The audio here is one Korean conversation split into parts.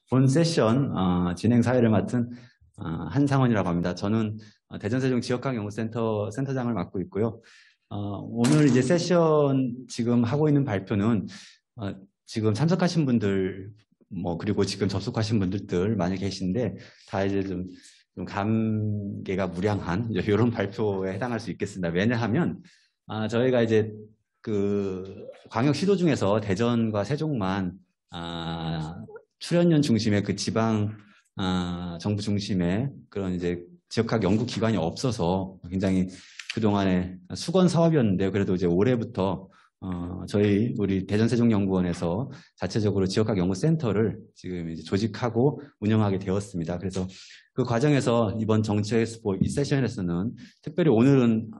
본 세션 진행 사회를 맡은 한상원이라고 합니다. 저는 대전세종 지역학연구센터 센터장을 맡고 있고요. 오늘 이제 세션 지금 하고 있는 발표는 지금 참석하신 분들 그리고 지금 접속하신 분들들 많이 계신데 다 이제 좀 감개가 무량한 이런 발표에 해당할 수 있겠습니다. 왜냐하면 저희가 이제 그 광역 시도 중에서 대전과 세종만 출연연 중심의 그 지방 정부 중심의 그런 이제 지역학 연구 기관이 없어서 굉장히 그동안에 수건 사업이었는데요. 그래도 이제 올해부터 우리 대전세종연구원에서 자체적으로 지역학 연구센터를 지금 이제 조직하고 운영하게 되었습니다. 그래서 그 과정에서 이번 정치엑스포 이 세션에서는 특별히 오늘은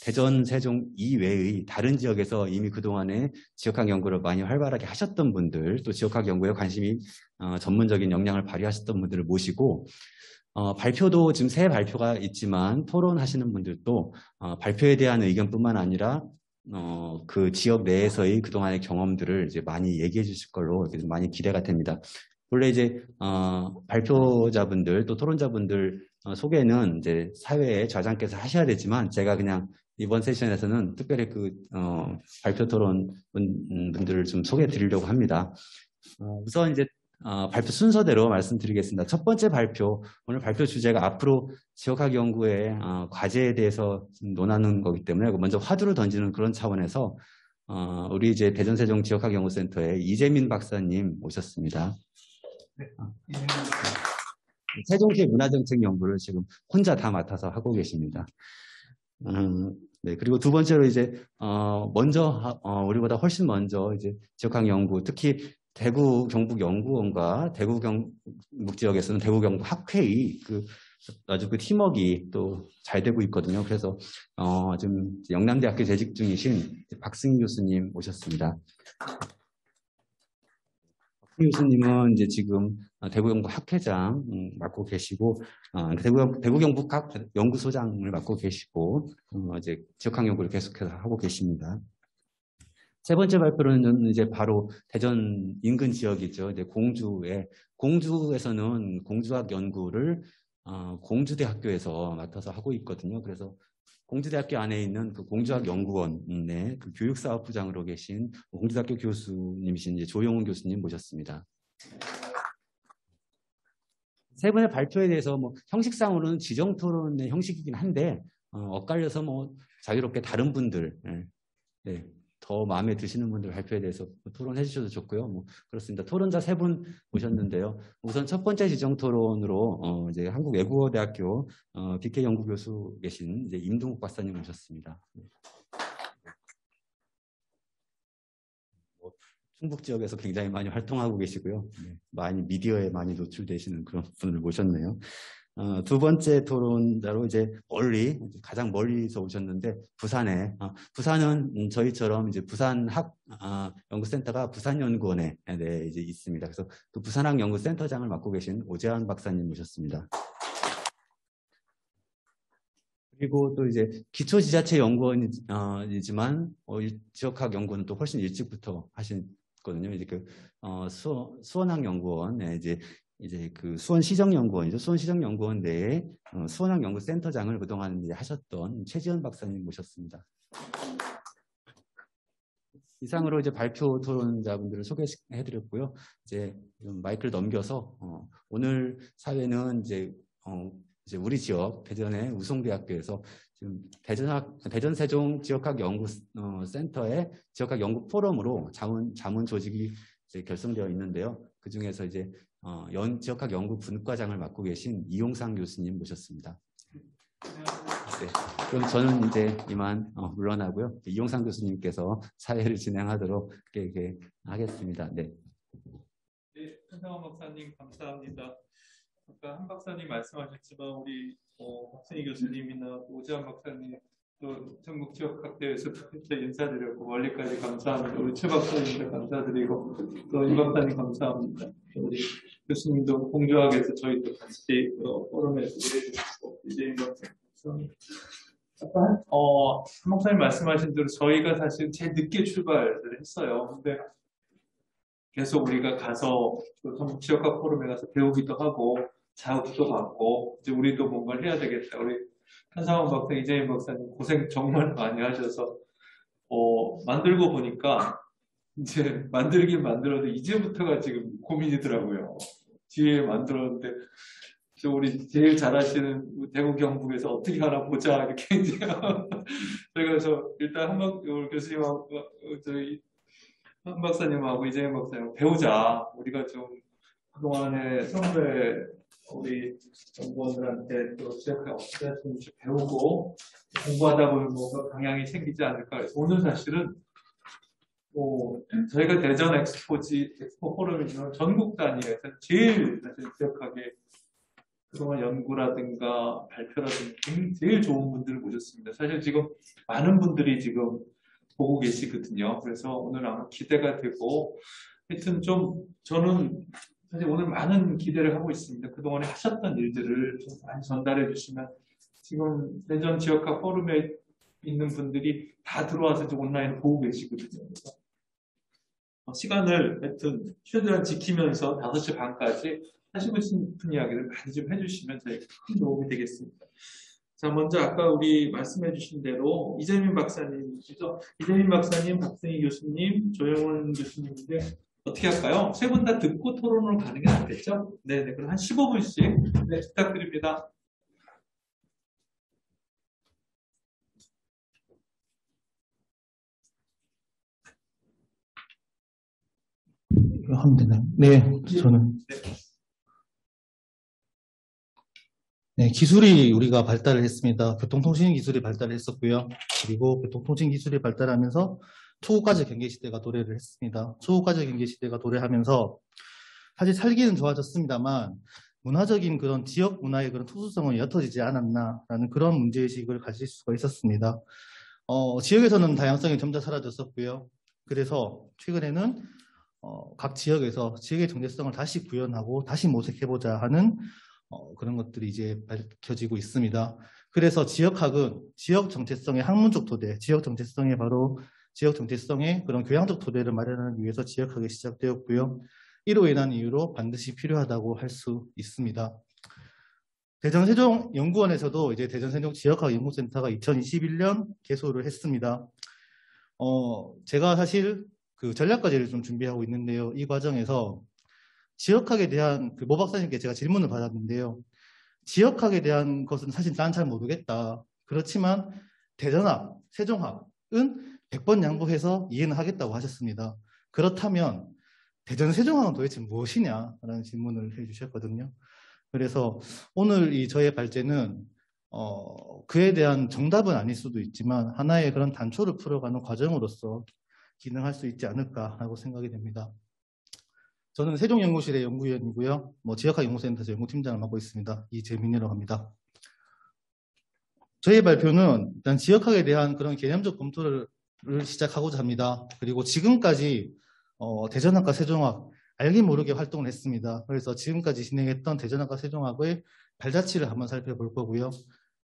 대전, 세종 이외의 다른 지역에서 이미 그동안에 지역학 연구를 많이 활발하게 하셨던 분들, 또 지역학 연구에 관심이 전문적인 역량을 발휘하셨던 분들을 모시고 발표도 지금 새 발표가 있지만 토론하시는 분들도 발표에 대한 의견뿐만 아니라 그 지역 내에서의 그동안의 경험들을 이제 많이 얘기해 주실 걸로 많이 기대가 됩니다. 원래 이제 발표자분들 또 토론자분들 소개는 이제 사회의 좌장께서 하셔야 되지만 제가 그냥 이번 세션에서는 특별히 그 발표 토론 분들을 좀 소개해 드리려고 합니다. 우선 이제 발표 순서대로 말씀드리겠습니다. 첫 번째 발표, 오늘 발표 주제가 앞으로 지역학 연구의 과제에 대해서 논하는 거기 때문에 먼저 화두를 던지는 그런 차원에서 우리 이제 대전세종 지역학연구센터의 이재민 박사님 오셨습니다. 네. 세종시의 문화정책 연구를 지금 혼자 다 맡아서 하고 계십니다. 네, 그리고 두 번째로 이제 우리보다 훨씬 먼저 이제 지역학 연구, 특히 대구 경북연구원과 대구 경북 지역에서는 대구 경북 학회의 아주 그 팀워크가 또 잘 되고 있거든요. 그래서 지금 영남대학교 재직 중이신 박승희 교수님 오셨습니다. 박승희 교수님은 이제 지금 대구 경북 학회장 맡고 계시고 대구 경북 연구소장을 맡고 계시고 이제 지역학 연구를 계속해서 하고 계십니다. 세 번째 발표는 이제 바로 대전 인근 지역이죠. 이제 공주에서는 공주학 연구를 공주대학교에서 맡아서 하고 있거든요. 그래서 공주대학교 안에 있는 그 공주학 연구원의 그 교육사업부장으로 계신 공주대학교 교수님이신 이제 조용훈 교수님 모셨습니다. 세 번의 발표에 대해서 형식상으로는 지정토론의 형식이긴 한데 엇갈려서 자유롭게 다른 분들 더 마음에 드시는 분들 발표에 대해서 토론해 주셔도 좋고요. 그렇습니다. 토론자 세 분 모셨는데요. 우선 첫 번째 지정 토론으로 이제 한국외국어대학교 BK 연구교수 계신 이제 임동욱 박사님 모셨습니다. 충북 지역에서 굉장히 많이 활동하고 계시고요. 많이 미디어에 많이 노출되시는 그런 분을 모셨네요. 두 번째 토론자로 이제 가장 멀리서 오셨는데 부산은 저희처럼 이제 부산학 연구센터가 부산연구원에 이제 있습니다. 그래서 그 부산학 연구센터장을 맡고 계신 오재환 박사님 모셨습니다. 그리고 또 이제 기초지자체 연구원이지만 지역학 연구는 또 훨씬 일찍부터 하셨거든요. 이제 수원학 연구원 이제 그 수원시정연구원이죠. 수원시정연구원 내에 수원학 연구센터장을 그동안 이제 하셨던 최지연 박사님 모셨습니다. 이상으로 이제 발표 토론자분들을 소개해드렸고요. 이제 마이크를 넘겨서 오늘 사회는 이제 우리 지역 대전의 우송대학교에서 지금 대전세종 지역학 연구센터의 지역학 연구 포럼으로 자문 조직이 이제 결성되어 있는데요. 그 중에서 이제 지역학 연구 분과장을 맡고 계신 이용상 교수님 모셨습니다. 네, 그럼 저는 이제 이만 물러나고요. 이용상 교수님께서 사회를 진행하도록 이렇게 하겠습니다. 네. 네, 한상원 박사님 감사합니다. 아까 한 박사님 말씀하셨지만 우리 박승희 교수님이나 오지환 박사님 또 전국지역학대에서도 이렇게 인사드렸고 멀리까지 감사합니다. 우리 최 박사님도 감사드리고 또 이 박사님 감사합니다. 우리 교수님도 공조학에서 저희도 같이 포럼에서 일해주시고 이재민 박사님 감사합니다. 아까 한 박사님 말씀하신 대로 저희가 사실 제일 늦게 출발을 했어요. 근데 계속 우리가 가서 그 전북 지역학 포럼에 가서 배우기도 하고 자극도 받고 이제 우리도 뭔가를 해야 되겠다. 우리 한상원 박사, 이재민 박사님 고생 정말 많이 하셔서 만들고 보니까 이제 만들긴 만들어도 이제부터가 지금 고민이더라고요. 뒤에 만들었는데 우리 제일 잘하시는 대구 경북에서 어떻게 하나 보자 이렇게 이제 그래서 일단 우리 교수님하고 저희 한 박사님하고 이재명 박사님 배우자. 우리가 좀 그동안에 선배 우리 연구원들한테 또 지역학에 어떻게 할 수 있는지 배우고 공부하다 보면 뭔가 방향이 생기지 않을까 해서 오늘 사실은 저희가 대전 엑스포 포럼이지만 전국 단위에서 제일 사실 지역학에 그동안 연구라든가 발표라든가 제일 좋은 분들을 모셨습니다. 사실 지금 많은 분들이 지금 보고 계시거든요. 그래서 오늘 아마 기대가 되고 하여튼 좀 저는 사실 오늘 많은 기대를 하고 있습니다. 그동안에 하셨던 일들을 좀 많이 전달해 주시면 지금 대전 지역학 포럼에 있는 분들이 다 들어와서 이제 온라인 보고 계시거든요. 그래서 시간을 하여튼 최대한 지키면서 5시 반까지 하시고 싶은 이야기를 많이 좀 해주시면 저희가 큰 도움이 되겠습니다. 자, 먼저 아까 우리 말씀해 주신 대로 이재민 박사님이시죠? 이재민 박사님, 박승희 교수님, 조영원 교수님인데 어떻게 할까요? 세 분 다 듣고 토론으로 가는 게 낫겠죠? 네네. 그럼 한 15분씩 네, 부탁드립니다. 하면 되나요? 네, 저는. 네, 기술이 우리가 발달을 했습니다. 교통통신 기술이 발달을 했었고요. 그리고 교통통신 기술이 발달하면서 초고가제 경계 시대가 도래를 했습니다. 초고가제 경계 시대가 도래하면서 사실 살기는 좋아졌습니다만 문화적인 그런 지역 문화의 그런 특수성은 옅어지지 않았나라는 그런 문제의식을 가질 수가 있었습니다. 지역에서는 다양성이 점차 사라졌었고요. 그래서 최근에는 각 지역에서 지역의 정체성을 다시 구현하고 다시 모색해보자 하는 그런 것들이 이제 밝혀지고 있습니다. 그래서 지역학은 지역 정체성의 학문적 토대, 지역 정체성의 그런 교양적 토대를 마련하기 위해서 지역학이 시작되었고요. 이로 인한 이유로 반드시 필요하다고 할 수 있습니다. 대전세종연구원에서도 이제 대전세종 지역학 연구센터가 2021년 개소를 했습니다. 제가 사실 그 전략과제를 좀 준비하고 있는데요. 이 과정에서 지역학에 대한 모 박사님께 제가 질문을 받았는데요. 지역학에 대한 것은 사실 난 잘 모르겠다. 그렇지만 대전학, 세종학은 100번 양보해서 이해는 하겠다고 하셨습니다. 그렇다면 대전 세종학은 도대체 무엇이냐라는 질문을 해주셨거든요. 그래서 오늘 이 저의 발제는 그에 대한 정답은 아닐 수도 있지만 하나의 그런 단초를 풀어가는 과정으로서 기능할 수 있지 않을까라고 생각이 됩니다. 저는 세종연구실의 연구위원이고요. 지역학연구센터에서 연구팀장을 맡고 있습니다. 이재민이라고 합니다. 저희 발표는 일단 지역학에 대한 그런 개념적 검토를 시작하고자 합니다. 그리고 지금까지 대전학과 세종학 알게 모르게 활동을 했습니다. 그래서 지금까지 진행했던 대전학과 세종학의 발자취를 한번 살펴볼 거고요.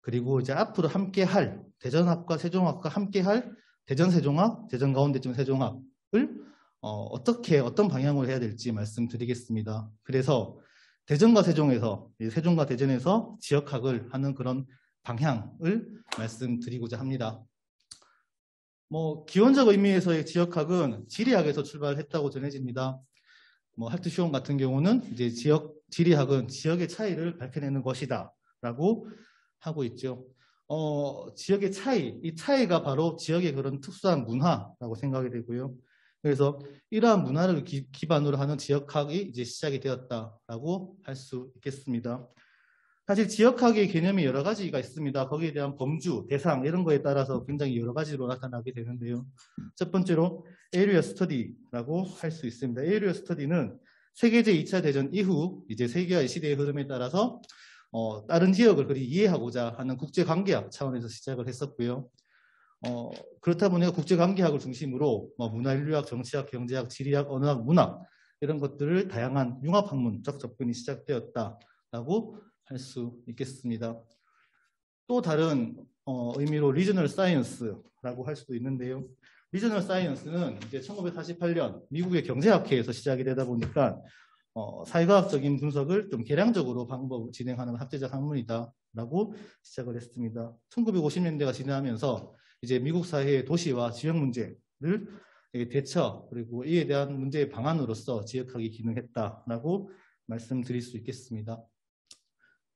그리고 이제 앞으로 함께할 대전학과 세종학과 함께할 대전세종학, 대전가운데쯤 세종학을 어떤 방향으로 해야 될지 말씀드리겠습니다. 그래서 대전과 세종에서, 세종과 대전에서 지역학을 하는 그런 방향을 말씀드리고자 합니다. 기원적 의미에서의 지역학은 지리학에서 출발했다고 전해집니다. 할트쇼온 같은 경우는 이제 지리학은 지역의 차이를 밝혀내는 것이다 라고 하고 있죠. 지역의 차이, 이 차이가 바로 지역의 그런 특수한 문화라고 생각이 되고요. 그래서 이러한 문화를 기반으로 하는 지역학이 이제 시작이 되었다라고 할 수 있겠습니다. 사실 지역학의 개념이 여러 가지가 있습니다. 거기에 대한 범주, 대상 이런 거에 따라서 굉장히 여러 가지로 나타나게 되는데요. 첫 번째로 에리어 스터디라고 할 수 있습니다. 에리어 스터디는 세계제 2차 대전 이후 이제 세계화의 시대의 흐름에 따라서 다른 지역을 그리 이해하고자 하는 국제관계학 차원에서 시작을 했었고요. 그렇다 보니까 국제관계학을 중심으로 문화인류학, 정치학, 경제학, 지리학, 언어학, 문학 이런 것들을 다양한 융합학문적 접근이 시작되었다라고 할 수 있겠습니다. 또 다른 의미로 리저널 사이언스라고 할 수도 있는데요. 리저널 사이언스는 이제 1948년 미국의 경제학회에서 시작이 되다 보니까 사회과학적인 분석을 좀 계량적으로 진행하는 학제적 학문이다라고 시작을 했습니다. 1950년대가 지나면서 이제 미국 사회의 도시와 지역 문제를 대처 그리고 이에 대한 문제의 방안으로서 지역학이 기능했다라고 말씀드릴 수 있겠습니다.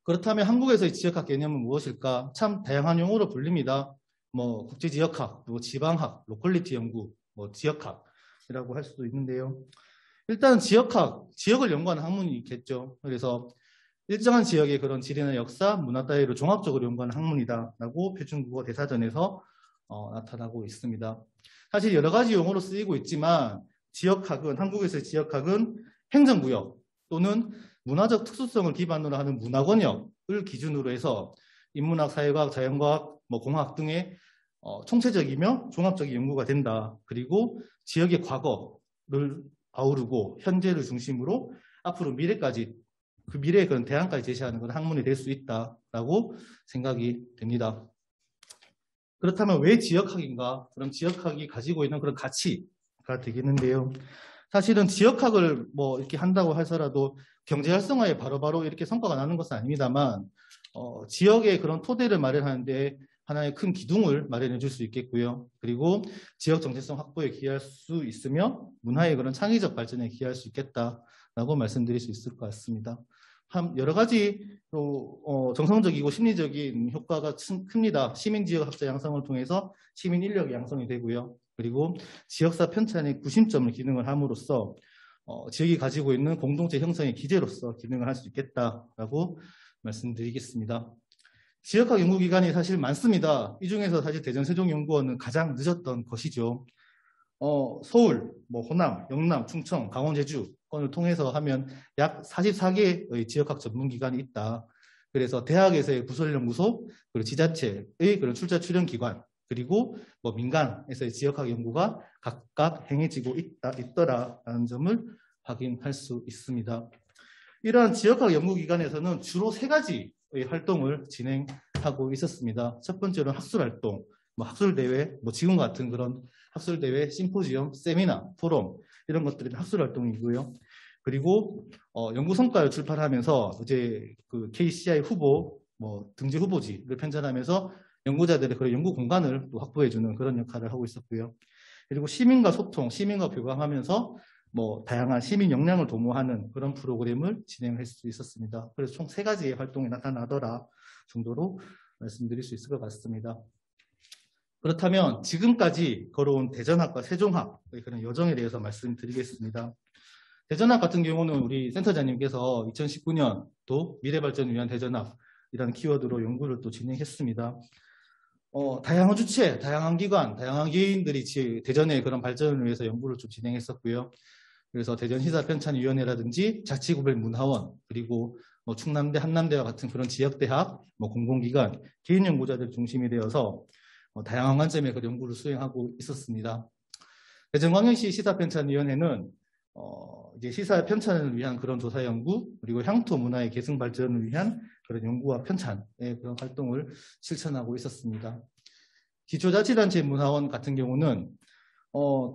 그렇다면 한국에서의 지역학 개념은 무엇일까? 참 다양한 용어로 불립니다. 뭐 국제지역학, 그리고 지방학, 로컬리티 연구, 뭐 지역학이라고 할 수도 있는데요. 일단 지역학, 지역을 연구하는 학문이 있겠죠. 그래서 일정한 지역의 그런 지리나 역사, 문화 따위를 종합적으로 연구하는 학문이다라고 표준국어 대사전에서 나타나고 있습니다. 사실 여러 가지 용어로 쓰이고 있지만 지역학은 한국에서의 지역학은 행정구역 또는 문화적 특수성을 기반으로 하는 문화권역을 기준으로 해서 인문학, 사회과학, 자연과학, 공학 등의 총체적이며 종합적인 연구가 된다. 그리고 지역의 과거를 아우르고 현재를 중심으로 앞으로 미래까지 그 미래의 그런 대안까지 제시하는 그런 학문이 될 수 있다라고 생각이 됩니다. 그렇다면 왜 지역학인가? 그럼 지역학이 가지고 있는 그런 가치가 되겠는데요. 사실은 지역학을 이렇게 한다고 해서라도 경제 활성화에 바로바로 이렇게 성과가 나는 것은 아닙니다만 지역의 그런 토대를 마련하는데 하나의 큰 기둥을 마련해 줄 수 있겠고요. 그리고 지역 정체성 확보에 기여할 수 있으며 문화의 그런 창의적 발전에 기여할 수 있겠다라고 말씀드릴 수 있을 것 같습니다. 여러 가지 정성적이고 심리적인 효과가 큽니다. 시민지역학자 양성을 통해서 시민 인력의 양성이 되고요. 그리고 지역사 편찬의 구심점을 기능을 함으로써 지역이 가지고 있는 공동체 형성의 기제로서 기능을 할 수 있겠다라고 말씀드리겠습니다. 지역학 연구기관이 사실 많습니다. 이 중에서 사실 대전세종연구원은 가장 늦었던 것이죠. 서울, 호남, 영남, 충청, 강원, 제주권을 통해서 하면 약 44개의 지역학 전문기관이 있다. 그래서 대학에서의 부설연구소, 그리고 지자체의 그런 출자 출연 기관, 그리고 민간에서의 지역학 연구가 각각 행해지고 있더라라는 점을 확인할 수 있습니다. 이러한 지역학 연구기관에서는 주로 3가지의 활동을 진행하고 있었습니다. 첫 번째로는 학술활동, 학술대회, 지금 같은 그런 학술대회, 심포지엄, 세미나, 포럼 이런 것들이 학술활동이고요. 그리고 연구성과를 출판하면서 이제 그 KCI 후보, 등재 후보지를 편찬하면서 연구자들의 그런 연구 공간을 또 확보해주는 그런 역할을 하고 있었고요. 그리고 시민과 소통, 시민과 교감하면서 다양한 시민 역량을 도모하는 그런 프로그램을 진행할 수 있었습니다. 그래서 총 3가지의 활동이 나타나더라 정도로 말씀드릴 수 있을 것 같습니다. 그렇다면 지금까지 걸어온 대전학과 세종학의 그런 여정에 대해서 말씀드리겠습니다. 대전학 같은 경우는 우리 센터장님께서 2019년도 미래발전을 위한 대전학이라는 키워드로 연구를 또 진행했습니다. 다양한 주체, 다양한 기관, 다양한 개인들이 대전의 그런 발전을 위해서 연구를 좀 진행했었고요. 그래서 대전시사편찬위원회라든지 자치구별문화원, 그리고 충남대, 한남대와 같은 그런 지역대학, 공공기관, 개인 연구자들 중심이 되어서 다양한 관점의 그 연구를 수행하고 있었습니다. 대전광역시 시사편찬위원회는 이제 시사 편찬을 위한 그런 조사 연구, 그리고 향토 문화의 계승 발전을 위한 그런 연구와 편찬의 그런 활동을 실천하고 있었습니다. 기초자치단체 문화원 같은 경우는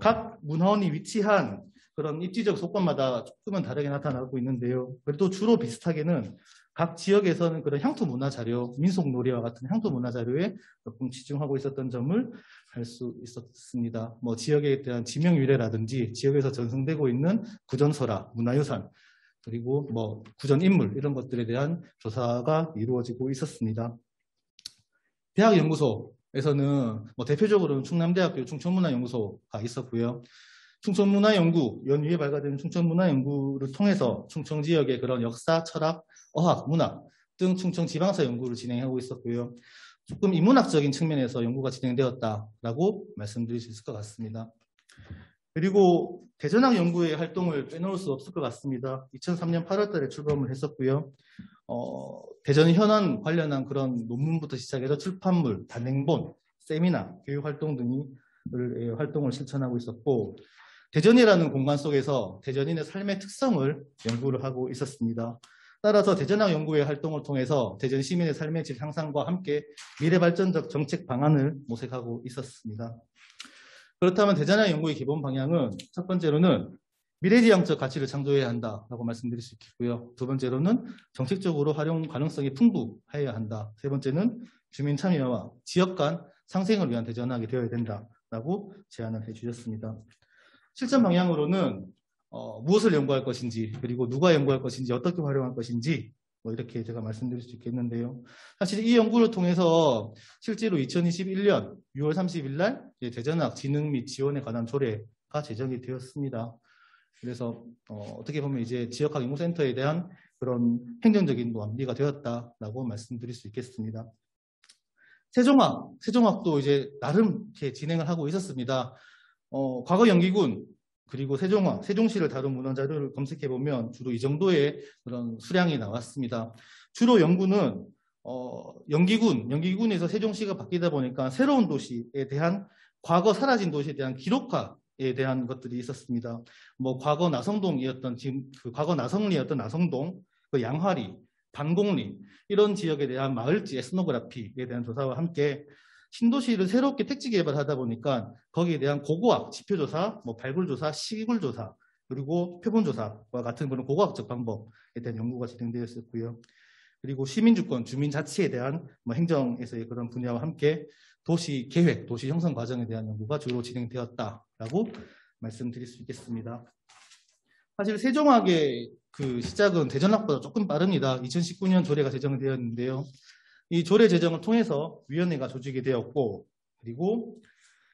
각 문화원이 위치한 그런 입지적 조건마다 조금은 다르게 나타나고 있는데요. 그래도 주로 비슷하게는 각 지역에서는 그런 향토 문화 자료, 민속 놀이와 같은 향토 문화 자료에 조금 치중하고 있었던 점을 알 수 있었습니다. 지역에 대한 지명 유래라든지 지역에서 전승되고 있는 구전설화, 문화유산, 그리고 구전 인물 이런 것들에 대한 조사가 이루어지고 있었습니다. 대학연구소에서는 대표적으로는 충남대학교 충청문화연구소가 있었고요. 충청문화연구, 연위에 발간되는 충청문화연구를 통해서 충청 지역의 그런 역사, 철학, 어학, 문화 등 충청 지방사 연구를 진행하고 있었고요. 조금 인문학적인 측면에서 연구가 진행되었다라고 말씀드릴 수 있을 것 같습니다. 그리고 대전학 연구의 활동을 빼놓을 수 없을 것 같습니다. 2003년 8월 달에 출범을 했었고요. 대전 현안 관련한 그런 논문부터 시작해서 출판물, 단행본, 세미나, 교육 활동 등의 활동을 실천하고 있었고, 대전이라는 공간 속에서 대전인의 삶의 특성을 연구를 하고 있었습니다. 따라서 대전학 연구의 활동을 통해서 대전 시민의 삶의 질 향상과 함께 미래 발전적 정책 방안을 모색하고 있었습니다. 그렇다면 대전학 연구의 기본 방향은 첫 번째로는 미래지향적 가치를 창조해야 한다라고 말씀드릴 수 있겠고요. 두 번째로는 정책적으로 활용 가능성이 풍부해야 한다. 세 번째는 주민 참여와 지역 간 상생을 위한 대전학이 되어야 된다라고 제안을 해주셨습니다. 실전 방향으로는 무엇을 연구할 것인지, 그리고 누가 연구할 것인지, 어떻게 활용할 것인지 뭐 이렇게 제가 말씀드릴 수 있겠는데요. 사실 이 연구를 통해서 실제로 2021년 6월 30일 날 대전학 진흥 및 지원에 관한 조례가 제정이 되었습니다. 그래서 어떻게 보면 이제 지역학 연구센터에 대한 그런 행정적인 완비가 되었다라고 말씀드릴 수 있겠습니다. 세종학도 이제 나름 이렇게 진행을 하고 있었습니다. 과거 영기군 그리고 세종시를 다룬 문헌 자료를 검색해 보면 주로 이 정도의 그런 수량이 나왔습니다. 주로 연구는 영기군에서 세종시가 바뀌다 보니까 새로운 도시에 대한 과거 사라진 도시에 대한 기록화에 대한 것들이 있었습니다. 뭐 과거 나성동이었던 지금 그 과거 나성리였던 나성동, 그 양화리, 반곡리 이런 지역에 대한 마을지 에스노그래피에 대한 조사와 함께 신도시를 새롭게 택지 개발하다 보니까 거기에 대한 고고학, 지표조사, 뭐 발굴조사, 시굴조사, 그리고 표본조사와 같은 그런 고고학적 방법에 대한 연구가 진행되었었고요. 그리고 시민주권, 주민자치에 대한 뭐 행정에서의 그런 분야와 함께 도시 계획, 도시 형성 과정에 대한 연구가 주로 진행되었다라고 말씀드릴 수 있겠습니다. 사실 세종학의 그 시작은 대전학보다 조금 빠릅니다. 2019년 조례가 제정되었는데요. 이 조례 제정을 통해서 위원회가 조직이 되었고, 그리고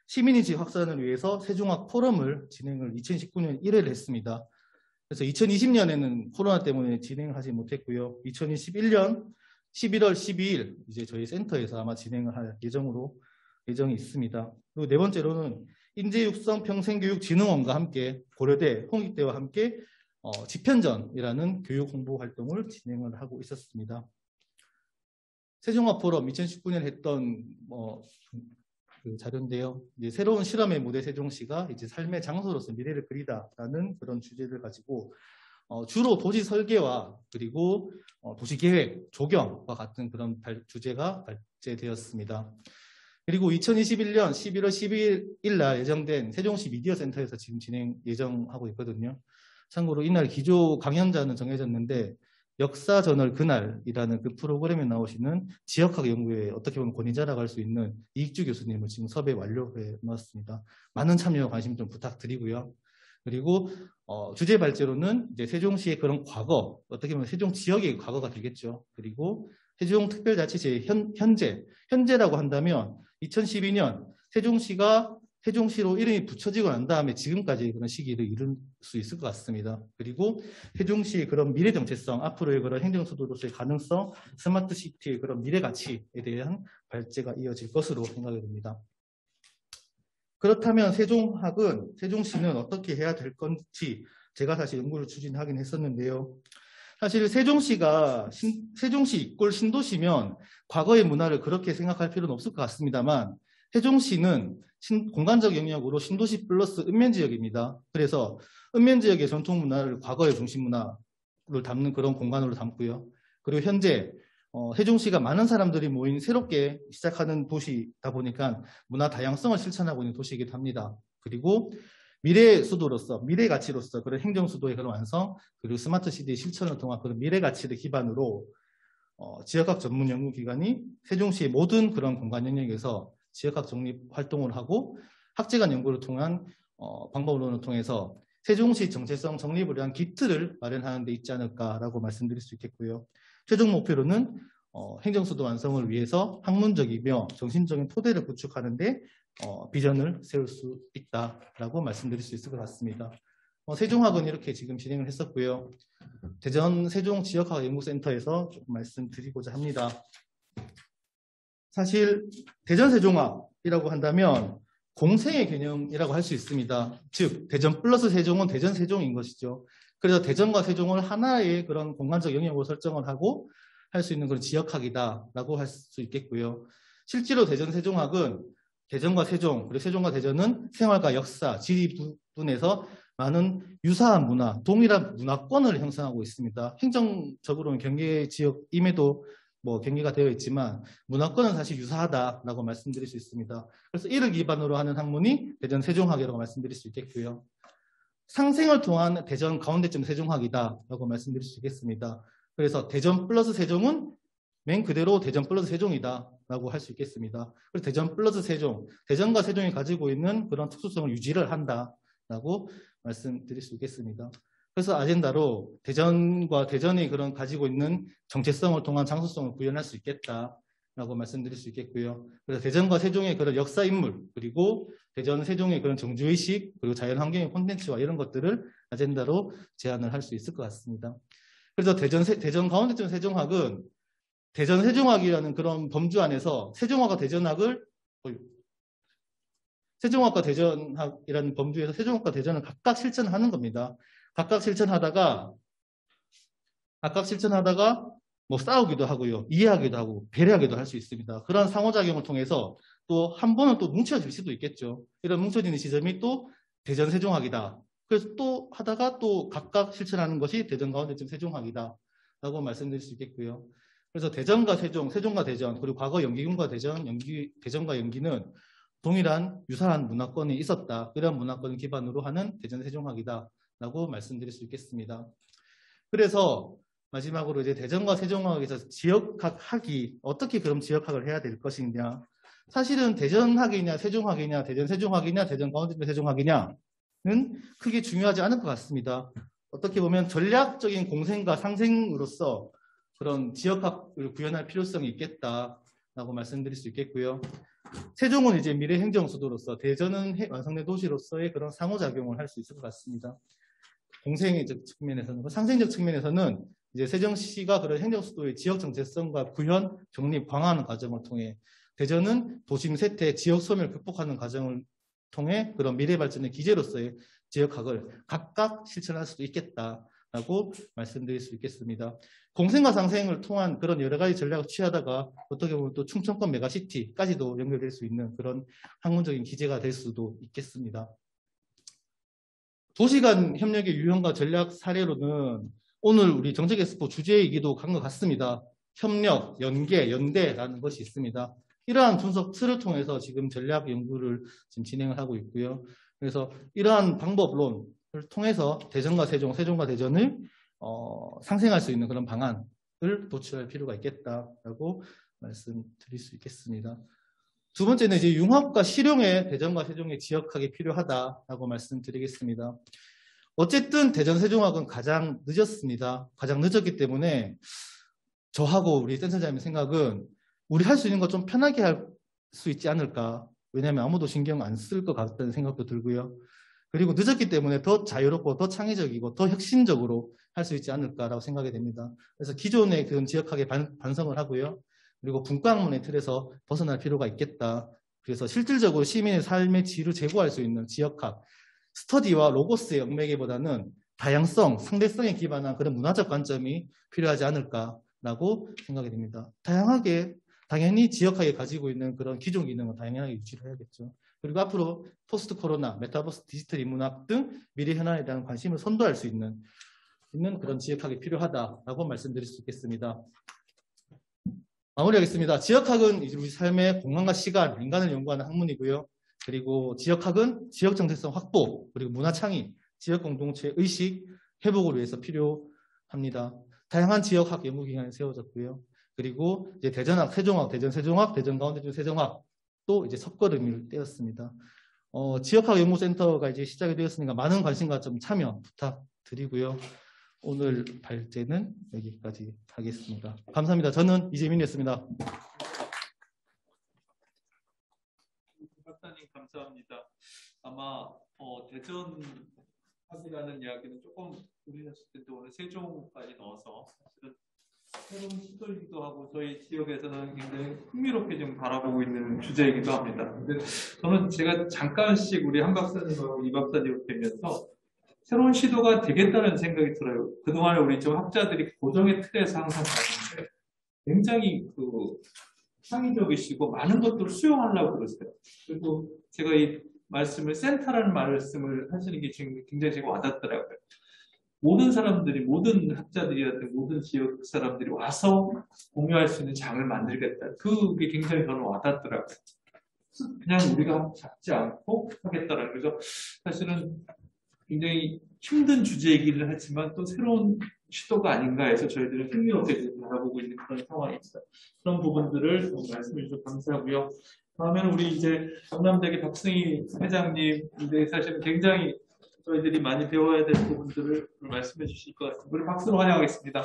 시민인식 확산을 위해서 세종학 포럼을 진행을 2019년 1회를 했습니다. 그래서 2020년에는 코로나 때문에 진행을 하지 못했고요. 2021년 11월 12일 이제 저희 센터에서 아마 진행을 할 예정이 있습니다. 그리고 네 번째로는 인재육성 평생교육진흥원과 함께 고려대, 홍익대와 함께 집현전이라는 교육 홍보 활동을 진행을 하고 있었습니다. 세종학 포럼 2019년 했던 그 자료인데요. 이제 새로운 실험의 무대 세종시가 이제 삶의 장소로서 미래를 그리다라는 그런 주제를 가지고 주로 도시 설계와 그리고 도시 계획, 조경과 같은 그런 주제가 발제되었습니다. 그리고 2021년 11월 12일 날 예정된 세종시 미디어 센터에서 지금 진행 예정하고 있거든요. 참고로 이날 기조 강연자는 정해졌는데 역사저널 그날이라는 그 프로그램에 나오시는 지역학 연구에 어떻게 보면 권위자라고 할 수 있는 이익주 교수님을 지금 섭외 완료해 놓았습니다. 많은 참여와 관심 좀 부탁드리고요. 그리고 주제 발제로는 이제 세종시의 그런 과거, 어떻게 보면 세종 지역의 과거가 되겠죠. 그리고 세종특별자치제의 현재라고 한다면 2012년 세종시로 이름이 붙여지고 난 다음에 지금까지 그런 시기를 이룰 수 있을 것 같습니다. 그리고 세종시의 그런 미래 정체성, 앞으로의 그런 행정수도로서의 가능성, 스마트 시티의 그런 미래 가치에 대한 발제가 이어질 것으로 생각이 됩니다. 그렇다면 세종시는 어떻게 해야 될 건지 제가 사실 연구를 추진하긴 했었는데요. 사실 세종시 이꼴 신도시면 과거의 문화를 그렇게 생각할 필요는 없을 것 같습니다만 세종시는 공간적 영역으로 신도시 플러스 읍면지역입니다. 그래서 읍면지역의 전통 문화를 과거의 중심 문화를 담는 그런 공간으로 담고요. 그리고 현재 세종시가 많은 사람들이 모인 새롭게 시작하는 도시다 보니까 문화 다양성을 실천하고 있는 도시이기도 합니다. 그리고 미래 수도로서, 미래 가치로서 그런 행정 수도의 그런 완성, 그리고 스마트 시티의 실천을 통한 그런 미래 가치를 기반으로 지역학 전문 연구기관이 세종시의 모든 그런 공간 영역에서 지역학 정립 활동을 하고 학제간 연구를 통한 방법론을 통해서 세종시 정체성 정립을 위한 기틀을 마련하는 데 있지 않을까라고 말씀드릴 수 있겠고요. 최종 목표로는 행정수도 완성을 위해서 학문적이며 정신적인 토대를 구축하는 데 비전을 세울 수 있다라고 말씀드릴 수 있을 것 같습니다. 세종학은 이렇게 지금 진행을 했었고요. 대전 세종 지역학 연구센터에서 조금 말씀드리고자 합니다. 사실 대전 세종학이라고 한다면 공생의 개념이라고 할 수 있습니다. 즉 대전 플러스 세종은 대전 세종인 것이죠. 그래서 대전과 세종을 하나의 그런 공간적 영역으로 설정을 하고 할 수 있는 그런 지역학이다라고 할 수 있겠고요. 실제로 대전 세종학은 대전과 세종, 그리고 세종과 대전은 생활과 역사, 지리 부분에서 많은 유사한 문화, 동일한 문화권을 형성하고 있습니다. 행정적으로는 경계 지역임에도 뭐 경계가 되어 있지만 문화권은 사실 유사하다라고 말씀드릴 수 있습니다. 그래서 이를 기반으로 하는 학문이 대전 세종학이라고 말씀드릴 수 있겠고요. 상생을 통한 대전 가운데점 세종학이다라고 말씀드릴 수 있겠습니다. 그래서 대전 플러스 세종은 맨 그대로 대전 플러스 세종이다라고 할 수 있겠습니다. 그래서 대전 플러스 세종, 대전과 세종이 가지고 있는 그런 특수성을 유지를 한다라고 말씀드릴 수 있겠습니다. 그래서 아젠다로 대전과 대전이 그런 가지고 있는 정체성을 통한 장소성을 구현할 수 있겠다라고 말씀드릴 수 있겠고요. 그래서 대전과 세종의 그런 역사 인물, 그리고 대전 세종의 그런 정주의식, 그리고 자연환경의 콘텐츠와 이런 것들을 아젠다로 제안을 할 수 있을 것 같습니다. 그래서 대전 가운데점 세종학은 대전 세종학이라는 그런 범주 안에서 세종학과 대전학을 세종학과 대전학이라는 범주에서 세종학과 대전을 각각 실천하는 겁니다. 각각 실천하다가 뭐 싸우기도 하고요, 이해하기도 하고 배려하기도 할 수 있습니다. 그런 상호작용을 통해서 또 한 번은 또 뭉쳐질 수도 있겠죠. 이런 뭉쳐지는 시점이 또 대전 세종학이다. 그래서 또 하다가 또 각각 실천하는 것이 대전 가운데점 세종학이다 라고 말씀드릴 수 있겠고요. 그래서 대전과 세종, 세종과 대전, 그리고 과거 연기군과 대전과 연기는 동일한 유사한 문화권이 있었다. 이런 문화권을 기반으로 하는 대전 세종학이다 라고 말씀드릴 수 있겠습니다. 그래서 마지막으로 이제 대전과 세종학에서 지역학이 어떻게 그럼 지역학을 해야 될 것이냐. 사실은 대전학이냐 세종학이냐 대전 세종학이냐 대전 가운데점 세종학이냐는 크게 중요하지 않을 것 같습니다. 어떻게 보면 전략적인 공생과 상생으로서 그런 지역학을 구현할 필요성이 있겠다라고 말씀드릴 수 있겠고요. 세종은 이제 미래 행정 수도로서, 대전은 완성된 도시로서의 그런 상호작용을 할 수 있을 것 같습니다. 공생적 측면에서는, 상생적 측면에서는 이제 세종시가 그런 행정 수도의 지역 정체성과 구현, 정립, 강화하는 과정을 통해, 대전은 도심 쇠퇴, 지역 소멸을 극복하는 과정을 통해 그런 미래 발전의 기제로서의 지역학을 각각 실천할 수도 있겠다라고 말씀드릴 수 있겠습니다. 공생과 상생을 통한 그런 여러 가지 전략을 취하다가 어떻게 보면 또 충청권 메가시티까지도 연결될 수 있는 그런 학문적인 기제가 될 수도 있겠습니다. 도시간 협력의 유형과 전략 사례로는 오늘 우리 정책엑스포 주제이기도 한 것 같습니다. 협력, 연계, 연대라는 것이 있습니다. 이러한 분석 틀을 통해서 지금 전략 연구를 지금 진행을 하고 있고요. 그래서 이러한 방법론을 통해서 대전과 세종, 세종과 대전을 상생할 수 있는 그런 방안을 도출할 필요가 있겠다라고 말씀드릴 수 있겠습니다. 두 번째는 이제 융합과 실용의 대전과 세종의 지역학이 필요하다라고 말씀드리겠습니다. 어쨌든 대전 세종학은 가장 늦었습니다. 가장 늦었기 때문에 저하고 우리 센터장님의 생각은 우리 할 수 있는 거 좀 편하게 할 수 있지 않을까. 왜냐하면 아무도 신경 안 쓸 것 같다는 생각도 들고요. 그리고 늦었기 때문에 더 자유롭고 더 창의적이고 더 혁신적으로 할 수 있지 않을까라고 생각이 됩니다. 그래서 기존의 그런 지역학에 반성을 하고요. 그리고 분과학문의 틀에서 벗어날 필요가 있겠다. 그래서 실질적으로 시민의 삶의 질을 제고할 수 있는 지역학, 스터디와 로고스의 영매기보다는 다양성, 상대성에 기반한 그런 문화적 관점이 필요하지 않을까라고 생각이 됩니다. 다양하게, 당연히 지역학이 가지고 있는 그런 기존 기능은 다양하게 유지를 해야겠죠. 그리고 앞으로 포스트 코로나, 메타버스, 디지털 인문학 등 미래 현안에 대한 관심을 선도할 수 있는 그런 지역학이 필요하다라고 말씀드릴 수 있겠습니다. 마무리하겠습니다. 지역학은 우리 삶의 공간과 시간, 인간을 연구하는 학문이고요. 그리고 지역학은 지역 정체성 확보, 그리고 문화 창의, 지역 공동체 의식 회복을 위해서 필요합니다. 다양한 지역학 연구기관이 세워졌고요. 그리고 이제 대전학, 세종학, 대전 세종학, 대전 가운데점 세종학 또 이제 첫걸음을 떼었습니다. 지역학 연구센터가 이제 시작이 되었으니까 많은 관심과 좀 참여 부탁드리고요. 오늘 발제는 여기까지 하겠습니다. 감사합니다. 저는 이재민이었습니다. 박사님 감사합니다. 아마 대전학이라는 이야기는 조금 우리했을 때도 오늘 세종까지 넣어서 사실은 새로운 시도이기도 하고 저희 지역에서는 굉장히 흥미롭게 좀 바라보고 있는 주제이기도 합니다. 근데 저는 제가 잠깐씩 우리 한 박사님하고 이 박사님을 뵈면서 새로운 시도가 되겠다는 생각이 들어요. 그동안 우리 좀 학자들이 고정의 틀에서 항상 봤는데 굉장히 창의적이시고 많은 것들을 수용하려고 그러세요. 그리고 제가 이 말씀을 센터라는 말씀을 하시는 게 지금 굉장히 제가 와닿더라고요. 모든 사람들이, 모든 학자들이라든 모든 지역 사람들이 와서 공유할 수 있는 장을 만들겠다. 그게 굉장히 저는 와닿더라고요. 그냥 우리가 잡지 않고 하겠다라는 거죠. 사실은 굉장히 힘든 주제이기는 하지만 또 새로운 시도가 아닌가 해서 저희들은 흥미롭게 바라보고 있는 그런 상황입니다. 그런 부분들을 말씀해 주셔서 감사하고요. 다음에는 우리 이제 경남대학의 박승희 회장님인데 사실은 굉장히 저희들이 많이 배워야 될 부분들을 말씀해 주실 것 같습니다. 우리 박수로 환영하겠습니다.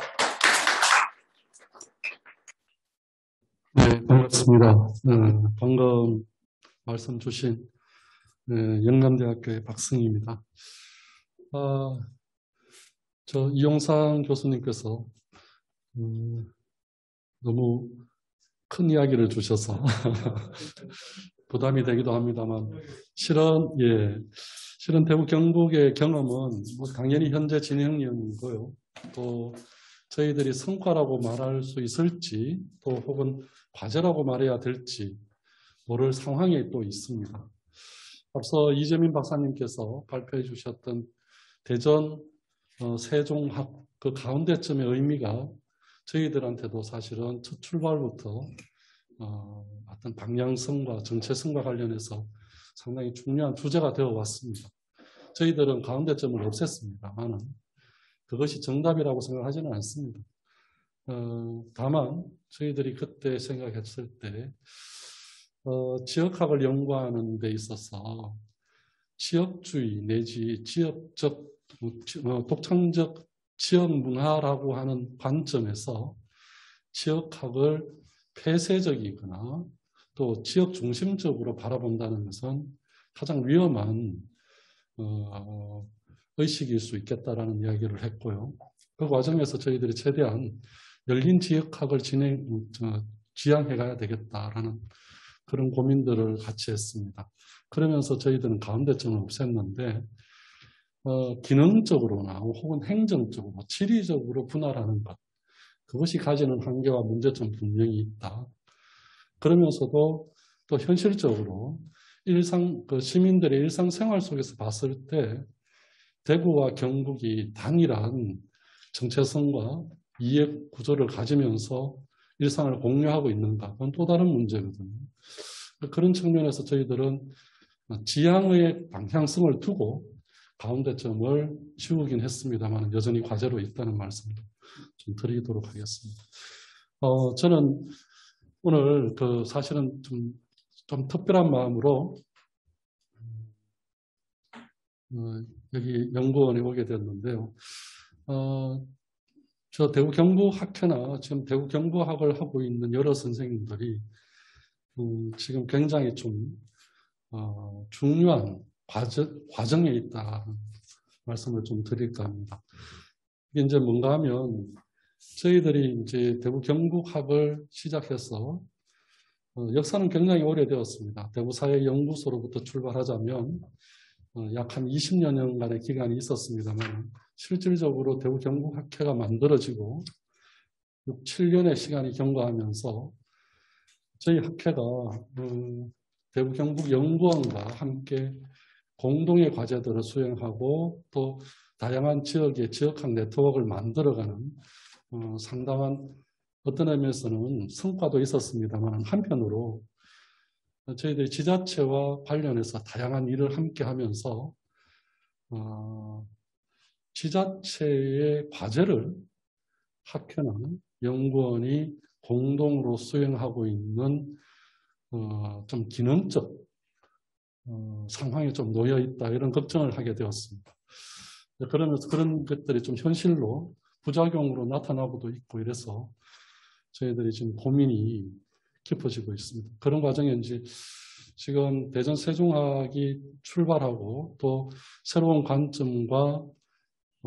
네, 반갑습니다. 방금 말씀 주신 영남대학교의 박승희입니다. 저 이용상 교수님께서 너무 큰 이야기를 주셔서 부담이 되기도 합니다만 실은 대구 경북의 경험은 뭐 당연히 현재 진행형이고요. 또 저희들이 성과라고 말할 수 있을지 또 혹은 과제라고 말해야 될지 모를 상황에 또 있습니다. 앞서 이재민 박사님께서 발표해 주셨던 대전 세종합 그 가운데쯤의 의미가 저희들한테도 사실은 첫 출발부터 어떤 방향성과 정체성과 관련해서 상당히 중요한 주제가 되어 왔습니다. 저희들은 가운데점을 없앴습니다만 그것이 정답이라고 생각하지는 않습니다. 다만 저희들이 그때 생각했을 때 지역학을 연구하는 데 있어서 지역주의 내지 지역적 독창적 지역 문화라고 하는 관점에서 지역학을 폐쇄적이거나 또 지역 중심적으로 바라본다는 것은 가장 위험한 의식일 수 있겠다라는 이야기를 했고요. 그 과정에서 저희들이 최대한 열린 지역학을 지향해 가야 되겠다라는 그런 고민들을 같이 했습니다. 그러면서 저희들은 가운데점을 없앴는데 기능적으로나 혹은 행정적으로 지리적으로 분할하는 것 그것이 가지는 한계와 문제점 분명히 있다. 그러면서도 또 현실적으로 시민들의 일상생활 속에서 봤을 때 대구와 경북이 단일한 정체성과 이해 구조를 가지면서 일상을 공유하고 있는가 그건 또 다른 문제거든요. 그런 측면에서 저희들은 지향의 방향성을 두고 가운데점을 치우긴 했습니다만 여전히 과제로 있다는 말씀을 좀 드리도록 하겠습니다. 저는 오늘 사실은 좀 특별한 마음으로 여기 연구원에 오게 됐는데요. 저 대구 경북학회나 지금 대구 경북학을 하고 있는 여러 선생님들이 지금 굉장히 좀 중요한 과정에 있다 말씀을 좀 드릴까 합니다. 이게 이제 뭔가 하면 저희들이 이제 대구 경북학을 시작해서 역사는 굉장히 오래되었습니다. 대구사회연구소로부터 출발하자면 약 한 20여년간의 기간이 있었습니다만 실질적으로 대구 경북학회가 만들어지고 6, 7년의 시간이 경과하면서 저희 학회가 대구 경북연구원과 함께 공동의 과제들을 수행하고 또 다양한 지역의 지역학 네트워크를 만들어가는 상당한 어떤 의미에서는 성과도 있었습니다만 한편으로 저희들이 지자체와 관련해서 다양한 일을 함께 하면서 지자체의 과제를 학회는 연구원이 공동으로 수행하고 있는 좀 기능적 상황에 좀 놓여 있다 이런 걱정을 하게 되었습니다. 그러면서 그런 것들이 좀 현실로 부작용으로 나타나고도 있고 이래서 저희들이 지금 고민이 깊어지고 있습니다. 그런 과정에 이제 지금 대전 세종학이 출발하고 또 새로운 관점과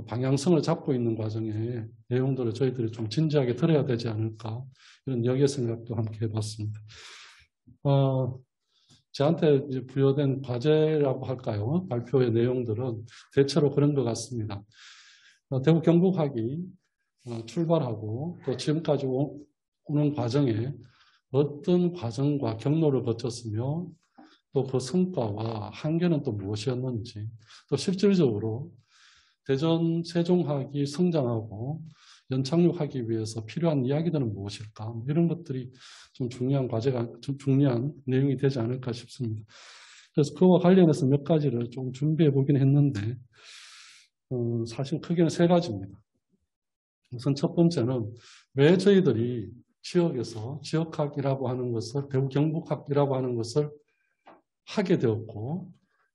방향성을 잡고 있는 과정에 내용들을 저희들이 좀 진지하게 들어야 되지 않을까 이런 여기의 생각도 함께 해봤습니다. 저한테 이제 부여된 과제라고 할까요? 발표의 내용들은 대체로 그런 것 같습니다. 대구 경북학이 출발하고 또 지금까지 오는 과정에 어떤 과정과 경로를 거쳤으며 또 그 성과와 한계는 또 무엇이었는지 또 실질적으로 대전 세종학이 성장하고 연착륙하기 위해서 필요한 이야기들은 무엇일까? 이런 것들이 좀 중요한 과제가, 좀 중요한 내용이 되지 않을까 싶습니다. 그래서 그와 관련해서 몇 가지를 좀 준비해 보긴 했는데, 사실 크게는 세 가지입니다. 우선 첫 번째는 왜 저희들이 지역에서 지역학이라고 하는 것을, 대구 경북학이라고 하는 것을 하게 되었고,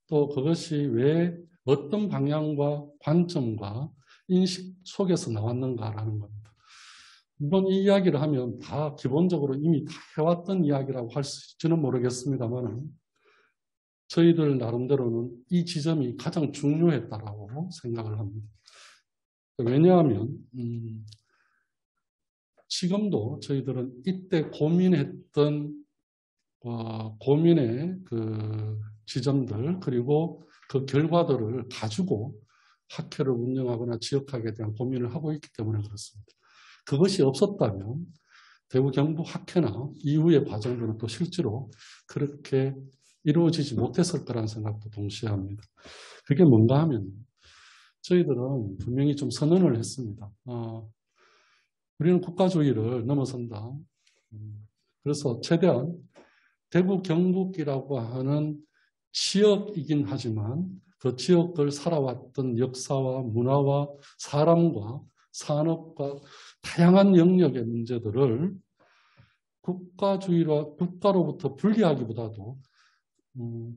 또 그것이 왜 어떤 방향과 관점과 인식 속에서 나왔는가라는 겁니다. 물론 이 이야기를 하면 다 기본적으로 이미 다 해왔던 이야기라고 할 수 있지는 모르겠습니다만, 저희들 나름대로는 이 지점이 가장 중요했다라고 생각을 합니다. 왜냐하면 지금도 저희들은 이때 고민했던 고민의 그 지점들, 그리고 그 결과들을 가지고 학회를 운영하거나 지역학에 대한 고민을 하고 있기 때문에 그렇습니다. 그것이 없었다면 대구 경북 학회나 이후의 과정들은 또 실제로 그렇게 이루어지지 못했을 거라는 생각도 동시에 합니다. 그게 뭔가 하면 저희들은 분명히 좀 선언을 했습니다. 우리는 국가주의를 넘어선다. 그래서 최대한 대구 경북이라고 하는 지역이긴 하지만 그 지역을 살아왔던 역사와 문화와 사람과 산업과 다양한 영역의 문제들을 국가주의와 국가로부터 분리하기보다도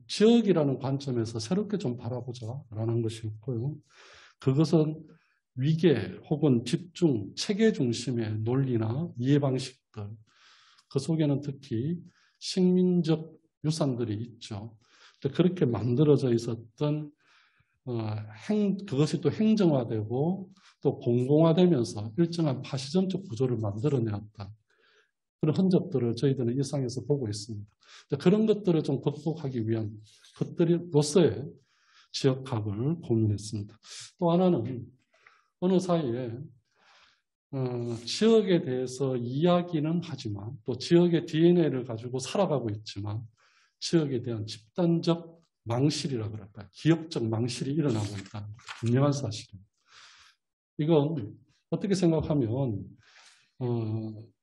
지역이라는 관점에서 새롭게 좀 바라보자라는 것이었고요. 그것은 위계 혹은 집중, 체계 중심의 논리나 이해 방식들, 그 속에는 특히 식민적 유산들이 있죠. 그렇게 만들어져 있었던 그것이 또 행정화되고 또 공공화되면서 일정한 파시점적 구조를 만들어내었다. 그런 흔적들을 저희들은 일상에서 보고 있습니다. 그런 것들을 좀 극복하기 위한 것들로서의 지역학을 고민했습니다. 또 하나는 어느 사이에 지역에 대해서 이야기는 하지만 또 지역의 DNA를 가지고 살아가고 있지만 지역에 대한 집단적 망실이라고 그럴까요? 기억적 망실이 일어나고 있다는 분명한 사실입니다. 이건 어떻게 생각하면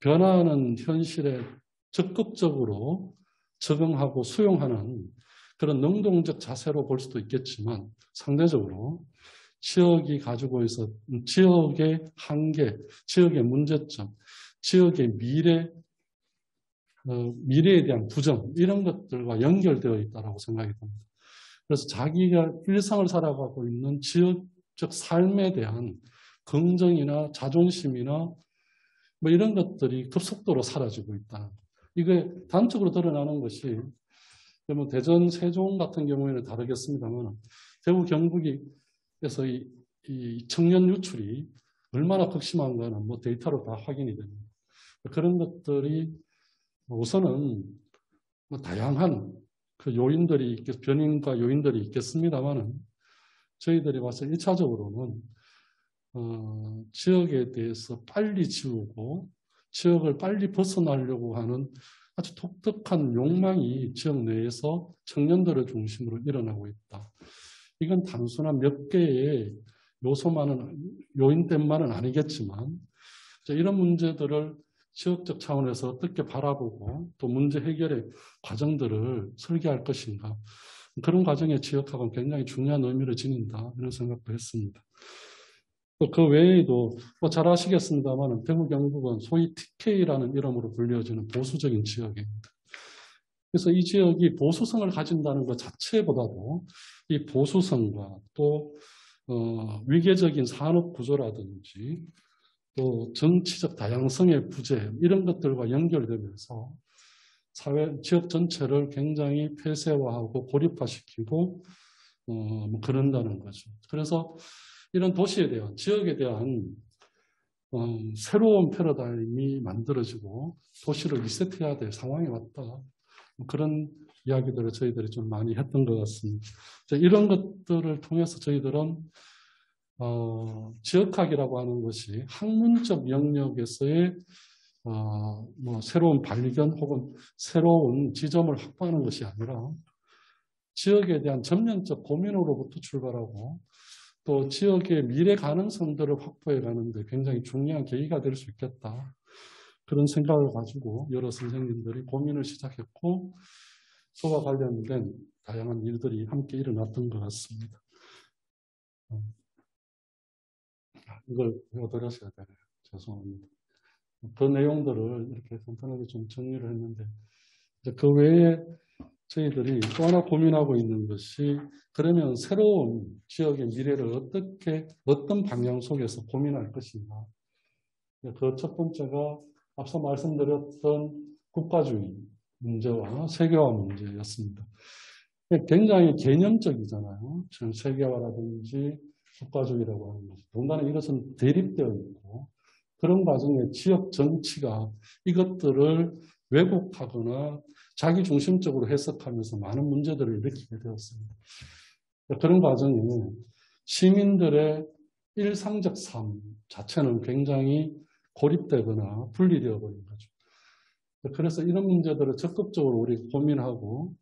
변화하는 현실에 적극적으로 적응하고 수용하는 그런 능동적 자세로 볼 수도 있겠지만 상대적으로 지역이 가지고 있어 지역의 한계, 지역의 문제점, 지역의 미래에 대한 부정 이런 것들과 연결되어 있다고 생각이 듭니다. 그래서 자기가 일상을 살아가고 있는 지역적 삶에 대한 긍정이나 자존심이나 뭐 이런 것들이 급속도로 사라지고 있다. 이게 단적으로 드러나는 것이 뭐 대전, 세종 같은 경우에는 다르겠습니다만 대구 경북에서 이 청년 유출이 얼마나 극심한가는 뭐 데이터로 다 확인이 됩니다. 그런 것들이 우선은 뭐 다양한 그 요인들이 변인과 요인들이 있겠습니다만은 저희들이 봤을 때 1차적으로는 지역에 대해서 빨리 지우고 지역을 빨리 벗어나려고 하는 아주 독특한 욕망이 지역 내에서 청년들을 중심으로 일어나고 있다. 이건 단순한 몇 개의 요인 때문만은 아니겠지만 이런 문제들을 지역적 차원에서 어떻게 바라보고 또 문제 해결의 과정들을 설계할 것인가. 그런 과정에 지역학은 굉장히 중요한 의미를 지닌다. 이런 생각도 했습니다. 또 그 외에도 뭐 잘 아시겠습니다만 대구 경북은 소위 TK라는 이름으로 불려지는 보수적인 지역입니다. 그래서 이 지역이 보수성을 가진다는 것 자체보다도 이 보수성과 또 위계적인 산업 구조라든지 또 정치적 다양성의 부재 이런 것들과 연결되면서 지역 전체를 굉장히 폐쇄화하고 고립화시키고 뭐 그런다는 거죠. 그래서 이런 도시에 대한 지역에 대한 새로운 패러다임이 만들어지고 도시를 리셋해야 될 상황이 왔다. 그런 이야기들을 저희들이 좀 많이 했던 것 같습니다. 이런 것들을 통해서 저희들은 지역학이라고 하는 것이 학문적 영역에서의 뭐 새로운 발견 혹은 새로운 지점을 확보하는 것이 아니라 지역에 대한 전면적 고민으로부터 출발하고 또 지역의 미래 가능성들을 확보해 가는데 굉장히 중요한 계기가 될 수 있겠다. 그런 생각을 가지고 여러 선생님들이 고민을 시작했고 수와 관련된 다양한 일들이 함께 일어났던 것 같습니다. 이걸 외워드렸어야 되네요. 죄송합니다. 그 내용들을 이렇게 간단하게 좀 정리를 했는데 그 외에 저희들이 또 하나 고민하고 있는 것이 그러면 새로운 지역의 미래를 어떤 방향 속에서 고민할 것인가. 그 첫 번째가 앞서 말씀드렸던 국가주의 문제와 세계화 문제였습니다. 굉장히 개념적이잖아요. 지금 세계화라든지 국가주의라고 하는 것이. 더군다나 이것은 대립되어 있고 그런 과정에 지역 정치가 이것들을 왜곡하거나 자기 중심적으로 해석하면서 많은 문제들을 일으키게 되었습니다. 그런 과정에 시민들의 일상적 삶 자체는 굉장히 고립되거나 분리되어 버린 거죠. 그래서 이런 문제들을 적극적으로 우리 고민하고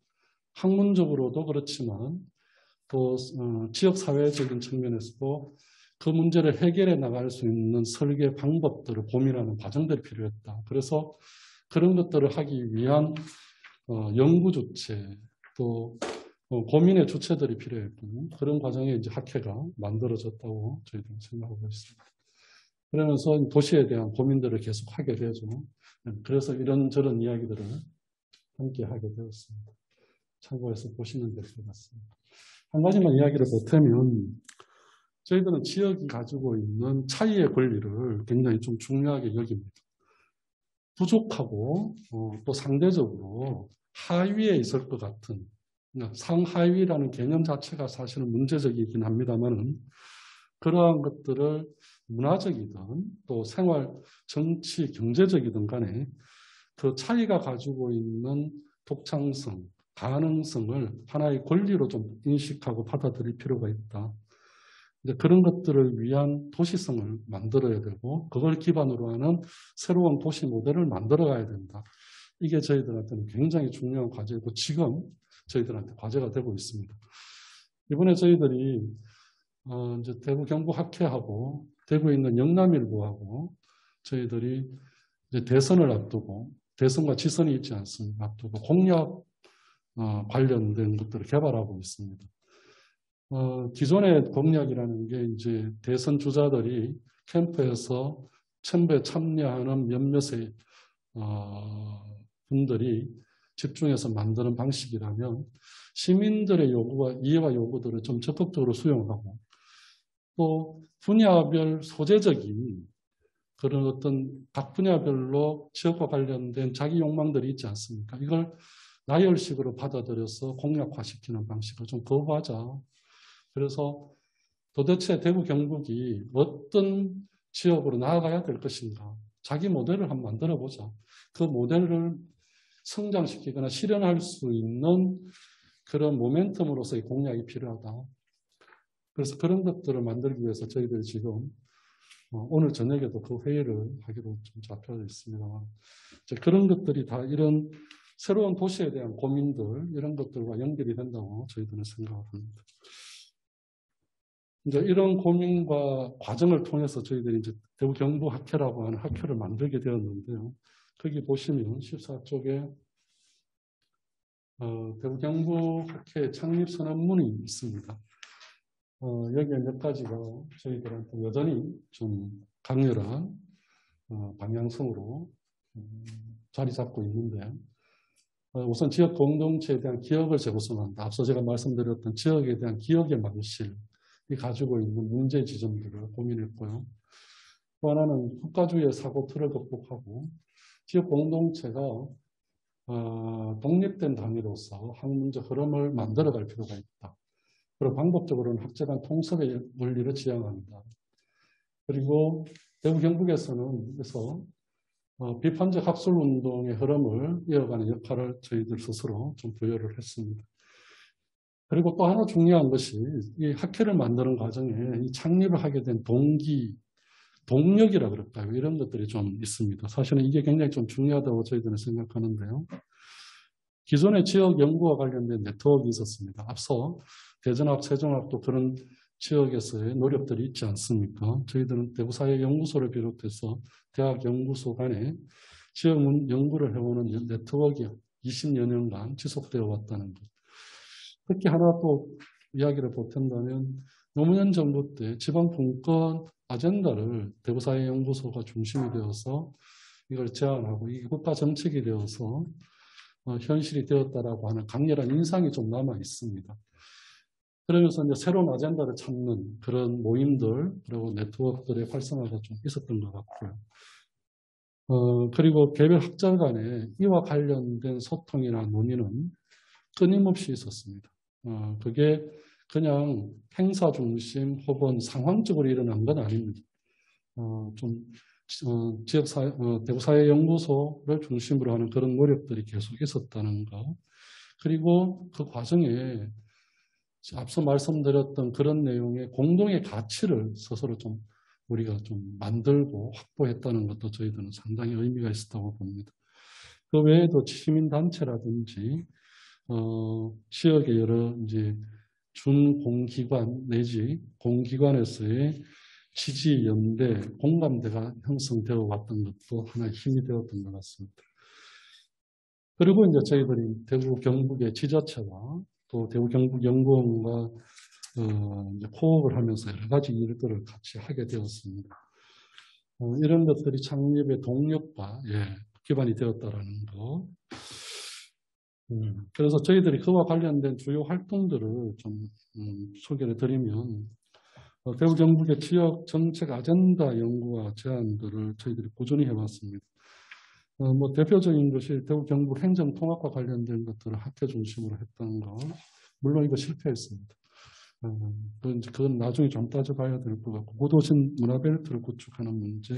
학문적으로도 그렇지만 또 지역사회적인 측면에서도 그 문제를 해결해 나갈 수 있는 설계 방법들을 고민하는 과정들이 필요했다. 그래서 그런 것들을 하기 위한 연구 주체 또 고민의 주체들이 필요했고 그런 과정에 이제 학회가 만들어졌다고 저희들은 생각하고 있습니다. 그러면서 도시에 대한 고민들을 계속 하게 되죠. 그래서 이런저런 이야기들을 함께 하게 되었습니다. 참고해서 보시면 될 것 같습니다. 한 가지만 이야기를 보태면 저희들은 지역이 가지고 있는 차이의 권리를 굉장히 좀 중요하게 여깁니다. 부족하고 또 상대적으로 하위에 있을 것 같은 상하위라는 개념 자체가 사실은 문제적이긴 합니다만은 그러한 것들을 문화적이든 또 생활, 정치, 경제적이든 간에 그 차이가 가지고 있는 독창성, 가능성을 하나의 권리로 좀 인식하고 받아들일 필요가 있다. 이제 그런 것들을 위한 도시성을 만들어야 되고 그걸 기반으로 하는 새로운 도시 모델을 만들어 가야 된다. 이게 저희들한테는 굉장히 중요한 과제이고 지금 저희들한테 과제가 되고 있습니다. 이번에 저희들이 이제 대구 경북학회하고 대구에 있는 영남일보하고 저희들이 이제 대선을 앞두고 대선과 지선이 있지 않습니까? 앞두고 공약 관련된 것들을 개발하고 있습니다. 기존의 공약이라는 게 이제 대선 주자들이 캠프에서 선거에 참여하는 몇몇의 분들이 집중해서 만드는 방식이라면 시민들의 요구와 이해와 요구들을 좀 적극적으로 수용하고 또 분야별 소재적인 그런 어떤 각 분야별로 지역과 관련된 자기 욕망들이 있지 않습니까? 이걸 나열식으로 받아들여서 공약화시키는 방식을 좀 거부하자. 그래서 도대체 대구 경북이 어떤 지역으로 나아가야 될 것인가. 자기 모델을 한번 만들어보자. 그 모델을 성장시키거나 실현할 수 있는 그런 모멘텀으로서의 공약이 필요하다. 그래서 그런 것들을 만들기 위해서 저희들이 지금 오늘 저녁에도 그 회의를 하기로 좀 잡혀 있습니다. 그런 것들이 다 이런 새로운 도시에 대한 고민들 이런 것들과 연결이 된다고 저희들은 생각합니다. 이제 이런 고민과 과정을 통해서 저희들이 이제 대구 경북학회라고 하는 학회를 만들게 되었는데요. 거기 보시면 14쪽에 대구 경북학회 창립 선언문이 있습니다. 여기에 몇 가지가 저희들한테 여전히 좀 강렬한 방향성으로 자리 잡고 있는데 우선 지역 공동체에 대한 기억을 재구성한다. 앞서 제가 말씀드렸던 지역에 대한 기억의 망실이 가지고 있는 문제 지점들을 고민했고요. 또 하나는 국가주의의 사고 틀을 극복하고 지역 공동체가 독립된 단위로서 학문적 흐름을 만들어갈 필요가 있다. 그리고 방법적으로는 학제단 통섭의 원리를 지향한다. 그리고 대구 경북에서는 그래서 비판적 학술운동의 흐름을 이어가는 역할을 저희들 스스로 좀 부여를 했습니다. 그리고 또 하나 중요한 것이 이 학회를 만드는 과정에 이 창립을 하게 된 동기, 동력이라 그럴까요? 이런 것들이 좀 있습니다. 사실은 이게 굉장히 좀 중요하다고 저희들은 생각하는데요. 기존의 지역 연구와 관련된 네트워크가 있었습니다. 앞서 대전학, 세종학도 그런 지역에서의 노력들이 있지 않습니까? 저희들은 대구사회연구소를 비롯해서 대학 연구소 간에 지역 연구를 해오는 네트워크가 20여 년간 지속되어 왔다는 것. 특히 하나 또 이야기를 보탠다면 노무현 정부 때 지방분권 아젠다를 대구사회연구소가 중심이 되어서 이걸 제안하고 이게 국가 정책이 되어서 현실이 되었다라고 하는 강렬한 인상이 좀 남아 있습니다. 그러면서 이제 새로운 아젠다를 찾는 그런 모임들 그리고 네트워크들의 활성화가 좀 있었던 것 같고요. 그리고 개별 학자 간에 이와 관련된 소통이나 논의는 끊임없이 있었습니다. 그게 그냥 행사 중심 혹은 상황적으로 일어난 건 아닙니다. 대구사회연구소를 중심으로 하는 그런 노력들이 계속 있었다는 거. 그리고 그 과정에 앞서 말씀드렸던 그런 내용의 공동의 가치를 스스로 좀 우리가 좀 만들고 확보했다는 것도 저희들은 상당히 의미가 있었다고 봅니다. 그 외에도 시민단체라든지 지역의 여러 이제 준공기관 내지 공기관에서의 지지, 연대, 공감대가 형성되어 왔던 것도 하나의 힘이 되었던 것 같습니다. 그리고 이제 저희들이 대구 경북의 지자체와 또 대구 경북연구원과 이제 코업을 하면서 여러 가지 일들을 같이 하게 되었습니다. 이런 것들이 창립의 동력과 기반이 되었다라는 거. 그래서 저희들이 그와 관련된 주요 활동들을 좀 소개를 드리면 대구 경북의 지역 정책 아젠다 연구와 제안들을 저희들이 꾸준히 해왔습니다. 뭐 대표적인 것이 대구 경북 행정통합과 관련된 것들을 학교 중심으로 했던 거. 물론 이거 실패했습니다. 그건 나중에 좀 따져봐야 될 것 같고, 고도신 문화벨트를 구축하는 문제,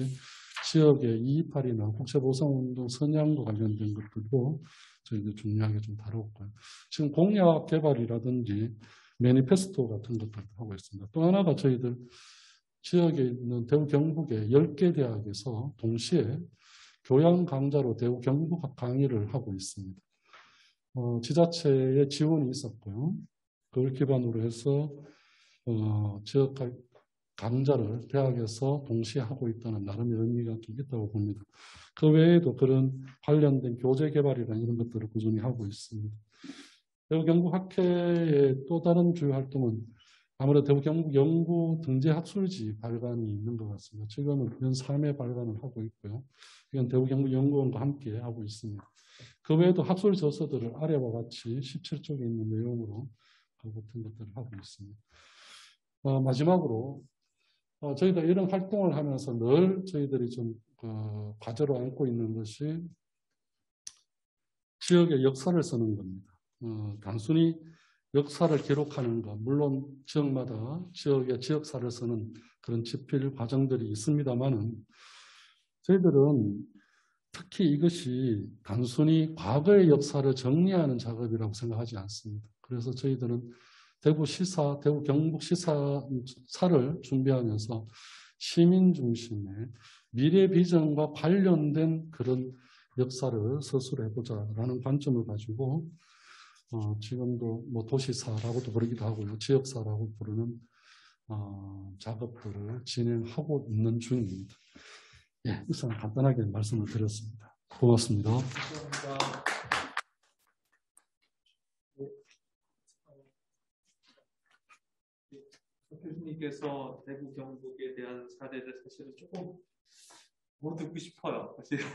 지역의 228이나 국제보상운동 선양과 관련된 것들도 저희들 중요하게 좀 다뤘고요. 지금 공약 개발이라든지 매니페스토 같은 것들도 하고 있습니다. 또 하나가 저희들 지역에 있는 대구 경북의 10개 대학에서 동시에 교양 강좌로 대구 경북학 강의를 하고 있습니다. 지자체의 지원이 있었고요. 그걸 기반으로 해서 지역 강좌를 대학에서 동시에 하고 있다는 나름의 의미가 좀 있다고 봅니다. 그 외에도 그런 관련된 교재 개발이나 이런 것들을 꾸준히 하고 있습니다. 대구 경북학회의 또 다른 주요 활동은 아무래도 대구 경북 연구 등재 학술지 발간이 있는 것 같습니다. 지금은 연 3회 발간을 하고 있고요. 이건 대구 경북 연구원과 함께 하고 있습니다. 그 외에도 학술 저서들을 아래와 같이 17쪽에 있는 내용으로 그 같은 것들을 하고 있습니다. 마지막으로 저희가 이런 활동을 하면서 늘 저희들이 좀 과제로 안고 있는 것이 지역의 역사를 쓰는 겁니다. 단순히 역사를 기록하는 것, 물론 지역마다 지역의 지역사를 쓰는 그런 집필 과정들이 있습니다만은 저희들은 특히 이것이 단순히 과거의 역사를 정리하는 작업이라고 생각하지 않습니다. 그래서 저희들은 대구 시사, 대구 경북 시사사를 준비하면서 시민 중심의 미래 비전과 관련된 그런 역사를 스스로 해보자라는 관점을 가지고 지금도 뭐 도시사라고도 부르기도 하고요. 지역사라고 부르는 작업들을 진행하고 있는 중입니다. 예, 이상 간단하게 말씀을 드렸습니다. 고맙습니다. 감사합니다. 교수님께서 대구 경북에 대한 사례를 사실은 조금 못 듣고 싶어요. 사실은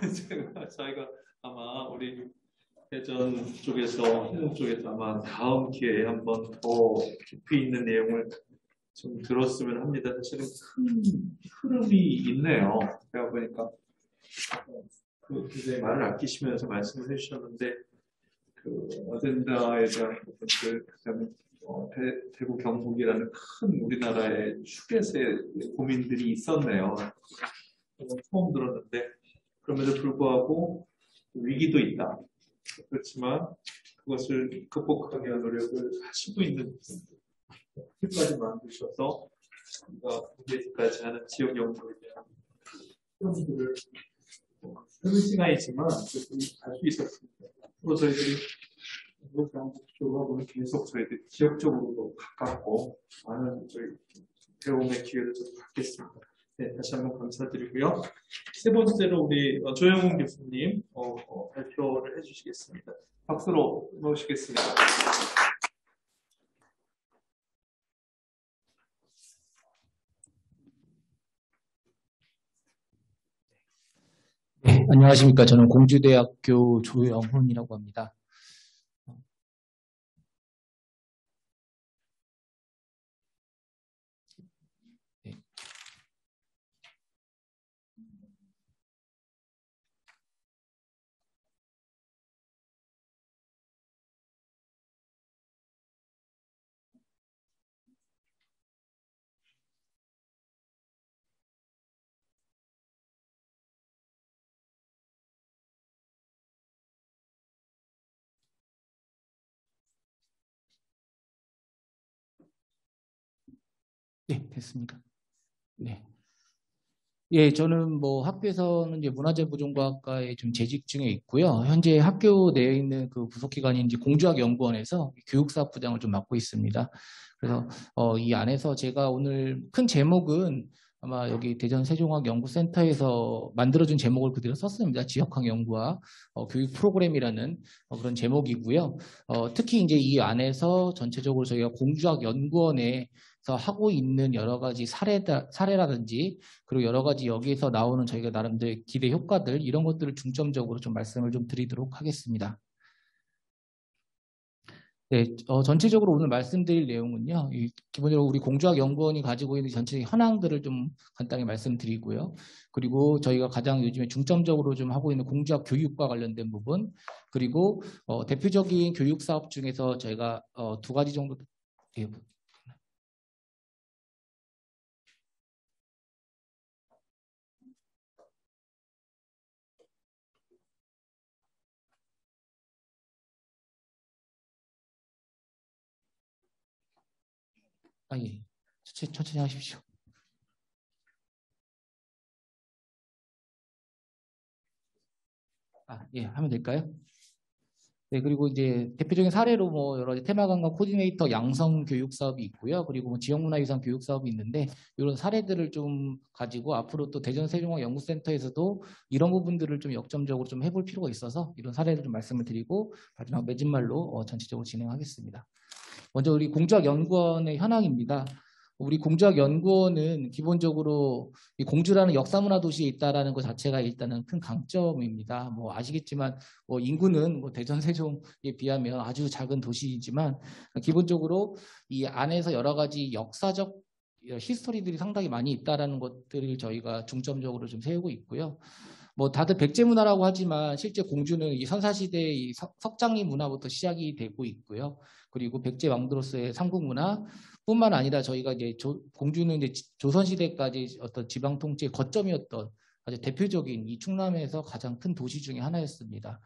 저희가 아마 우리 대전 쪽에서 해전 쪽에서 아마 다음 기회에 한번 더 깊이 있는 내용을 좀 들었으면 합니다. 사실은 큰 흐름이 있네요. 제가 보니까 굉장히 말을 아끼시면서 말씀을 해주셨는데 그 어젠다에 대한 부분들 그다음에 대구 경북이라는 큰 우리나라의 휴게소의 고민들이 있었네요. 처음 들었는데 그럼에도 불구하고 위기도 있다. 그렇지만 그것을 극복하기 위한 노력을 하시고 있는 끝까지 만드셔서 우리가 이제까지 하는 지역 연구에 대한 시험들을 짧은 시간이지만 할 수 있었습니다. 또 저희들이 경북 쪽하고는 계속 저희들 지역적으로도 가깝고 많은 저희 배움의 기회를 좀 갖겠습니다. 네, 다시 한번 감사드리고요. 세 번째로 우리 조영훈 교수님 발표를 해주시겠습니다. 박수로 모시겠습니다. 네, 안녕하십니까. 저는 공주대학교 조영훈이라고 합니다. 네. 네, 됐습니까? 네. 예, 저는 뭐 학교에서는 이제 문화재보존과학과에 좀 재직 중에 있고요. 현재 학교 내에 있는 그 부속기관인 이제 공주학연구원에서 교육사업부장을 좀 맡고 있습니다. 그래서 이 안에서 제가 오늘 큰 제목은 아마 여기 대전 세종학연구센터에서 만들어준 제목을 그대로 썼습니다. 지역학 연구와 교육 프로그램이라는 그런 제목이고요. 특히 이제 이 안에서 전체적으로 저희가 공주학연구원에 하고 있는 여러 가지 사례라든지 그리고 여러 가지 여기에서 나오는 저희가 나름대로 기대 효과들 이런 것들을 중점적으로 좀 말씀을 좀 드리도록 하겠습니다. 네, 전체적으로 오늘 말씀드릴 내용은요. 기본적으로 우리 공주학연구원이 가지고 있는 전체 현황들을 좀 간단히 말씀드리고요. 그리고 저희가 가장 요즘에 중점적으로 좀 하고 있는 공주학 교육과 관련된 부분 그리고 대표적인 교육 사업 중에서 저희가 두 가지 정도 예. 천천히 하십시오. 예, 하면 될까요? 네, 그리고 이제 대표적인 사례로 뭐 여러 가지 테마관광 코디네이터 양성 교육 사업이 있고요. 그리고 뭐 지역문화유산 교육 사업이 있는데 이런 사례들을 좀 가지고 앞으로 또 대전 세종학연구센터에서도 이런 부분들을 좀 역점적으로 좀 해볼 필요가 있어서 이런 사례를 좀 말씀을 드리고 마지막 맺은말로 전체적으로 진행하겠습니다. 먼저 우리 공주학연구원의 현황입니다. 우리 공주학연구원은 기본적으로 이 공주라는 역사문화 도시에 있다라는 것 자체가 일단은 큰 강점입니다. 뭐 아시겠지만 뭐 인구는 뭐 대전 세종에 비하면 아주 작은 도시이지만 기본적으로 이 안에서 여러 가지 역사적 히스토리들이 상당히 많이 있다라는 것들을 저희가 중점적으로 좀 세우고 있고요. 뭐 다들 백제 문화라고 하지만 실제 공주는 이 선사시대의 이 석장리 문화부터 시작이 되고 있고요. 그리고 백제 왕들로서의 삼국 문화 뿐만 아니라 저희가 이제 공주는 이제 조선시대까지 어떤 지방 통치의 거점이었던 아주 대표적인 이 충남에서 가장 큰 도시 중에 하나였습니다.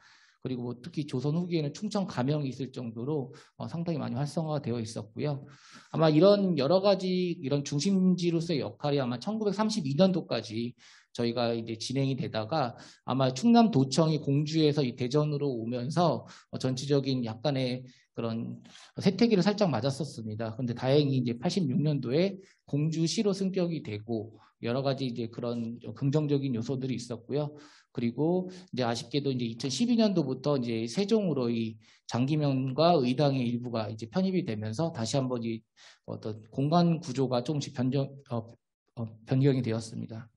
그리고 뭐 특히 조선 후기에는 충청 가명이 있을 정도로 상당히 많이 활성화가 되어 있었고요. 아마 이런 여러 가지 이런 중심지로서의 역할이 아마 1932년도까지 저희가 이제 진행이 되다가 아마 충남도청이 공주에서 이 대전으로 오면서 전체적인 약간의 그런 세태기를 살짝 맞았었습니다. 그런데 다행히 이제 86년도에 공주시로 승격이 되고 여러 가지 이제 그런 긍정적인 요소들이 있었고요. 그리고 이제 아쉽게도 이제 2012년도부터 이제 세종으로 이 장기명과 의당의 일부가 이제 편입이 되면서 다시 한번 이 어떤 공간 구조가 조금씩 변경이 되었습니다.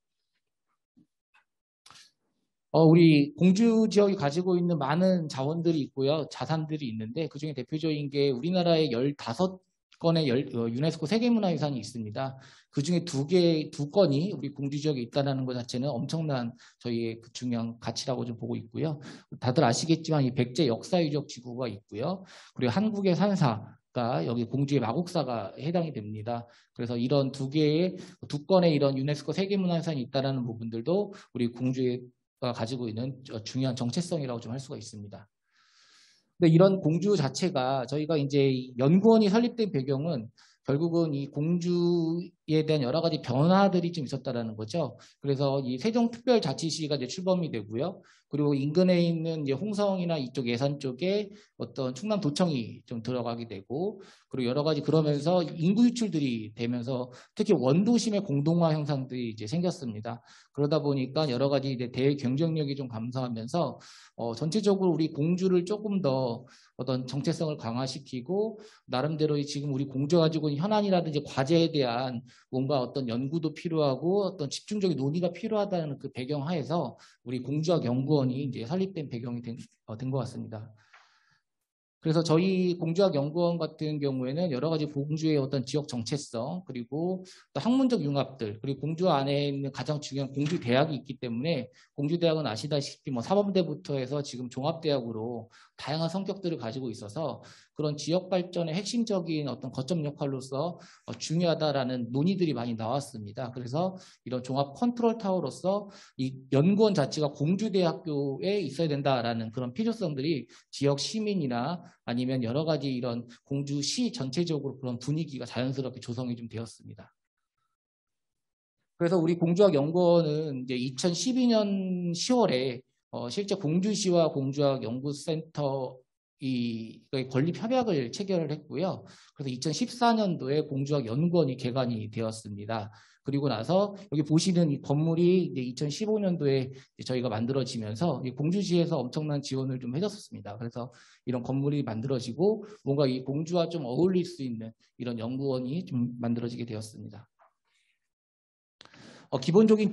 우리 공주 지역이 가지고 있는 많은 자원들이 있고요. 자산들이 있는데 그중에 대표적인 게 우리나라에 15건의 유네스코 세계문화유산이 있습니다. 그중에 두 건이 우리 공주 지역에 있다는 것 자체는 엄청난 저희의 그 중요한 가치라고 좀 보고 있고요. 다들 아시겠지만 이 백제 역사유적 지구가 있고요. 그리고 한국의 산사가 여기 공주의 마곡사가 해당이 됩니다. 그래서 이런 두 건의 이런 유네스코 세계문화유산이 있다는 부분들도 우리 공주의 가지고 있는 중요한 정체성이라고 좀 할 수가 있습니다. 근데 이런 공주 자체가 저희가 이제 연구원이 설립된 배경은 결국은 이 공주의 대한 여러 가지 변화들이 좀 있었다라는 거죠. 그래서 이 세종특별자치시가 이제 출범이 되고요. 그리고 인근에 있는 이제 홍성이나 이쪽 예산 쪽에 어떤 충남도청이 좀 들어가게 되고, 그리고 여러 가지 그러면서 인구 유출들이 되면서 특히 원도심의 공동화 현상들이 이제 생겼습니다. 그러다 보니까 여러 가지 이제 대외 경쟁력이 좀 감소하면서 전체적으로 우리 공주를 조금 더 어떤 정체성을 강화시키고, 나름대로 지금 우리 공주가 가지고 있는 현안이라든지 과제에 대한 뭔가 어떤 연구도 필요하고 어떤 집중적인 논의가 필요하다는 그 배경 하에서 우리 공주학연구원이 이제 설립된 배경이 된 것 같습니다. 그래서 저희 공주학연구원 같은 경우에는 여러 가지 공주의 어떤 지역 정체성, 그리고 또 학문적 융합들, 그리고 공주 안에 있는 가장 중요한 공주대학이 있기 때문에, 공주대학은 아시다시피 뭐 사범대부터 해서 지금 종합대학으로 다양한 성격들을 가지고 있어서 그런 지역 발전의 핵심적인 어떤 거점 역할로서 중요하다라는 논의들이 많이 나왔습니다. 그래서 이런 종합 컨트롤 타워로서 이 연구원 자체가 공주대학교에 있어야 된다라는 그런 필요성들이 지역 시민이나 아니면 여러 가지 이런 공주시 전체적으로 그런 분위기가 자연스럽게 조성이 좀 되었습니다. 그래서 우리 공주학연구원은 이제 2012년 10월에 실제 공주시와 공주학연구센터 이 건립 협약을 체결을 했고요. 그래서 2014년도에 공주학연구원이 개관이 되었습니다. 그리고 나서 여기 보시는 이 건물이 이제 2015년도에 저희가 만들어지면서 공주시에서 엄청난 지원을 좀 해줬습니다. 그래서 이런 건물이 만들어지고 뭔가 이 공주와 좀 어울릴 수 있는 이런 연구원이 좀 만들어지게 되었습니다. 기본적인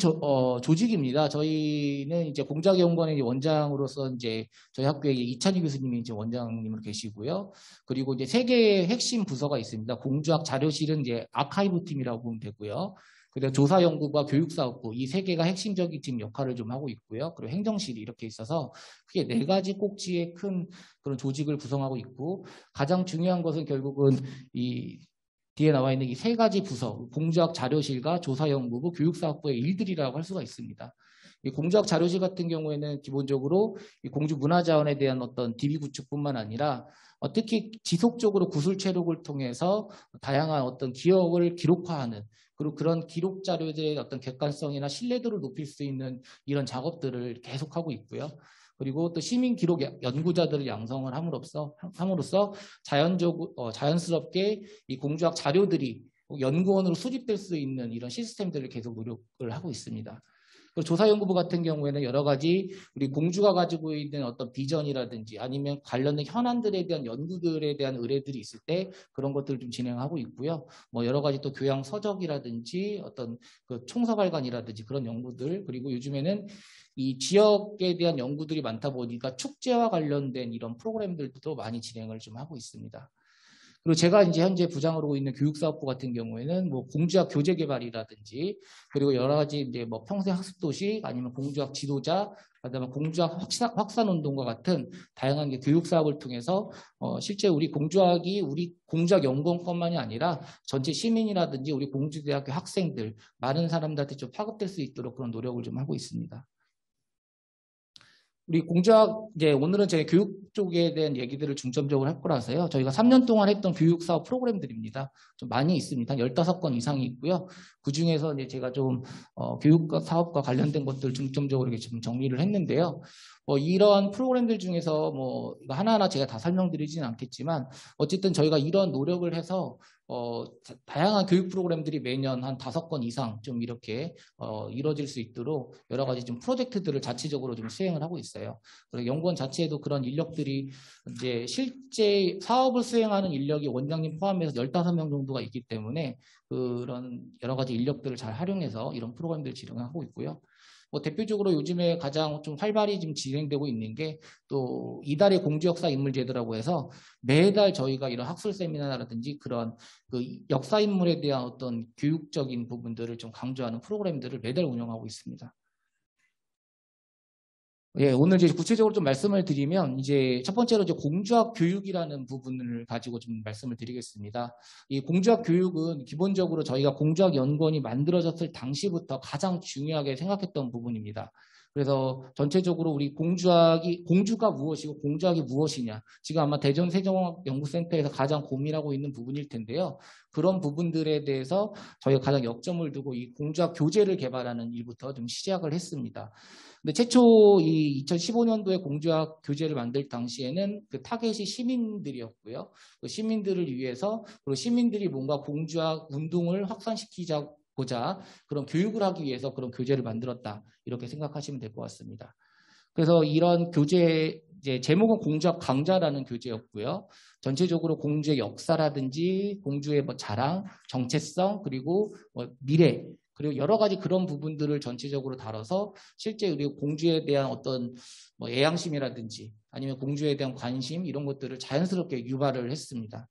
조직입니다. 저희는 이제 공주학연구원의 원장으로서 이제 저희 학교에 이찬희 교수님이 이제 원장님으로 계시고요. 그리고 이제 3개의 핵심 부서가 있습니다. 공주학 자료실은 이제 아카이브 팀이라고 보면 되고요. 그리고 조사연구부와 교육사업부, 이 3개가 핵심적인 지금 역할을 좀 하고 있고요. 그리고 행정실이 이렇게 있어서 크게 4가지 꼭지의 큰 그런 조직을 구성하고 있고, 가장 중요한 것은 결국은 이 뒤에 나와 있는 이 3가지 부서, 공주학 자료실과 조사연구부, 교육사업부의 일들이라고 할 수가 있습니다. 이 공주학 자료실 같은 경우에는 기본적으로 이 공주 문화자원에 대한 어떤 DB 구축뿐만 아니라 특히 지속적으로 구술 체록을 통해서 다양한 어떤 기억을 기록화하는, 그리고 그런 기록 자료들의 어떤 객관성이나 신뢰도를 높일 수 있는 이런 작업들을 계속하고 있고요. 그리고 또 시민 기록 연구자들을 양성을 함으로써 자연스럽게 이 공주학 자료들이 연구원으로 수집될 수 있는 이런 시스템들을 계속 노력을 하고 있습니다. 그리고 조사연구부 같은 경우에는 여러 가지 우리 공주가 가지고 있는 어떤 비전이라든지 아니면 관련된 현안들에 대한 연구들에 대한 의뢰들이 있을 때 그런 것들을 좀 진행하고 있고요. 뭐 여러 가지 또 교양 서적이라든지 어떤 그 총서발간이라든지 그런 연구들, 그리고 요즘에는 이 지역에 대한 연구들이 많다 보니까 축제와 관련된 이런 프로그램들도 많이 진행을 좀 하고 있습니다. 그리고 제가 이제 현재 부장으로 있는 교육사업부 같은 경우에는 뭐 공주학 교재 개발이라든지, 그리고 여러 가지 이제 뭐 평생 학습 도시 아니면 공주학 지도자, 그다음에 공주학 확산 운동과 같은 다양한 교육 사업을 통해서 실제 우리 공주학이 우리 공주학 연구원뿐만이 아니라 전체 시민이라든지 우리 공주대학교 학생들 많은 사람들한테 좀 파급될 수 있도록 그런 노력을 좀 하고 있습니다. 우리 공주학, 이제 오늘은 제 교육 쪽에 대한 얘기들을 중점적으로 할 거라서요. 저희가 3년 동안 했던 교육 사업 프로그램들입니다. 좀 많이 있습니다. 15건 이상이 있고요. 그 중에서 이제 제가 좀 교육 사업과 관련된 것들 중점적으로 이렇게 좀 정리를 했는데요. 이런 프로그램들 중에서 뭐 이거 하나하나 제가 다 설명드리지는 않겠지만 어쨌든 저희가 이런 노력을 해서 다양한 교육 프로그램들이 매년 한 5건 이상 좀 이렇게 이루어질 수 있도록 여러 가지 좀 프로젝트들을 자체적으로 좀 수행을 하고 있어요. 그리고 연구원 자체에도 그런 인력들이 이제 실제 사업을 수행하는 인력이 원장님 포함해서 15명 정도가 있기 때문에 그런 여러 가지 인력들을 잘 활용해서 이런 프로그램들을 진행하고 있고요. 대표적으로 요즘에 가장 좀 활발히 지금 진행되고 있는 게 또 이달의 공주역사 인물제도라고 해서 매달 저희가 이런 학술 세미나라든지 그런 그 역사 인물에 대한 어떤 교육적인 부분들을 좀 강조하는 프로그램들을 매달 운영하고 있습니다. 예, 오늘 이제 구체적으로 좀 말씀을 드리면 이제 첫 번째로 이제 공주학 교육이라는 부분을 가지고 좀 말씀을 드리겠습니다. 이 공주학 교육은 기본적으로 저희가 공주학 연구원이 만들어졌을 당시부터 가장 중요하게 생각했던 부분입니다. 그래서 전체적으로 우리 공주가 무엇이고 공주학이 무엇이냐. 지금 아마 대전세종연구센터에서 가장 고민하고 있는 부분일 텐데요. 그런 부분들에 대해서 저희가 가장 역점을 두고 이 공주학 교재를 개발하는 일부터 좀 시작을 했습니다. 근데 최초 이 2015년도에 공주학 교재를 만들 당시에는 그 타겟이 시민들이었고요. 그 시민들을 위해서 그리고 시민들이 뭔가 공주학 운동을 확산시키자고자 그런 교육을 하기 위해서 그런 교재를 만들었다. 이렇게 생각하시면 될 것 같습니다. 그래서 이런 교재 이제 제목은 공주학 강좌라는 교재였고요. 전체적으로 공주의 역사라든지 공주의 뭐 자랑, 정체성 그리고 뭐 미래 그리고 여러 가지 그런 부분들을 전체적으로 다뤄서 실제 우리 공주에 대한 어떤 뭐 애양심이라든지 아니면 공주에 대한 관심 이런 것들을 자연스럽게 유발을 했습니다.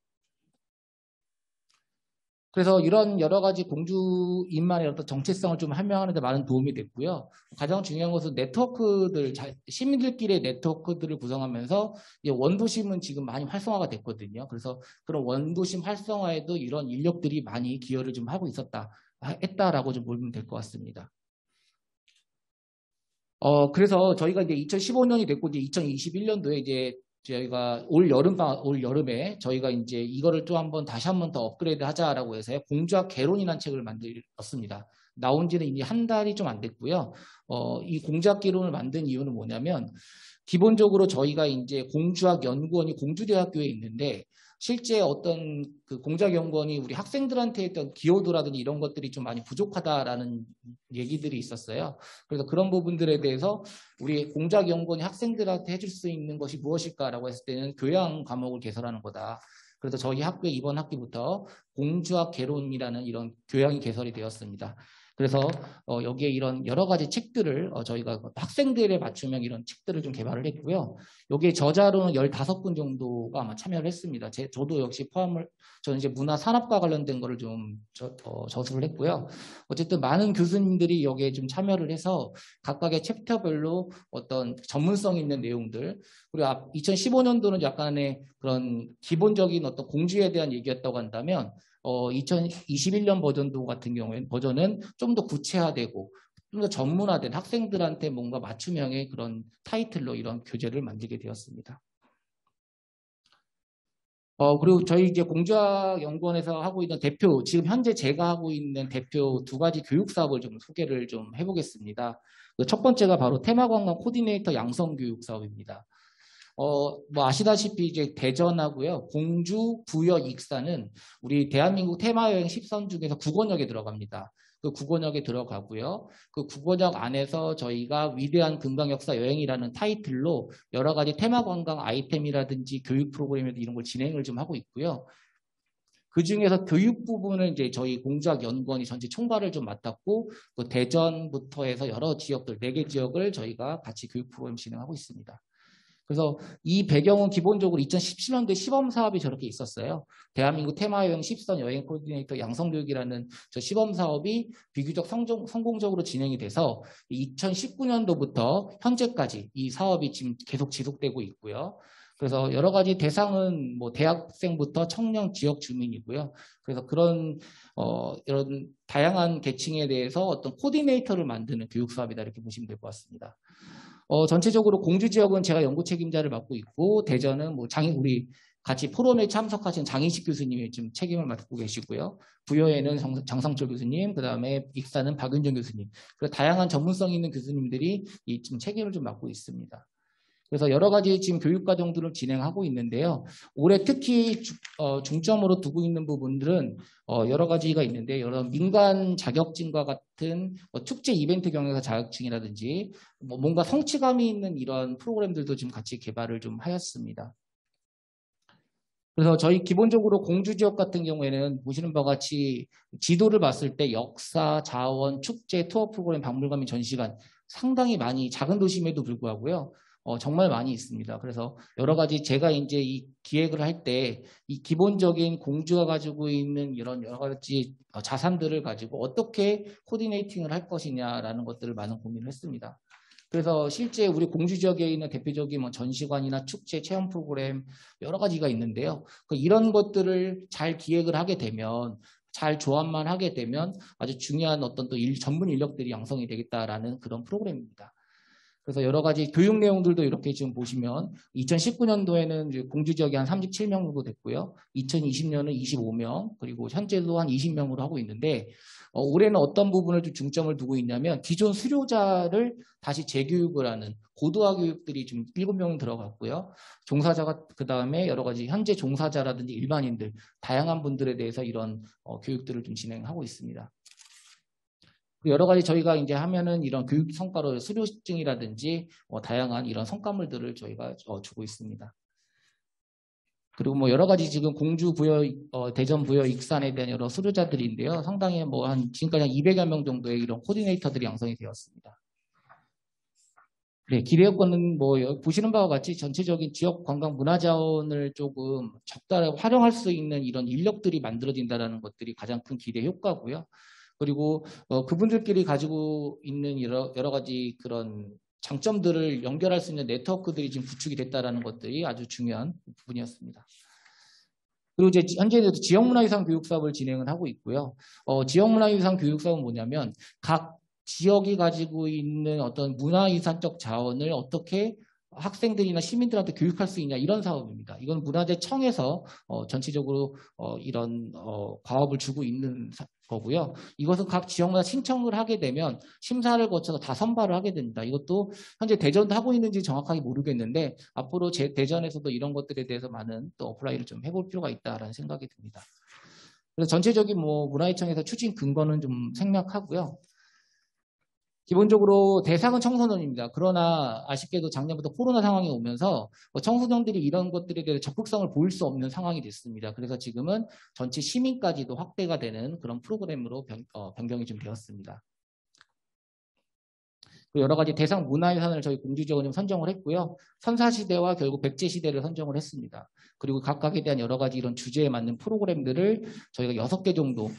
그래서 이런 여러 가지 공주인만의 어떤 정체성을 좀 설명하는 데 많은 도움이 됐고요. 가장 중요한 것은 네트워크들, 시민들끼리의 네트워크들을 구성하면서 원도심은 지금 많이 활성화가 됐거든요. 그래서 그런 원도심 활성화에도 이런 인력들이 많이 기여를 좀 하고 했다라고 좀 보면 될 것 같습니다. 그래서 저희가 이제 2015년이 됐고 이제 2021년도에 이제 저희가 올 여름에 저희가 이제 이거를 또 다시 한번 더 업그레이드 하자라고 해서 공주학 개론이라는 책을 만들었습니다. 나온 지는 이미 한 달이 좀 안 됐고요. 이 공주학 개론을 만든 이유는 뭐냐면 기본적으로 저희가 이제 공주학 연구원이 공주대학교에 있는데 실제 어떤 그 공주학연구원이 우리 학생들한테 했던 기여도라든지 이런 것들이 좀 많이 부족하다라는 얘기들이 있었어요. 그래서 그런 부분들에 대해서 우리 공주학연구원이 학생들한테 해줄 수 있는 것이 무엇일까라고 했을 때는 교양 과목을 개설하는 거다. 그래서 저희 학교에 이번 학기부터 공주학 개론이라는 이런 교양이 개설이 되었습니다. 그래서 여기에 이런 여러 가지 책들을 저희가 학생들에 맞춤형 이런 책들을 좀 개발을 했고요. 여기에 저자로는 15분 정도가 아마 참여를 했습니다. 저도 역시 저는 이제 문화산업과 관련된 거를 좀 저술을 했고요. 어쨌든 많은 교수님들이 여기에 좀 참여를 해서 각각의 챕터별로 어떤 전문성 있는 내용들 그리고 2015년도는 약간의 그런 기본적인 어떤 공주에 대한 얘기였다고 한다면 2021년 버전도 같은 경우에는 버전은 좀 더 구체화되고 좀 더 전문화된 학생들한테 뭔가 맞춤형의 그런 타이틀로 이런 교재를 만들게 되었습니다. 그리고 저희 이제 공주학연구원에서 하고 있는 지금 현재 제가 하고 있는 대표 2가지 교육 사업을 좀 소개를 좀 해보겠습니다. 첫 번째가 바로 테마관광 코디네이터 양성 교육 사업입니다. 뭐 아시다시피 이제 대전하고요. 공주, 부여, 익산은 우리 대한민국 테마여행 10선 중에서 국원역에 들어갑니다. 그 국원역에 들어가고요. 그 국원역 안에서 저희가 위대한 금강역사 여행이라는 타이틀로 여러 가지 테마관광 아이템이라든지 교육 프로그램이라든지 이런 걸 진행을 좀 하고 있고요. 그 중에서 교육 부분은 이제 저희 공주학연구원이 전체 총괄을 좀 맡았고 그 대전부터 해서 여러 지역들, 4개 지역을 저희가 같이 교육 프로그램 진행하고 있습니다. 그래서 이 배경은 기본적으로 2017년도에 시범 사업이 저렇게 있었어요. 대한민국 테마여행 10선 여행 코디네이터 양성교육이라는 저 시범 사업이 비교적 성공적으로 진행이 돼서 2019년도부터 현재까지 이 사업이 지금 계속 지속되고 있고요. 그래서 여러 가지 대상은 뭐 대학생부터 청년 지역 주민이고요. 그래서 그런 이런 다양한 계층에 대해서 어떤 코디네이터를 만드는 교육 사업이다 이렇게 보시면 될 것 같습니다. 전체적으로 공주 지역은 제가 연구 책임자를 맡고 있고 대전은 뭐 우리 같이 포럼에 참석하신 장인식 교수님이 지금 책임을 맡고 계시고요. 부여에는 장상철 교수님, 그 다음에 익산은 박윤정 교수님. 그래서 다양한 전문성 있는 교수님들이 지금 책임을 좀 맡고 있습니다. 그래서 여러 가지 지금 교육 과정들을 진행하고 있는데요. 올해 특히 중점으로 두고 있는 부분들은 여러 가지가 있는데 여러 민간 자격증과 같은 축제 이벤트 경영사 자격증이라든지 뭔가 성취감이 있는 이런 프로그램들도 지금 같이 개발을 좀 하였습니다. 그래서 저희 기본적으로 공주 지역 같은 경우에는 보시는 바와 같이 지도를 봤을 때 역사, 자원, 축제, 투어 프로그램, 박물관 및 전시관 상당히 많이 작은 도심에도 불구하고요. 정말 많이 있습니다. 그래서 여러 가지 제가 이제 이 기획을 할 때 이 기본적인 공주가 가지고 있는 이런 여러 가지 자산들을 가지고 어떻게 코디네이팅을 할 것이냐라는 것들을 많은 고민을 했습니다. 그래서 실제 우리 공주 지역에 있는 대표적인 뭐 전시관이나 축제, 체험 프로그램 여러 가지가 있는데요. 이런 것들을 잘 기획을 하게 되면 잘 조합만 하게 되면 아주 중요한 어떤 또 전문 인력들이 양성이 되겠다라는 그런 프로그램입니다. 그래서 여러 가지 교육 내용들도 이렇게 지금 보시면 2019년도에는 공주 지역이 한 37명 정도 됐고요. 2020년은 25명, 그리고 현재도 한 20명으로 하고 있는데 올해는 어떤 부분을 좀 중점을 두고 있냐면 기존 수료자를 다시 재교육을 하는 고도화 교육들이 좀 7명 들어갔고요. 종사자가 그다음에 여러 가지 현재 종사자라든지 일반인들 다양한 분들에 대해서 이런 교육들을 좀 진행하고 있습니다. 여러 가지 저희가 이제 하면은 이런 교육 성과로 수료증이라든지 다양한 이런 성과물들을 저희가 주고 있습니다. 그리고 뭐 여러 가지 지금 공주 부여, 대전 부여 익산에 대한 여러 수료자들인데요. 상당히 뭐 한 지금까지 한 200여 명 정도의 이런 코디네이터들이 양성이 되었습니다. 네, 기대여건은 뭐 보시는 바와 같이 전체적인 지역 관광 문화 자원을 조금 적절하게 활용할 수 있는 이런 인력들이 만들어진다는 것들이 가장 큰 기대 효과고요. 그리고 그분들끼리 가지고 있는 여러 가지 그런 장점들을 연결할 수 있는 네트워크들이 지금 구축이 됐다는 것들이 아주 중요한 부분이었습니다. 그리고 이제 현재도 지역문화유산 교육 사업을 진행을 하고 있고요. 지역문화유산 교육 사업은 뭐냐면 각 지역이 가지고 있는 어떤 문화유산적 자원을 어떻게 학생들이나 시민들한테 교육할 수 있냐 이런 사업입니다. 이건 문화재청에서 전체적으로 이런 과업을 주고 있는 거고요. 이것은 각 지역마다 신청을 하게 되면 심사를 거쳐서 다 선발을 하게 됩니다. 이것도 현재 대전도 하고 있는지 정확하게 모르겠는데 앞으로 대전에서도 이런 것들에 대해서 많은 또 어플라이를 좀 해볼 필요가 있다라는 생각이 듭니다. 그래서 전체적인 뭐 문화재청에서 추진 근거는 좀 생략하고요. 기본적으로 대상은 청소년입니다. 그러나 아쉽게도 작년부터 코로나 상황이 오면서 청소년들이 이런 것들에 대해 적극성을 보일 수 없는 상황이 됐습니다. 그래서 지금은 전체 시민까지도 확대가 되는 그런 프로그램으로 변경이 좀 되었습니다. 여러 가지 대상 문화유산을 저희 공주지역은 선정을 했고요. 선사시대와 결국 백제시대를 선정을 했습니다. 그리고 각각에 대한 여러 가지 이런 주제에 맞는 프로그램들을 저희가 6개 정도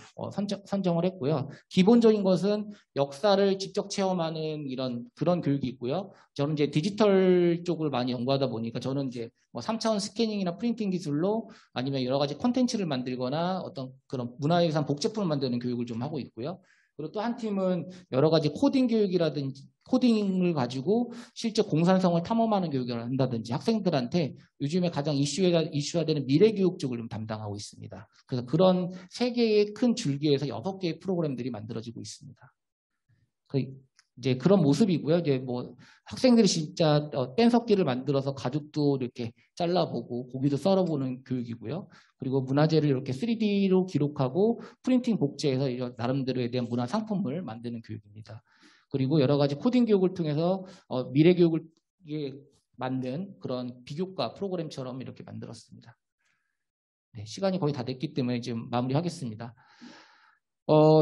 선정을 했고요. 기본적인 것은 역사를 직접 체험하는 그런 교육이 있고요. 저는 이제 디지털 쪽을 많이 연구하다 보니까 저는 이제 뭐 3차원 스캐닝이나 프린팅 기술로 아니면 여러 가지 콘텐츠를 만들거나 어떤 그런 문화유산 복제품을 만드는 교육을 좀 하고 있고요. 그리고 또 한 팀은 여러 가지 코딩 교육이라든지 코딩을 가지고 실제 공산성을 탐험하는 교육을 한다든지 학생들한테 요즘에 가장 이슈화되는 미래교육 쪽을 좀 담당하고 있습니다. 그래서 그런 3개의 큰 줄기에서 6개의 프로그램들이 만들어지고 있습니다. 이제 그런 모습이고요. 이제 뭐 학생들이 진짜 뗀석기를 만들어서 가죽도 이렇게 잘라보고 고기도 썰어보는 교육이고요. 그리고 문화재를 이렇게 3D로 기록하고 프린팅 복제해서 나름대로에 대한 문화 상품을 만드는 교육입니다. 그리고 여러 가지 코딩 교육을 통해서 미래 교육을 만든 그런 비교과 프로그램처럼 이렇게 만들었습니다. 네, 시간이 거의 다 됐기 때문에 지금 마무리하겠습니다.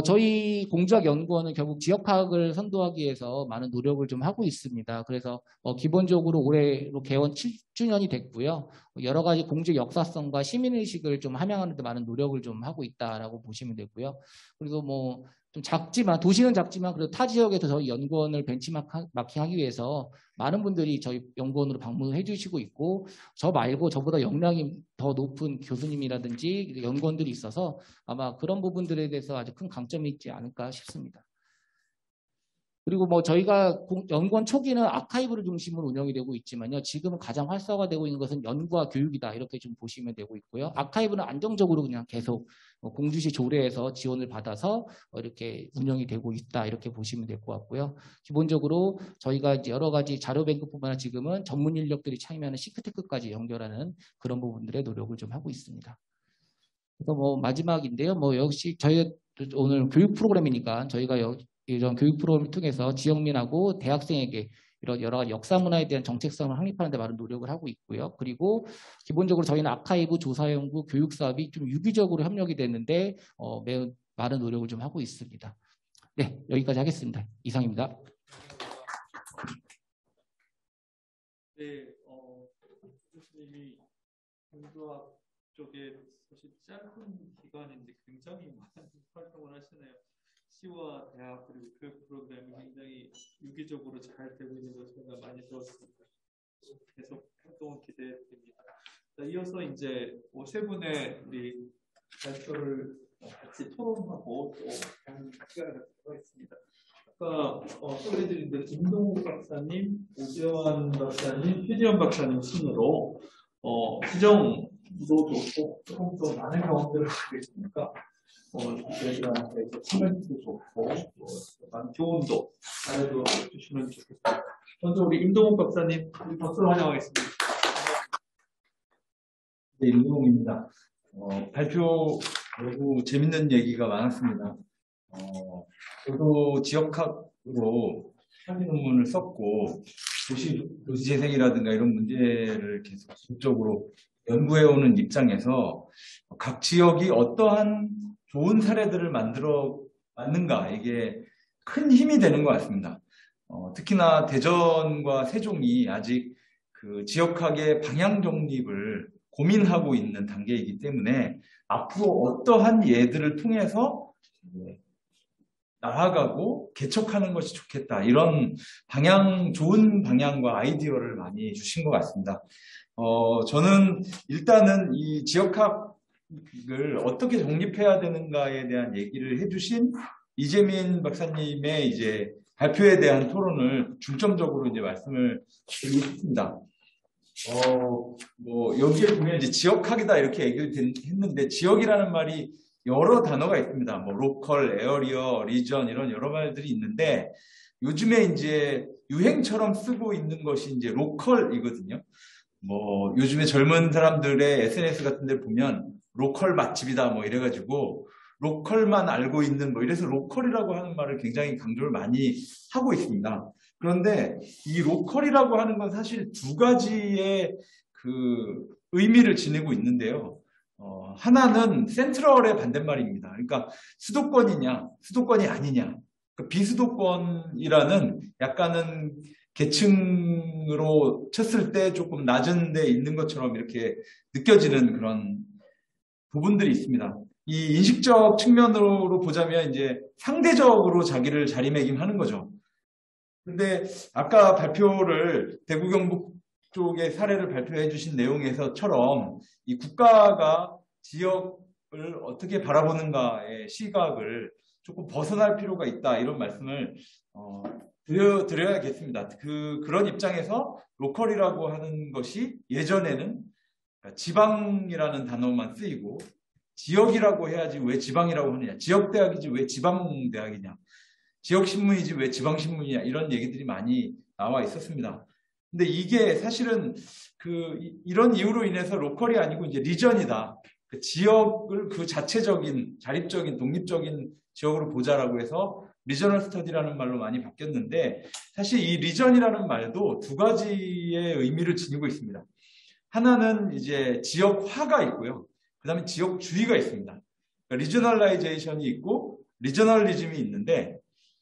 저희 공주학연구원은 결국 지역파악을 선도하기 위해서 많은 노력을 좀 하고 있습니다. 그래서 기본적으로 올해로 개원 7주년이 됐고요. 여러 가지 공주의 역사성과 시민의식을 좀 함양하는 데 많은 노력을 좀 하고 있다라고 보시면 되고요. 그리고 뭐 좀 작지만 도시는 작지만 그래도 타 지역에서 저희 연구원을 벤치마킹하기 위해서 많은 분들이 저희 연구원으로 방문해 주시고 있고 저 말고 저보다 역량이 더 높은 교수님이라든지 연구원들이 있어서 아마 그런 부분들에 대해서 아주 큰 강점이 있지 않을까 싶습니다. 그리고 뭐 저희가 연구원 초기는 아카이브를 중심으로 운영이 되고 있지만요. 지금은 가장 활성화되고 있는 것은 연구와 교육이다. 이렇게 좀 보시면 되고 있고요. 아카이브는 안정적으로 그냥 계속 공주시 조례에서 지원을 받아서 이렇게 운영이 되고 있다. 이렇게 보시면 될 것 같고요. 기본적으로 저희가 이제 여러 가지 자료뱅크뿐만 아니라 지금은 전문 인력들이 참여하는 시크테크까지 연결하는 그런 부분들의 노력을 좀 하고 있습니다. 그래서 뭐 마지막인데요. 뭐 역시 저희 오늘 교육 프로그램이니까 저희가 이런 교육 프로그램을 통해서 지역민하고 대학생에게 이런 여러 가지 역사 문화에 대한 정책성을 확립하는 데 많은 노력을 하고 있고요. 그리고 기본적으로 저희는 아카이브, 조사연구, 교육 사업이 좀 유기적으로 협력이 됐는데 매우 많은 노력을 좀 하고 있습니다. 네, 여기까지 하겠습니다. 이상입니다. 네, 교수님이 공주학 쪽에 사실 짧은 기간인데 굉장히 많은 활동을 하시네요. 시와 대학 그리고 교육 프로그램이 굉장히 유기적으로 잘 되고 있는 걸 저희가 많이 들었습니다. 계속 활동을 기대됩니다. 자, 이어서 이제 세 분의 우리 발표를 같이 토론하고 또 시간을 갖도록 하겠습니다. 아까 소개해드린 대로 임동욱 박사님, 오재환 박사님, 최지원 박사님 순으로 시정도 좋고 조금 더 많은 경험들을 갖고 있으니까 저희들한테 코멘트도 좋고 많은 교훈도 알려줘 주시면 좋겠습니다. 먼저 우리 임동욱 박사님 박수로 환영하겠습니다. 네, 임동욱입니다. 발표 너무 재밌는 얘기가 많았습니다. 저도 지역학으로 학위 논문을 썼고 도시재생이라든가 이런 문제를 계속 지속적으로 연구해오는 입장에서 각 지역이 어떠한 좋은 사례들을 만드는가 이게 큰 힘이 되는 것 같습니다. 특히나 대전과 세종이 아직 그 지역학의 방향 정립을 고민하고 있는 단계이기 때문에 앞으로 어떠한 예들을 통해서 나아가고 개척하는 것이 좋겠다. 이런 좋은 방향과 아이디어를 많이 주신 것 같습니다. 저는 일단은 이 지역학을 어떻게 정립해야 되는가에 대한 얘기를 해주신 이재민 박사님의 이제 발표에 대한 토론을 중점적으로 이제 말씀을 드리고 싶습니다. 여기에 보면 이제 지역학이다 이렇게 얘기를 했는데 지역이라는 말이 여러 단어가 있습니다. 뭐 로컬, 에어리어, 리전 이런 여러 말들이 있는데 요즘에 이제 유행처럼 쓰고 있는 것이 이제 로컬이거든요. 뭐 요즘에 젊은 사람들의 SNS 같은 데 보면 로컬 맛집이다 뭐 이래가지고 로컬만 알고 있는 뭐 이래서 로컬이라고 하는 말을 굉장히 강조를 많이 하고 있습니다. 그런데 이 로컬이라고 하는 건 사실 두 가지의 그 의미를 지니고 있는데요. 하나는 센트럴의 반대말입니다. 그러니까 수도권이냐, 수도권이 아니냐. 그러니까 비수도권이라는 약간은 계층으로 쳤을 때 조금 낮은 데 있는 것처럼 이렇게 느껴지는 그런 부분들이 있습니다. 이 인식적 측면으로 보자면 이제 상대적으로 자기를 자리매김하는 거죠. 근데 아까 발표를 대구 경북 쪽의 사례를 발표해 주신 내용에서처럼 이 국가가 지역을 어떻게 바라보는가의 시각을 조금 벗어날 필요가 있다 이런 말씀을 드려야겠습니다. 그런 입장에서 로컬이라고 하는 것이 예전에는 지방이라는 단어만 쓰이고 지역이라고 해야지 왜 지방이라고 하느냐, 지역대학이지 왜 지방대학이냐, 지역신문이지 왜 지방신문이냐 이런 얘기들이 많이 나와 있었습니다. 근데 이게 사실은 이런 이유로 인해서 로컬이 아니고 이제 리전이다. 그 지역을 그 자체적인, 자립적인, 독립적인 지역으로 보자라고 해서 리저널 스터디라는 말로 많이 바뀌었는데 사실 이 리전이라는 말도 두 가지의 의미를 지니고 있습니다. 하나는 이제 지역화가 있고요. 그 다음에 지역주의가 있습니다. 그러니까 리저널라이제이션이 있고 리저널리즘이 있는데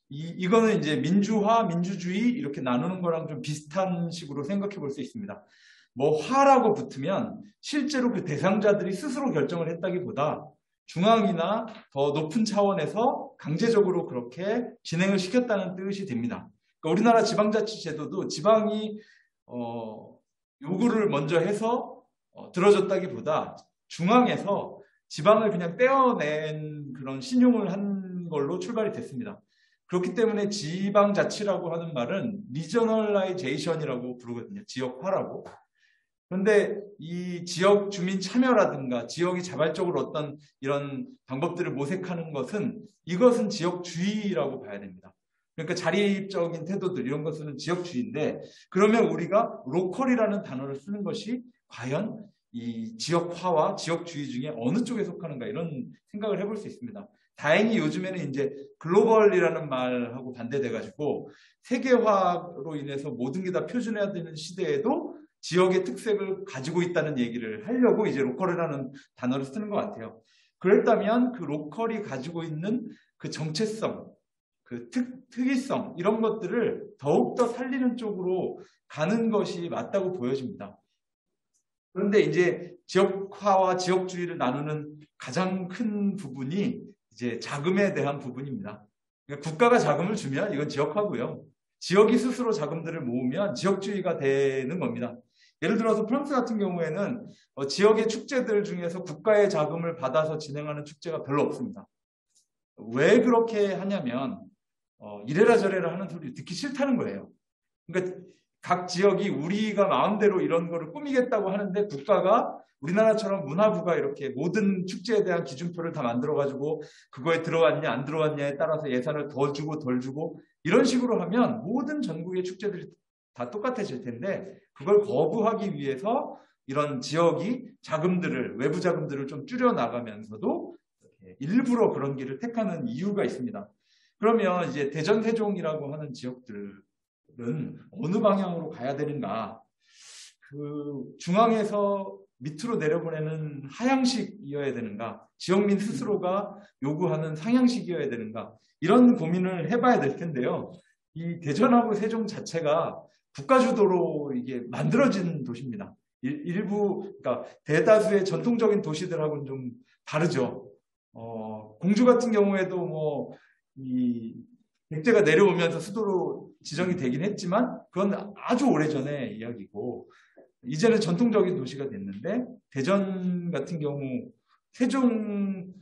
이거는 이제 민주화, 민주주의 이렇게 나누는 거랑 좀 비슷한 식으로 생각해 볼 수 있습니다. 뭐 화라고 붙으면 실제로 그 대상자들이 스스로 결정을 했다기보다 중앙이나 더 높은 차원에서 강제적으로 그렇게 진행을 시켰다는 뜻이 됩니다. 그러니까 우리나라 지방자치제도도 지방이 요구를 먼저 해서 들어줬다기보다 중앙에서 지방을 그냥 떼어낸 그런 신용을 한 걸로 출발이 됐습니다. 그렇기 때문에 지방자치라고 하는 말은 리저널라이제이션이라고 부르거든요. 지역화라고. 그런데 이 지역 주민 참여라든가 지역이 자발적으로 어떤 이런 방법들을 모색하는 이것은 지역주의라고 봐야 됩니다. 그러니까 자립적인 태도들 이런 것은 지역주의인데 그러면 우리가 로컬이라는 단어를 쓰는 것이 과연 이 지역화와 지역주의 중에 어느 쪽에 속하는가 이런 생각을 해볼 수 있습니다. 다행히 요즘에는 이제 글로벌이라는 말하고 반대돼가지고 세계화로 인해서 모든 게 다 표준화되는 되는 시대에도 지역의 특색을 가지고 있다는 얘기를 하려고 이제 로컬이라는 단어를 쓰는 것 같아요. 그랬다면 그 로컬이 가지고 있는 그 정체성, 그 특이성 이런 것들을 더욱더 살리는 쪽으로 가는 것이 맞다고 보여집니다. 그런데 이제 지역화와 지역주의를 나누는 가장 큰 부분이 이제 자금에 대한 부분입니다. 그러니까 국가가 자금을 주면 이건 지역화고요. 지역이 스스로 자금들을 모으면 지역주의가 되는 겁니다. 예를 들어서 프랑스 같은 경우에는 지역의 축제들 중에서 국가의 자금을 받아서 진행하는 축제가 별로 없습니다. 왜 그렇게 하냐면 이래라 저래라 하는 소리 듣기 싫다는 거예요. 그러니까 각 지역이 우리가 마음대로 이런 거를 꾸미겠다고 하는데 국가가 우리나라처럼 문화부가 이렇게 모든 축제에 대한 기준표를 다 만들어가지고 그거에 들어왔냐 안 들어왔냐에 따라서 예산을 더 주고 덜 주고 이런 식으로 하면 모든 전국의 축제들이 다 똑같아질 텐데 그걸 거부하기 위해서 이런 지역이 자금들을 외부 자금들을 좀 줄여 나가면서도 일부러 그런 길을 택하는 이유가 있습니다. 그러면 이제 대전 세종이라고 하는 지역들은 어느 방향으로 가야 되는가? 그 중앙에서 밑으로 내려보내는 하향식이어야 되는가? 지역민 스스로가 요구하는 상향식이어야 되는가? 이런 고민을 해봐야 될 텐데요. 이 대전하고 세종 자체가 국가주도로 이게 만들어진 도시입니다. 일부, 그러니까 대다수의 전통적인 도시들하고는 좀 다르죠. 공주 같은 경우에도 뭐, 이 백제가 내려오면서 수도로 지정이 되긴 했지만, 그건 아주 오래전의 이야기고, 이제는 전통적인 도시가 됐는데, 대전 같은 경우, 세종보다는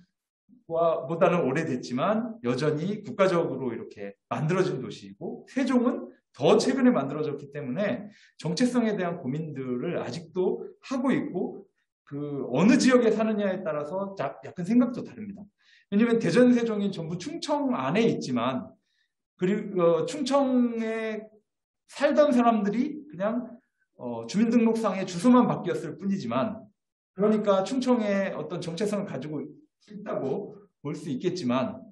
오래됐지만, 여전히 국가적으로 이렇게 만들어진 도시이고, 세종은 더 최근에 만들어졌기 때문에 정체성에 대한 고민들을 아직도 하고 있고 그 어느 지역에 사느냐에 따라서 약간 생각도 다릅니다. 왜냐하면 대전, 세종이 전부 충청 안에 있지만 그리고 충청에 살던 사람들이 그냥 주민등록상의 주소만 바뀌었을 뿐이지만 그러니까 충청의 어떤 정체성을 가지고 있다고 볼 수 있겠지만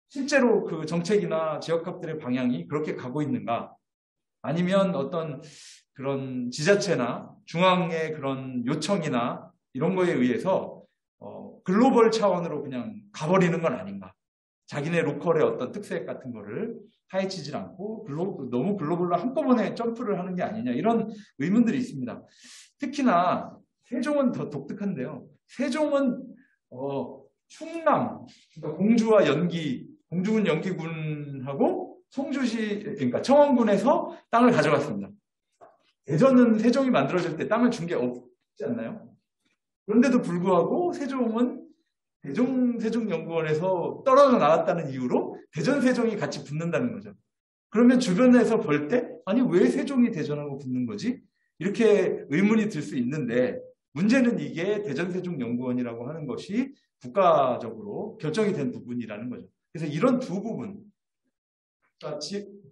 실제로 그 정책이나 지역값들의 방향이 그렇게 가고 있는가? 아니면 어떤 그런 지자체나 중앙의 그런 요청이나 이런 거에 의해서 글로벌 차원으로 그냥 가버리는 건 아닌가? 자기네 로컬의 어떤 특색 같은 거를 파헤치질 않고 너무 글로벌로 한꺼번에 점프를 하는 게 아니냐 이런 의문들이 있습니다. 특히나 세종은 더 독특한데요. 세종은 충남, 그러니까 공주와 공주군 연기군하고 송주시, 그러니까 청원군에서 땅을 가져갔습니다. 대전은 세종이 만들어질 때 땅을 준 게 없지 않나요? 그런데도 불구하고 세종은 세종연구원에서 떨어져 나왔다는 이유로 대전, 세종이 같이 붙는다는 거죠. 그러면 주변에서 볼 때 아니 왜 세종이 대전하고 붙는 거지? 이렇게 의문이 들 수 있는데 문제는 이게 대전, 세종연구원이라고 하는 것이 국가적으로 결정이 된 부분이라는 거죠. 그래서 이런 두 부분, 그러니까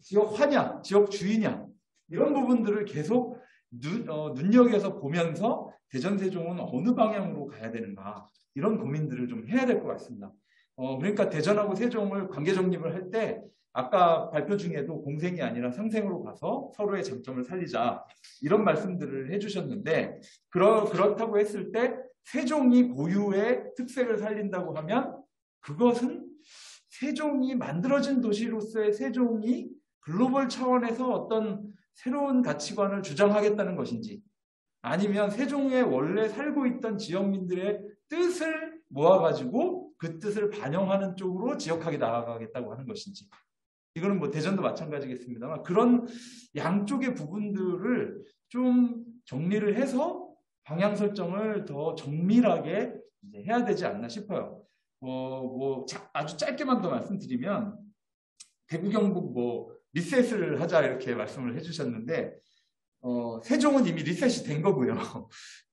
지역 화냐, 지역 주의냐 이런 부분들을 계속 눈여겨서 보면서 대전, 세종은 어느 방향으로 가야 되는가 이런 고민들을 좀 해야 될 것 같습니다. 그러니까 대전하고 세종을 관계 정립을 할 때 아까 발표 중에도 공생이 아니라 상생으로 가서 서로의 장점을 살리자 이런 말씀들을 해주셨는데 그렇다고 했을 때 세종이 고유의 특색을 살린다고 하면 그것은 세종이 만들어진 도시로서의 세종이 글로벌 차원에서 어떤 새로운 가치관을 주장하겠다는 것인지 아니면 세종에 원래 살고 있던 지역민들의 뜻을 모아가지고 그 뜻을 반영하는 쪽으로 지역하게 나아가겠다고 하는 것인지 이거는 뭐 대전도 마찬가지겠습니다만 그런 양쪽의 부분들을 좀 정리를 해서 방향 설정을 더 정밀하게 이제 해야 되지 않나 싶어요. 아주 짧게만 더 말씀드리면 대구 경북 리셋을 하자 이렇게 말씀을 해주셨는데 세종은 이미 리셋이 된 거고요.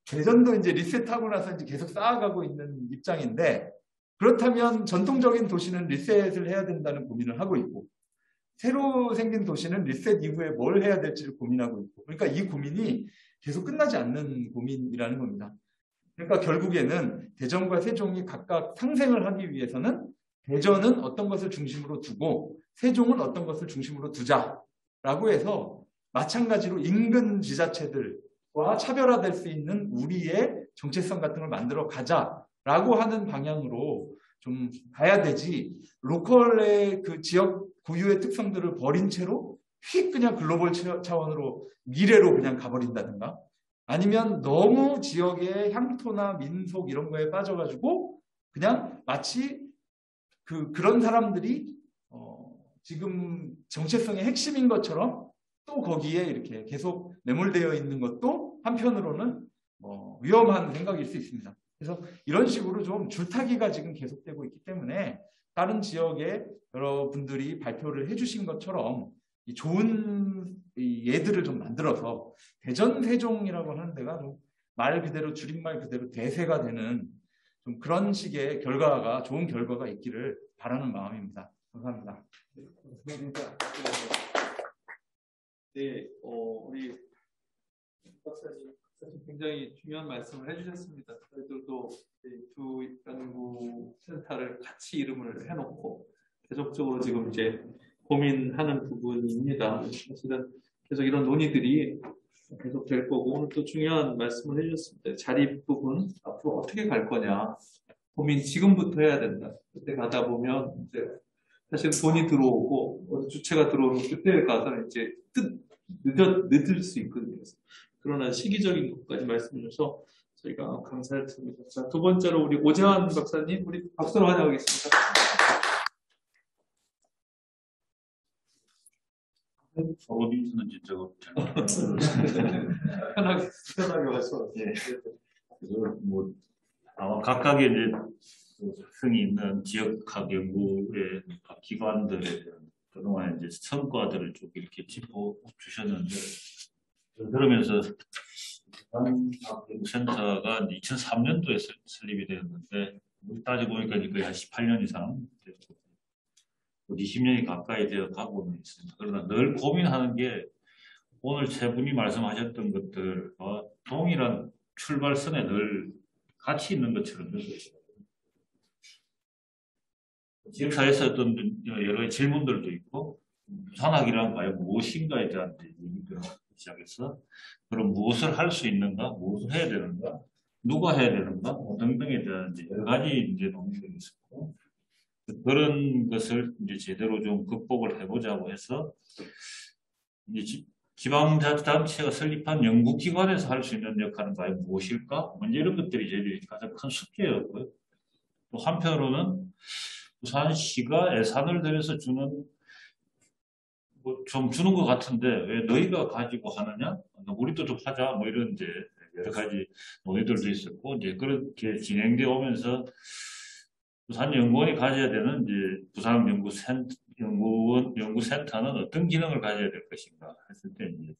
대전도 이제 리셋하고 나서 이제 계속 쌓아가고 있는 입장인데 그렇다면 전통적인 도시는 리셋을 해야 된다는 고민을 하고 있고 새로 생긴 도시는 리셋 이후에 뭘 해야 될지를 고민하고 있고 그러니까 이 고민이 계속 끝나지 않는 고민이라는 겁니다. 그러니까 결국에는 대전과 세종이 각각 상생을 하기 위해서는 대전은 어떤 것을 중심으로 두고 세종은 어떤 것을 중심으로 두자라고 해서 마찬가지로 인근 지자체들과 차별화될 수 있는 우리의 정체성 같은 걸 만들어 가자라고 하는 방향으로 좀 가야 되지 로컬의 그 지역 고유의 특성들을 버린 채로 휙 그냥 글로벌 차원으로 미래로 그냥 가버린다든가 아니면 너무 지역의 향토나 민속 이런 거에 빠져가지고 그냥 마치 그런 사람들이 지금 정체성의 핵심인 것처럼 또 거기에 이렇게 계속 매몰되어 있는 것도 한편으로는 위험한 생각일 수 있습니다. 그래서 이런 식으로 좀 줄타기가 지금 계속되고 있기 때문에 다른 지역의 여러분들이 발표를 해주신 것처럼 이 좋은 예들을 좀 만들어서 대전 세종이라고 하는 데가 좀 말 그대로 줄임말 그대로 대세가 되는 좀 그런 식의 결과가 좋은 결과가 있기를 바라는 마음입니다. 감사합니다. 네, 우리 박사님 굉장히 중요한 말씀을 해주셨습니다. 저희들도 두 연구 센터를 같이 이름을 해놓고 계속적으로 지금 이제 고민하는 부분입니다. 사실은 계속 이런 논의들이 계속 될 거고, 오늘 또 중요한 말씀을 해주셨습니다. 자립 부분 앞으로 어떻게 갈 거냐 고민 지금부터 해야 된다. 그때 가다 보면 이제 사실 돈이 들어오고 주체가 들어오면 그때 가서는 이제 늦을 수 있거든요. 그러나 시기적인 것까지 말씀해 주셔서 저희가 감사할 텐니다. 자, 두 번째로 우리 오재환 박사님, 우리 박수로 환영하겠습니다. 어디서는 진짜 편하게 말씀하세요. 예. 그래서 뭐 아마 각각의 이제 특성이 있는 지역학 연구의 각 기관들에 대한 그동안 이제 성과들을 좀 이렇게 짚어 주셨는데, 그러면서 연구센터가 2003년도에 설립이 되었는데, 따지고 보니까 거의 한 18년 이상 됐고 20년이 가까이 되어 가고 있습니다. 그러나 늘 고민하는 게 오늘 세 분이 말씀하셨던 것들과 동일한 출발선에 늘 같이 있는 것처럼 느껴져요. 지역사회에서 어떤 여러 가지 질문들도 있고, 부산학이란 과연 무엇인가에 대한 얘기들을 시작해서 그럼 무엇을 할 수 있는가, 무엇을 해야 되는가, 누가 해야 되는가 등등에 대한 여러 가지 이제 논의들이 있었고, 그런 것을 이제 제대로 좀 극복을 해보자고 해서 이제 지방자치단체가 설립한 연구기관에서 할 수 있는 역할은 과연 무엇일까? 먼저 이런 것들이 저희들이 가장 큰 숙제였고요. 또 한편으로는 부산시가 예산을 들여서 주는 뭐 좀 주는 것 같은데 왜 너희가 가지고 하느냐? 우리도 좀 하자. 뭐 이런 이제 여러 가지 논의들도 있었고, 이제 그렇게 진행되어 오면서 부산연구원이 가져야 되는 이제 부산연구센터는 어떤 기능을 가져야 될 것인가 했을 때, 이제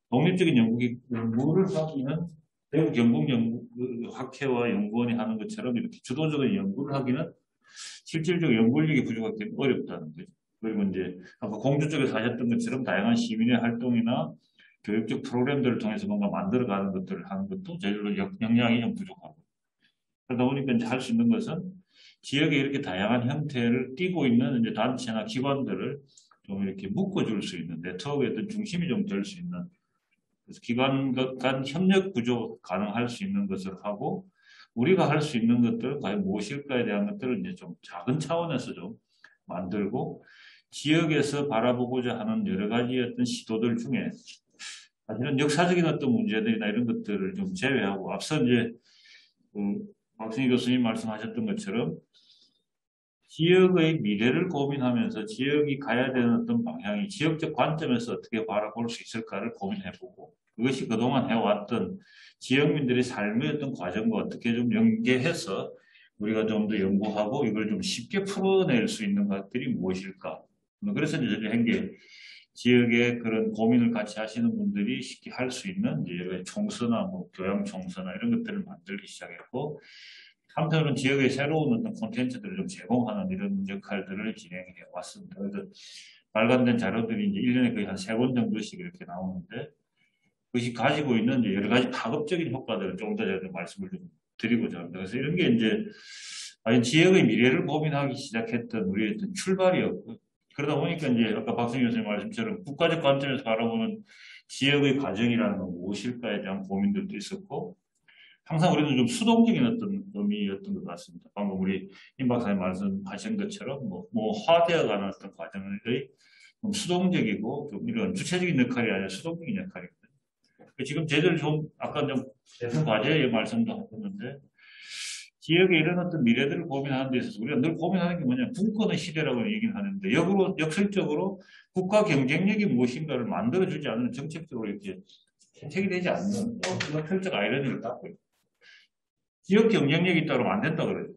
독립적인 연구를 하기는 대구 경북학회와 연구원이 하는 것처럼 이렇게 주도적인 연구를 하기는 실질적 연구력이 부족하기 어렵다는 거죠. 그리고 이제 아까 공주 쪽에서 하셨던 것처럼 다양한 시민의 활동이나 교육적 프로그램들을 통해서 뭔가 만들어가는 것들을 하는 것도 저희들로 역량이 좀 부족하고, 그러다 보니까 이제 할 수 있는 것은 지역에 이렇게 다양한 형태를 띠고 있는 이제 단체나 기관들을 좀 이렇게 묶어줄 수 있는 네트워크의 어떤 중심이 좀 될 수 있는, 그래서 기관 간 협력 구조 가능할 수 있는 것을 하고, 우리가 할 수 있는 것들은 과연 무엇일까에 대한 것들을 이제 좀 작은 차원에서 좀 만들고, 지역에서 바라보고자 하는 여러 가지 어떤 시도들 중에 사실은 역사적인 어떤 문제들이나 이런 것들을 좀 제외하고, 앞서 이제 박승희 교수님 말씀하셨던 것처럼 지역의 미래를 고민하면서 지역이 가야 되는 어떤 방향이 지역적 관점에서 어떻게 바라볼 수 있을까를 고민해보고, 그것이 그동안 해왔던 지역민들의 삶의 어떤 과정과 어떻게 좀 연계해서 우리가 좀 더 연구하고 이걸 좀 쉽게 풀어낼 수 있는 것들이 무엇일까. 그래서 이제 한 게 지역의 그런 고민을 같이 하시는 분들이 쉽게 할 수 있는 이제 여러 가지 총서나 뭐 교양 총서나 이런 것들을 만들기 시작했고, 한편으로는 지역의 새로운 어떤 콘텐츠들을 좀 제공하는 이런 역할들을 진행해 왔습니다. 그래서 발간된 자료들이 이제 1년에 거의 한 3권 정도씩 이렇게 나오는데, 그것이 가지고 있는 여러 가지 파급적인 효과들을 조금 더 제가 말씀을 좀 드리고자 합니다. 그래서 이런 게 이제 과연 지역의 미래를 고민하기 시작했던 우리의 어떤 출발이었고, 그러다 보니까 이제 아까 박승희 교수님 말씀처럼 국가적 관점에서 바라보는 지역의 과정이라는 건 무엇일까에 대한 고민들도 있었고, 항상 우리는 좀 수동적인 어떤 의미였던 것 같습니다. 방금 우리 임 박사님 말씀하신 것처럼 뭐 화되어가는 어떤 과정의 좀 수동적이고 좀 이런 주체적인 역할이 아니라 수동적인 역할이거든요. 지금 저희들 좀 아까 좀 대선 과제의 말씀도 하셨는데, 지역의 이런 어떤 미래들을 고민하는 데 있어서 우리가 늘 고민하는 게 뭐냐, 분권의 시대라고 얘기를 하는데, 역설적으로 국가 경쟁력이 무엇인가를 만들어주지 않는 정책적으로 이렇게 채택이 되지 않는 그런 펼적 아이러니를 갖고 있어요. 지역 경쟁력이 있다고 하면 안 된다 그래요.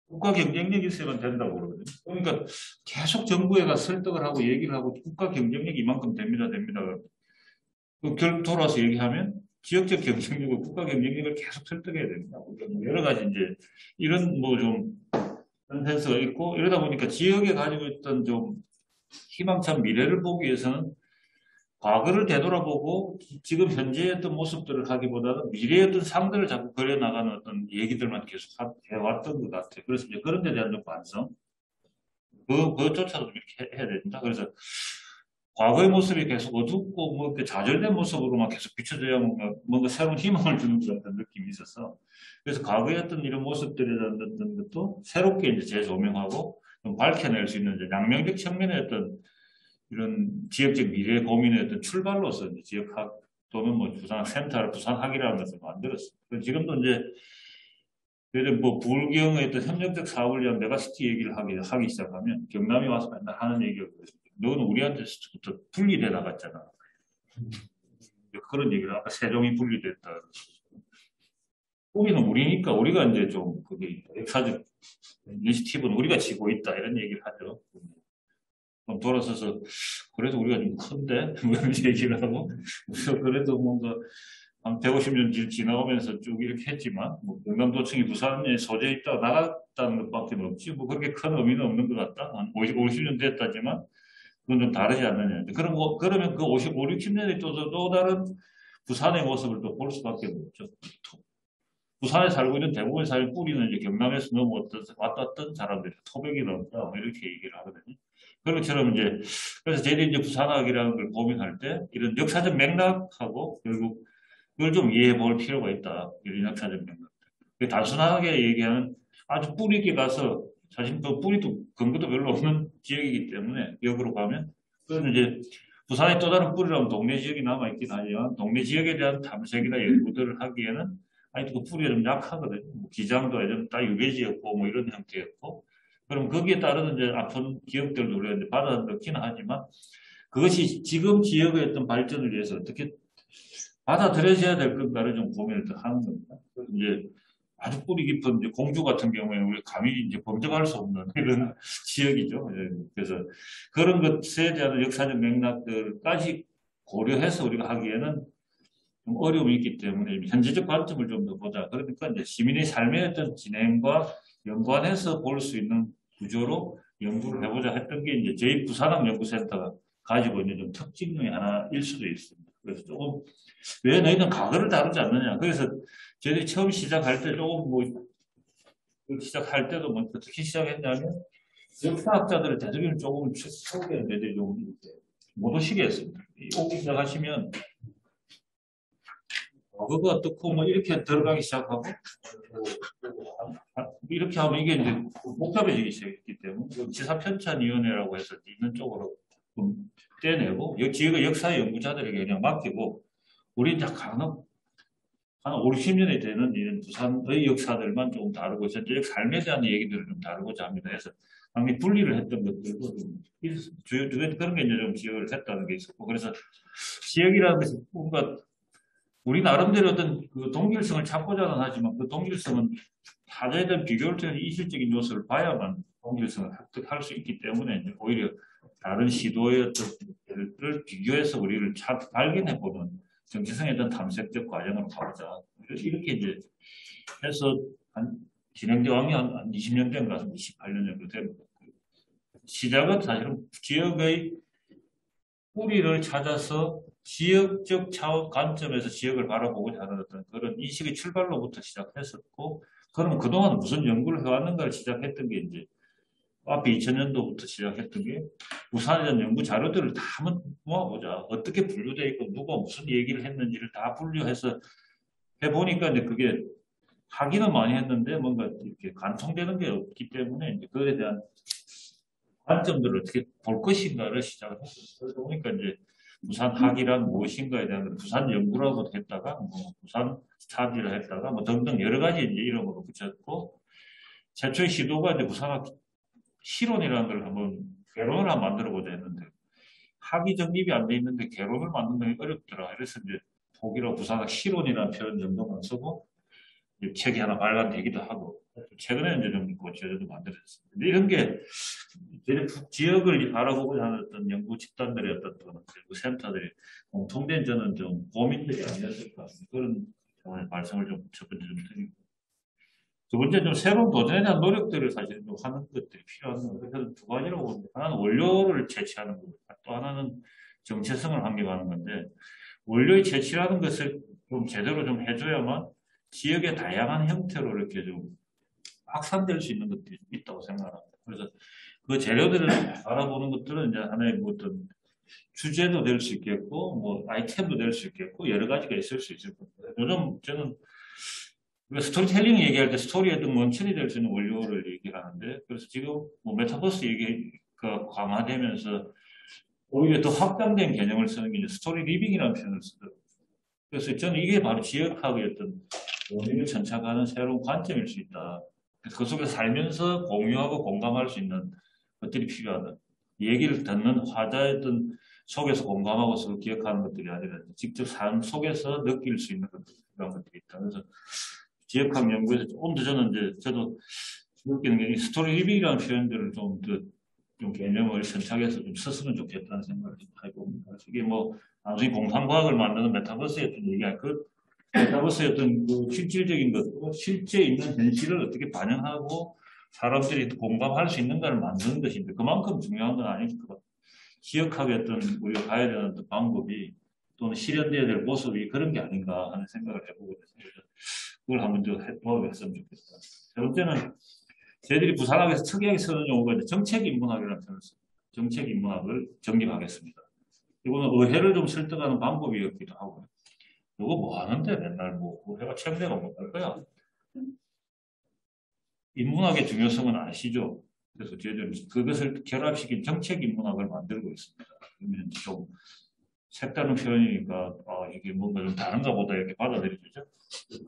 국가 경쟁력이 있어야만 된다고 그러거든요. 그러니까 계속 정부에 가서 설득을 하고 얘기를 하고 국가 경쟁력이 이만큼 됩니다. 결국 돌아와서 얘기하면 지역적 경쟁력을 국가 경쟁력을 계속 설득해야 됩니다. 여러 가지 이제 이런 뭐 좀 센스가 있고 이러다 보니까 지역에 가지고 있던 좀 희망찬 미래를 보기 위해서는 과거를 되돌아보고 지금 현재의 어떤 모습들을 하기보다는 미래의 어떤 상들을 자꾸 그려나가는 어떤 얘기들만 계속 해왔던 것 같아요. 그래서 이제 그런 데 대한 좀 반성. 그것조차도 좀 이렇게 해야 된다. 그래서 과거의 모습이 계속 어둡고 뭐 이렇게 좌절된 모습으로만 계속 비춰져야 뭔가 새로운 희망을 주는 것 같은 느낌이 있어서 그래서 과거의 어떤 이런 모습들에 대한 어떤 것도 새롭게 이제 재조명하고 좀 밝혀낼 수 있는 이제 양면적 측면의 어떤 이런 지역적 미래 고민의 어떤 출발로서 이제 지역학 또는 뭐 부산센터를 부산학이라는 것을 만들었어요. 지금도 이제 예를 뭐 불경의 어떤 협력적 사업을 위한 메가시티 얘기를 하기 시작하면 경남이 와서 맨날 하는 얘기가 그렇습니다. 너는 우리한테부터 분리돼 나갔잖아. 그런 얘기를 아까 세종이 분리됐다. 우리는 우리니까 우리가 이제 좀 그게 역사적 이니시티브는 우리가 지고 있다 이런 얘기를 하죠. 그럼 돌아서서 그래도 우리가 좀 큰데 뭐 이런 얘기를 하고 그래도 뭔가 한 150년 지나가면서 쭉 이렇게 했지만 뭐 경남도청이 부산에 소재에 있다가 나갔다는 것밖에 없지 뭐 그렇게 큰 의미는 없는 것 같다. 한 50년 됐다지만 그건 좀 다르지 않느냐. 그러면 그 60년에 또 다른 부산의 모습을 또 볼 수밖에 없죠. 부산에 살고 있는 대부분의 사람이 뿌리는 이제 경남에서 왔던 사람들이 토백이 넘다 뭐 이렇게 얘기를 하거든요. 그런 것처럼 이제 그래서 저희들이 이제 부산학이라는 걸 고민할 때 이런 역사적 맥락하고 결국 그걸 좀 이해해 볼 필요가 있다. 이런 역사적 맥락. 단순하게 얘기하는 아주 뿌리 있게 가서 사실 그 뿌리도 근거도 별로 없는 지역이기 때문에 역으로 가면 그건 이제 부산의 또 다른 뿌리라면 동네 지역이 남아있긴 하지만 동네 지역에 대한 탐색이나 연구들을 하기에는 아니 그 뿌리가 좀 약하거든요. 뭐 기장도 예전 다 유배지였고 뭐 이런 형태였고 그럼 거기에 따른 이제 아픈 기억들도 우리가 이제 받아 넣기는 하지만 그것이 지금 지역의 어떤 발전을 위해서 어떻게 받아들여져야 될 건가를 좀 고민을 더 하는 겁니다. 이제 아주 뿌리 깊은 이제 공주 같은 경우에는 우리 감히 이제 범접할 수 없는 이런 지역이죠. 그래서 그런 것에 대한 역사적 맥락들까지 고려해서 우리가 하기에는 좀 어려움이 있기 때문에 현재적 관점을 좀 더 보자. 그러니까 이제 시민의 삶의 어떤 진행과 연관해서 볼 수 있는 구조로 연구를 해보자 했던 게 이제 저희 부산학 연구센터가 가지고 있는 좀 특징 중에 하나일 수도 있습니다. 그래서 조금 왜 너희는 과거를 다루지 않느냐. 그래서 저희들이 처음 시작할 때 조금 뭐 시작할 때도 뭐 어떻게 시작했냐면 역사학자들의 대중을 조금 소개했는데 좀 못 오시게 했습니다. 오기 시작하시면 그거 어떻고 뭐 이렇게 들어가기 시작하고 이렇게 하면 이게 이제 복잡해지기 시작했기 때문에 지사편찬위원회라고 해서 있는 쪽으로 좀 떼내고 지역의 역사 연구자들에게 그냥 맡기고 우리 이제 한 5, 60년이 되는 이런 부산의 역사들만 조금 다루고 전체적 삶에 대한 얘기들을 좀 다루고자 합니다. 그래서 당연히 분리를 했던 것들도 좀 그런 게 이제 좀 지역을 했다는 게 있었고 그래서 지역이라는 것이 뭔가 우리 나름대로 어떤 그 동질성을 찾고자는 하지만 그 동질성은 타자에 대한 비교를 통해서 이질적인 요소를 봐야만 동질성을 획득할 수 있기 때문에 이제 오히려 다른 시도의 어떤 것들을 비교해서 우리를 발견해보는 정체성에 대한 탐색적 과정으로 가보자. 이렇게 이제 해서 진행되어 한 20년 된 것 같습니다. 28년 정도 됩니다. 시작은 사실은 지역의 뿌리를 찾아서 지역적 차원 관점에서 지역을 바라보고자 하는 어떤 그런 인식의 출발로부터 시작했었고, 그러면 그동안 무슨 연구를 해왔는가를 시작했던 게 이제 앞에 2000년도부터 시작했던 게 부산에 대한 연구 자료들을 다 한번 모아보자. 어떻게 분류되어 있고 누가 무슨 얘기를 했는지를 다 분류해서 해보니까 이제 그게 하기는 많이 했는데 뭔가 이렇게 관통되는 게 없기 때문에 이제 그에 대한 관점들을 어떻게 볼 것인가를 시작을 했어요. 그러다 보니까 이제 부산학이란 무엇인가에 대한 부산 연구라고 했다가 뭐 부산 스타디를 했다가 뭐 등등 여러 가지 이제 이름으로 붙였고 최초의 시도가 이제 부산학 실론이라는 걸 한번 개론을 한번 만들어보자 했는데 학이 정립이 안 돼 있는데 개론을 만드는 게 어렵더라. 그래서 이제 독일어 부산학 실론이라는 표현 정도만 쓰고 책이 하나 발간되기도 하고 최근에 이제 좀 제도도 만들어졌습니다. 근데 이런 게 지역을 바라보고 하는 어떤 연구 집단들의 어떤 연구 센터들이 공통된 저는 좀 고민들이 아니었을까 그런 말씀을 좀 첫 번째 좀 드리고 두 번째 좀 새로운 도전에 대한 노력들을 사실 좀 하는 것들이 필요한 것 같아요. 두 가지라고 봅니다. 하나는 원료를 채취하는 거고 또 하나는 정체성을 확립하는 건데 원료의 채취라는 것을 좀 제대로 좀 해줘야만 지역의 다양한 형태로 이렇게 좀 확산될 수 있는 것들이 있다고 생각합니다. 그래서 그 재료들을 알아보는 것들은 이제 하나의 뭐 어떤 주제도 될 수 있겠고, 뭐 아이템도 될 수 있겠고, 여러 가지가 있을 수 있을 겁니다. 요즘 저는 우리가 스토리텔링 얘기할 때 스토리의 어떤 원천이 될 수 있는 원료를 얘기하는데, 그래서 지금 뭐 메타버스 얘기가 강화되면서 오히려 더 확장된 개념을 쓰는 게 이제 스토리 리빙이라는 표현을 쓰더라고요. 그래서 저는 이게 바로 지역학의 어떤 원인을 천착하는 새로운 관점일 수 있다. 그 속에서 살면서 공유하고 공감할 수 있는 것들이 필요하다. 얘기를 듣는 화자의 어떤 속에서 공감하고 서로 기억하는 것들이 아니라 직접 삶 속에서 느낄 수 있는 그런 것들이 있다. 그래서 지역학 연구에서 조금 더 저는 이제 저도 느끼는 게 스토리 리빙이라는 표현들을 좀 개념을 선착해서 좀 썼으면 좋겠다는 생각을 좀 해봅니다. 이게 뭐 단순히 공상과학을 만드는 메타버스의 어떤 얘기할 것, 메타버스의 어떤 그 실질적인 것, 실제 있는 현실을 어떻게 반영하고 사람들이 공감할 수 있는가를 만드는 것인데 그만큼 중요한 건 아닐 것 같아요. 지역학의 어떤 우리가 가야 되는 어떤 방법이 또는 실현되어야 될 모습이 그런 게 아닌가 하는 생각을 해보고 있습니다. 그걸 한번 좀 도와줬으면 좋겠다. 세 번째는 저희들이 부산학에서 특이하게 쓰는 용어가 정책인문학이라는 표현을 씁니다. 정책인문학을 정립하겠습니다. 이거는 의회를 좀 설득하는 방법이었기도 하고요. 이거 뭐 하는데 맨날 뭐 의회가 책내가 못할 거야. 인문학의 중요성은 아시죠? 그래서 저희들은 그것을 결합시킨 정책인문학을 만들고 있습니다. 그러면 좀 색다른 표현이니까 이게 뭔가 좀 다른가 보다 이렇게 받아들여지죠.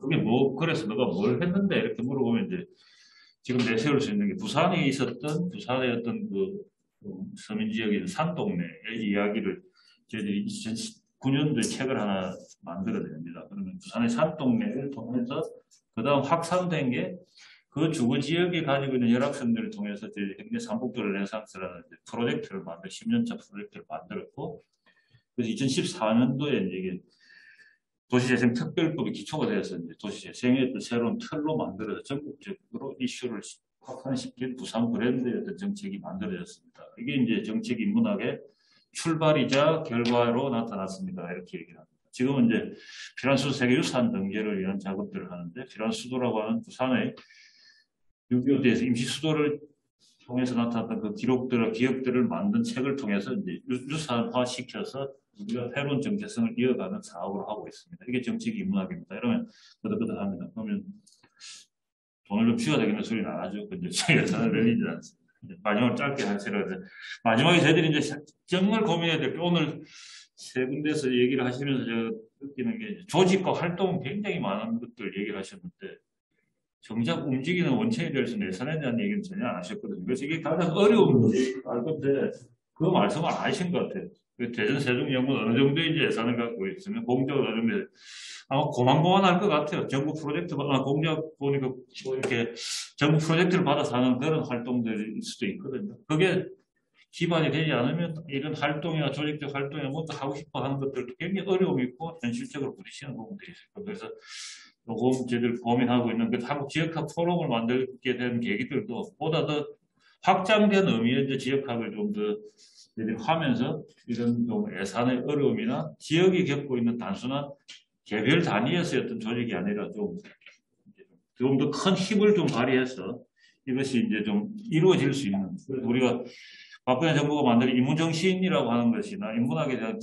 그게 뭐 그래서 너가 뭘 했는데 이렇게 물어보면 이제 지금 내세울 수 있는 게 부산에 있었던 부산의 어떤 그 서민 지역의 산동네의 이야기를 저희들이 2009년도에 책을 하나 만들어냅니다. 그러면 부산의 산동네를 통해서 그 다음 확산된 게 그 주거 지역이 가지고 있는 열악성들을 통해서 저희 현대 삼북도 르네상스라는 프로젝트를 10년차 프로젝트를 만들었고, 그래서 2014년도에 이제 도시재생 특별법이 기초가 되어서 이제 도시재생의 어떤 새로운 틀로 만들어서 전국적으로 이슈를 확산시킨 부산 브랜드의 어떤 정책이 만들어졌습니다. 이게 이제 정책인문학의 출발이자 결과로 나타났습니다. 이렇게 얘기를 합니다. 지금은 이제 피란수도 세계유산 등재를 위한 작업들을 하는데, 피란수도라고 하는 부산의 6.25 때에서 임시수도를 통해서 나타났던 그 기록들과 기억들을 만든 책을 통해서 이제 유산화 시켜서 우리가 새로운 정체성을 이어가는 사업을 하고 있습니다. 이게 정책인문학입니다. 이러면 끄덕끄덕합니다. 그러면 돈을 좀 쥐어야 되겠는 소리는 안 하죠. 근데 예산을 늘리지 않습니다. 마지막으로 짧게 하시라고 해서 마지막에 저희들이 이제 정말 고민해야 될 게 오늘 세 군데서 얘기를 하시면서 제가 느끼는 게 조직과 활동 굉장히 많은 것들 얘기를 하셨는데 정작 움직이는 원천이 될 수 있는 예산에 대한 얘기는 전혀 안 하셨거든요. 그래서 이게 가장 어려운 알 건데 그 말씀을 안 하신 것 같아요. 대전 세종연구는 어느 정도의 예산을 갖고 있으면 공적을 어느 정도 아마 고만고만할 것 같아요. 정부 프로젝트 공적 보니까 뭐 이렇게 정부 프로젝트를 받아서 하는 그런 활동들일 수도 있거든요. 그게 기반이 되지 않으면 이런 활동이나 조직적 활동이나 뭐 또 하고 싶어 하는 것들도 굉장히 어려움이 있고 현실적으로 부딪히는 부분들이 있을 거예요. 그래서 요거 저희들 고민하고 있는 그 한국 지역학 포럼을 만들게 된 계기들도 보다 더 확장된 의미의 이제 지역학을 좀 더 하면서 이런 좀 예산의 어려움이나 지역이 겪고 있는 단순한 개별 단위에서의 어떤 조직이 아니라 좀 더 큰 힘을 좀 발휘해서 이것이 이제 좀 이루어질 수 있는 우리가 박근혜 정부가 만든 인문정신이라고 하는 것이나 인문학에 대한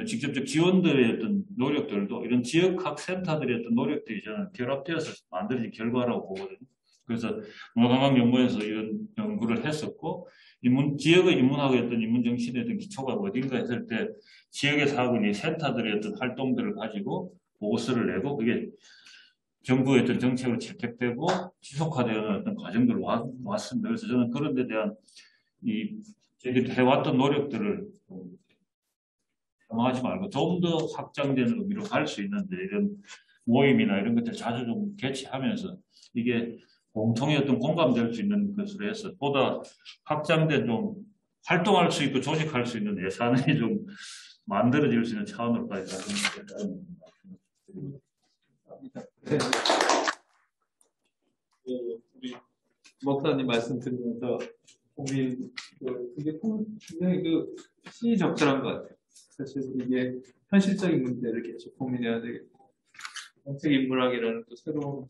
직접적 지원들의 어떤 노력들도 이런 지역학 센터들의 어떤 노력들이 저는 결합되어서 만들어진 결과라고 보거든요. 그래서 문화관광연구원에서 이런 연구를 했었고 지역의 인문학의 어떤 인문정신의 어떤 기초가 어딘가 했을 때 지역에서 하고 있는 센터들의 어떤 활동들을 가지고 보고서를 내고 그게 정부의 어떤 정책으로 채택되고 지속화되는 어떤 과정들로 왔습니다. 그래서 저는 그런 데 대한 저희들이 해왔던 노력들을 평하지 말고 좀 더 확장된 의미로 갈 수 있는데 이런 모임이나 이런 것들 자주 좀 개최하면서 이게 공통의 어떤 공감될 수 있는 것으로 해서 보다 확장된 좀 활동할 수 있고 조직할 수 있는 예산이 좀 만들어질 수 있는 차원으로까지 가는 네. 우리 목사님 말씀 드리면서 우리 이게 굉장히 시의적절한 것 같아요. 사실 이게 현실적인 문제를 계속 고민해야 되겠고 정책 인문학이라는 또 새로운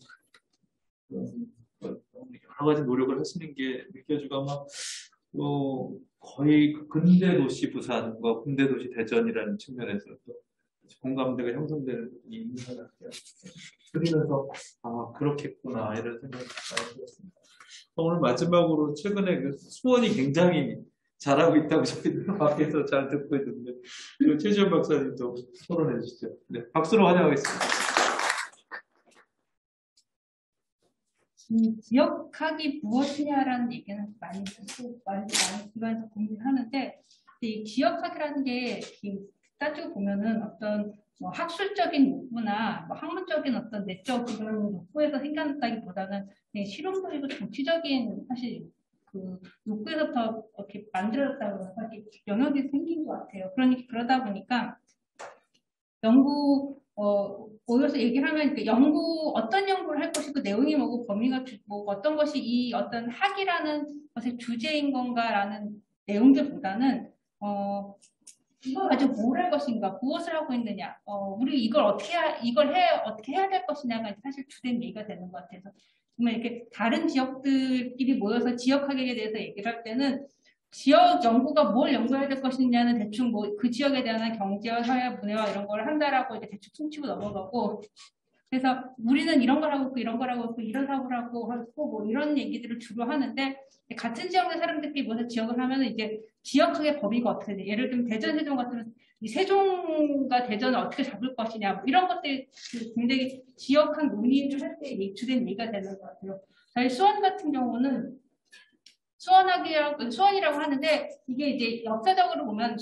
여러 가지 노력을 하시는 게 느껴지고 아마 또 거의 근대 도시 부산과 근대 도시 대전이라는 측면에서 또 공감대가 형성되는 부분이 있는 것 같아요. 그러면서 아 그렇겠구나 이런 생각이 많이 들었습니다. 오늘 마지막으로 최근에 수원이 굉장히 잘하고 있다고 저희들 밖에서 잘 듣고 있는데 최지원 박사님도 토론해 주시죠. 네, 박수로 환영하겠습니다. 지역학이 무엇이냐라는 얘기는 많이 듣고 많이 기관에서 고민하는데 이 지역학이라는 게 따지고 보면은 어떤 뭐 학술적인 욕구나 뭐 학문적인 어떤 내적 그런 욕구에서 생겨났다기보다는 실용적이고 정치적인 사실 그 욕구에서부터 이렇게 만들어졌다고 해서 영역이 생긴 것 같아요. 그러다 보니까 모여서 얘기를 하면 어떤 연구를 할 것이고 내용이 뭐고 범위가 뭐 어떤 것이 이 어떤 학이라는 것의 주제인 건가라는 내용들보다는 이걸 가지고 뭘 할 것인가, 무엇을 하고 있느냐, 우리 이걸 어떻게 해야 될 것이냐가 사실 주된 얘기가 되는 것 같아서 정말 이렇게 다른 지역들끼리 모여서 지역학에 대해서 얘기를 할 때는 지역 연구가 뭘 연구해야 될 것이냐는 대충 뭐 그 지역에 대한 경제와 사회, 문화와 이런 걸 한다라고 이제 대충 퉁치고 넘어가고 그래서 우리는 이런 걸 하고 있고 이런 걸 하고 있고 이런 사고를 하고 뭐 이런 얘기들을 주로 하는데 같은 지역의 사람들끼리 모여서 지역을 하면은 이제 지역학의 범위가 어떻게 돼? 예를 들면 대전, 세종 같으면 이 세종과 대전을 어떻게 잡을 것이냐 뭐 이런 것들이 굉장히 지역학 논의를 할 때 주된 얘기가 되는 것 같아요. 저희 수원 같은 경우는 수원이라고 하는데 이게 이제 역사적으로 보면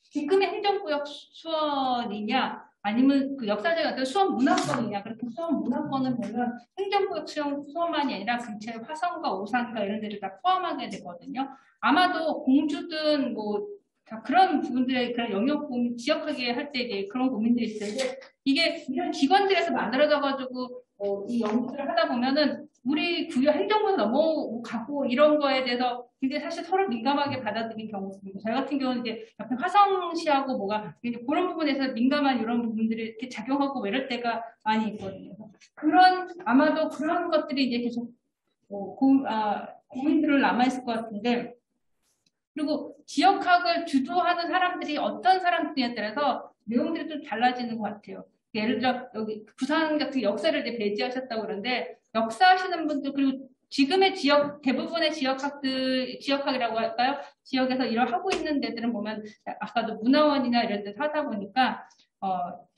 지금의 행정구역 수원이냐 아니면 그 역사적인 어떤 수원 문화권이냐 그렇게 수원 문화권을 보면 행정구역 수원만이 아니라 근처에 화성과 오산과 이런 데를 다 포함하게 되거든요. 아마도 공주든 뭐 다 그런 부분들의 그런 영역 고민 지역하게 할 때 그런 고민들이 있을 텐데 이게 이런 기관들에서 만들어져가지고 이 연구를 하다 보면은 우리 구역 행정부로 넘어가고 이런 거에 대해서 굉장히 사실 서로 민감하게 받아들인 경우가 있습니다. 저희 같은 경우는 이제 옆에 화성시하고 뭐가 그런 부분에서 민감한 이런 부분들이 이렇게 작용하고 이럴 때가 많이 있거든요. 아마도 그런 것들이 이제 계속 고민들을 남아있을 것 같은데 그리고 지역학을 주도하는 사람들이 어떤 사람들에 따라서 내용들이 좀 달라지는 것 같아요. 예를 들어 여기 부산 같은 역사를 이제 배제하셨다고 그러는데 역사하시는 분들 그리고 지금의 대부분의 지역학이라고 할까요? 지역에서 일을 하고 있는 데들은 보면 아까도 문화원이나 이런 데서 하다 보니까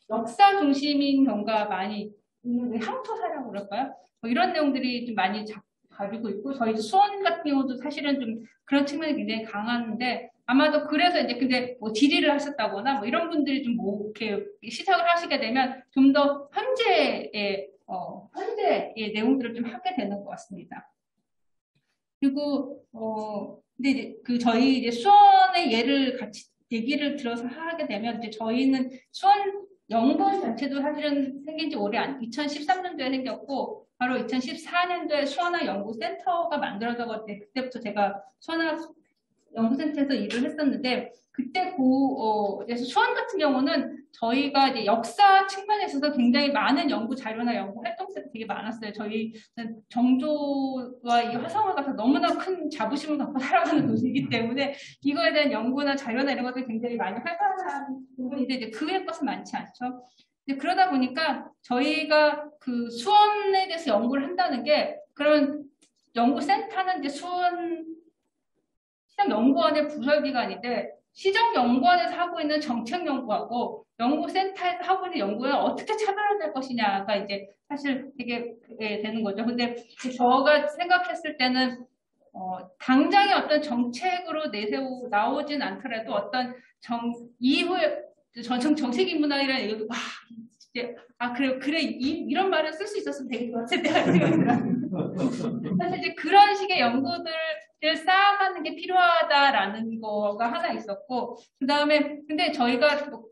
역사 중심인 경우가 많이 있는 향토사라고 그럴까요? 뭐 이런 내용들이 좀 많이 가지고 있고 저희 수원 같은 경우도 사실은 좀 그런 측면이 굉장히 강한데 아마도 그래서 이제 근데 뭐 지리를 하셨다거나 뭐 이런 분들이 좀 뭐 이렇게 시작을 하시게 되면 좀 더 현재의 내용들을 좀 하게 되는 것 같습니다. 그리고 근데 이제 저희 이제 수원의 예를 같이 얘기를 들어서 하게 되면 이제 저희는 수원 연구원 자체도 사실은 생긴 지 오래 2013년도에 생겼고 바로 2014년도에 수원학 연구센터가 만들어져서 그때부터 제가 수원학 연구센터에서 일을 했었는데 그때 그래서 수원 같은 경우는 저희가 이제 역사 측면에 있어서 굉장히 많은 연구 자료나 연구 활동들이 되게 많았어요. 저희는 정조와 이 화성을 가서 너무나 큰 자부심을 갖고 살아가는 도시이기 때문에 이거에 대한 연구나 자료나 이런 것들이 굉장히 많이 활발한 부분인데 이제 그 외의 것은 많지 않죠. 이제 그러다 보니까 저희가 그 수원에 대해서 연구를 한다는 게 그런 연구센터는 이제 수원 시정연구원의 부설기관인데 시정연구원에서 하고 있는 정책연구하고 연구센터에서 하고 있는 연구는 어떻게 차별화될 것이냐가 이제 사실 되게 되는 거죠. 근데 제가 생각했을 때는 당장의 어떤 정책으로 나오진 않더라도 어떤 이후에 정책 인문학이라는 얘기도 막 이제 그래 이런 말을 쓸 수 있었으면 되게 좋았을 때가 생각이 들어요. 사실 이제 그런 식의 연구들을 쌓아가는 게 필요하다라는 거가 하나 있었고, 그 다음에 근데 저희가 뭐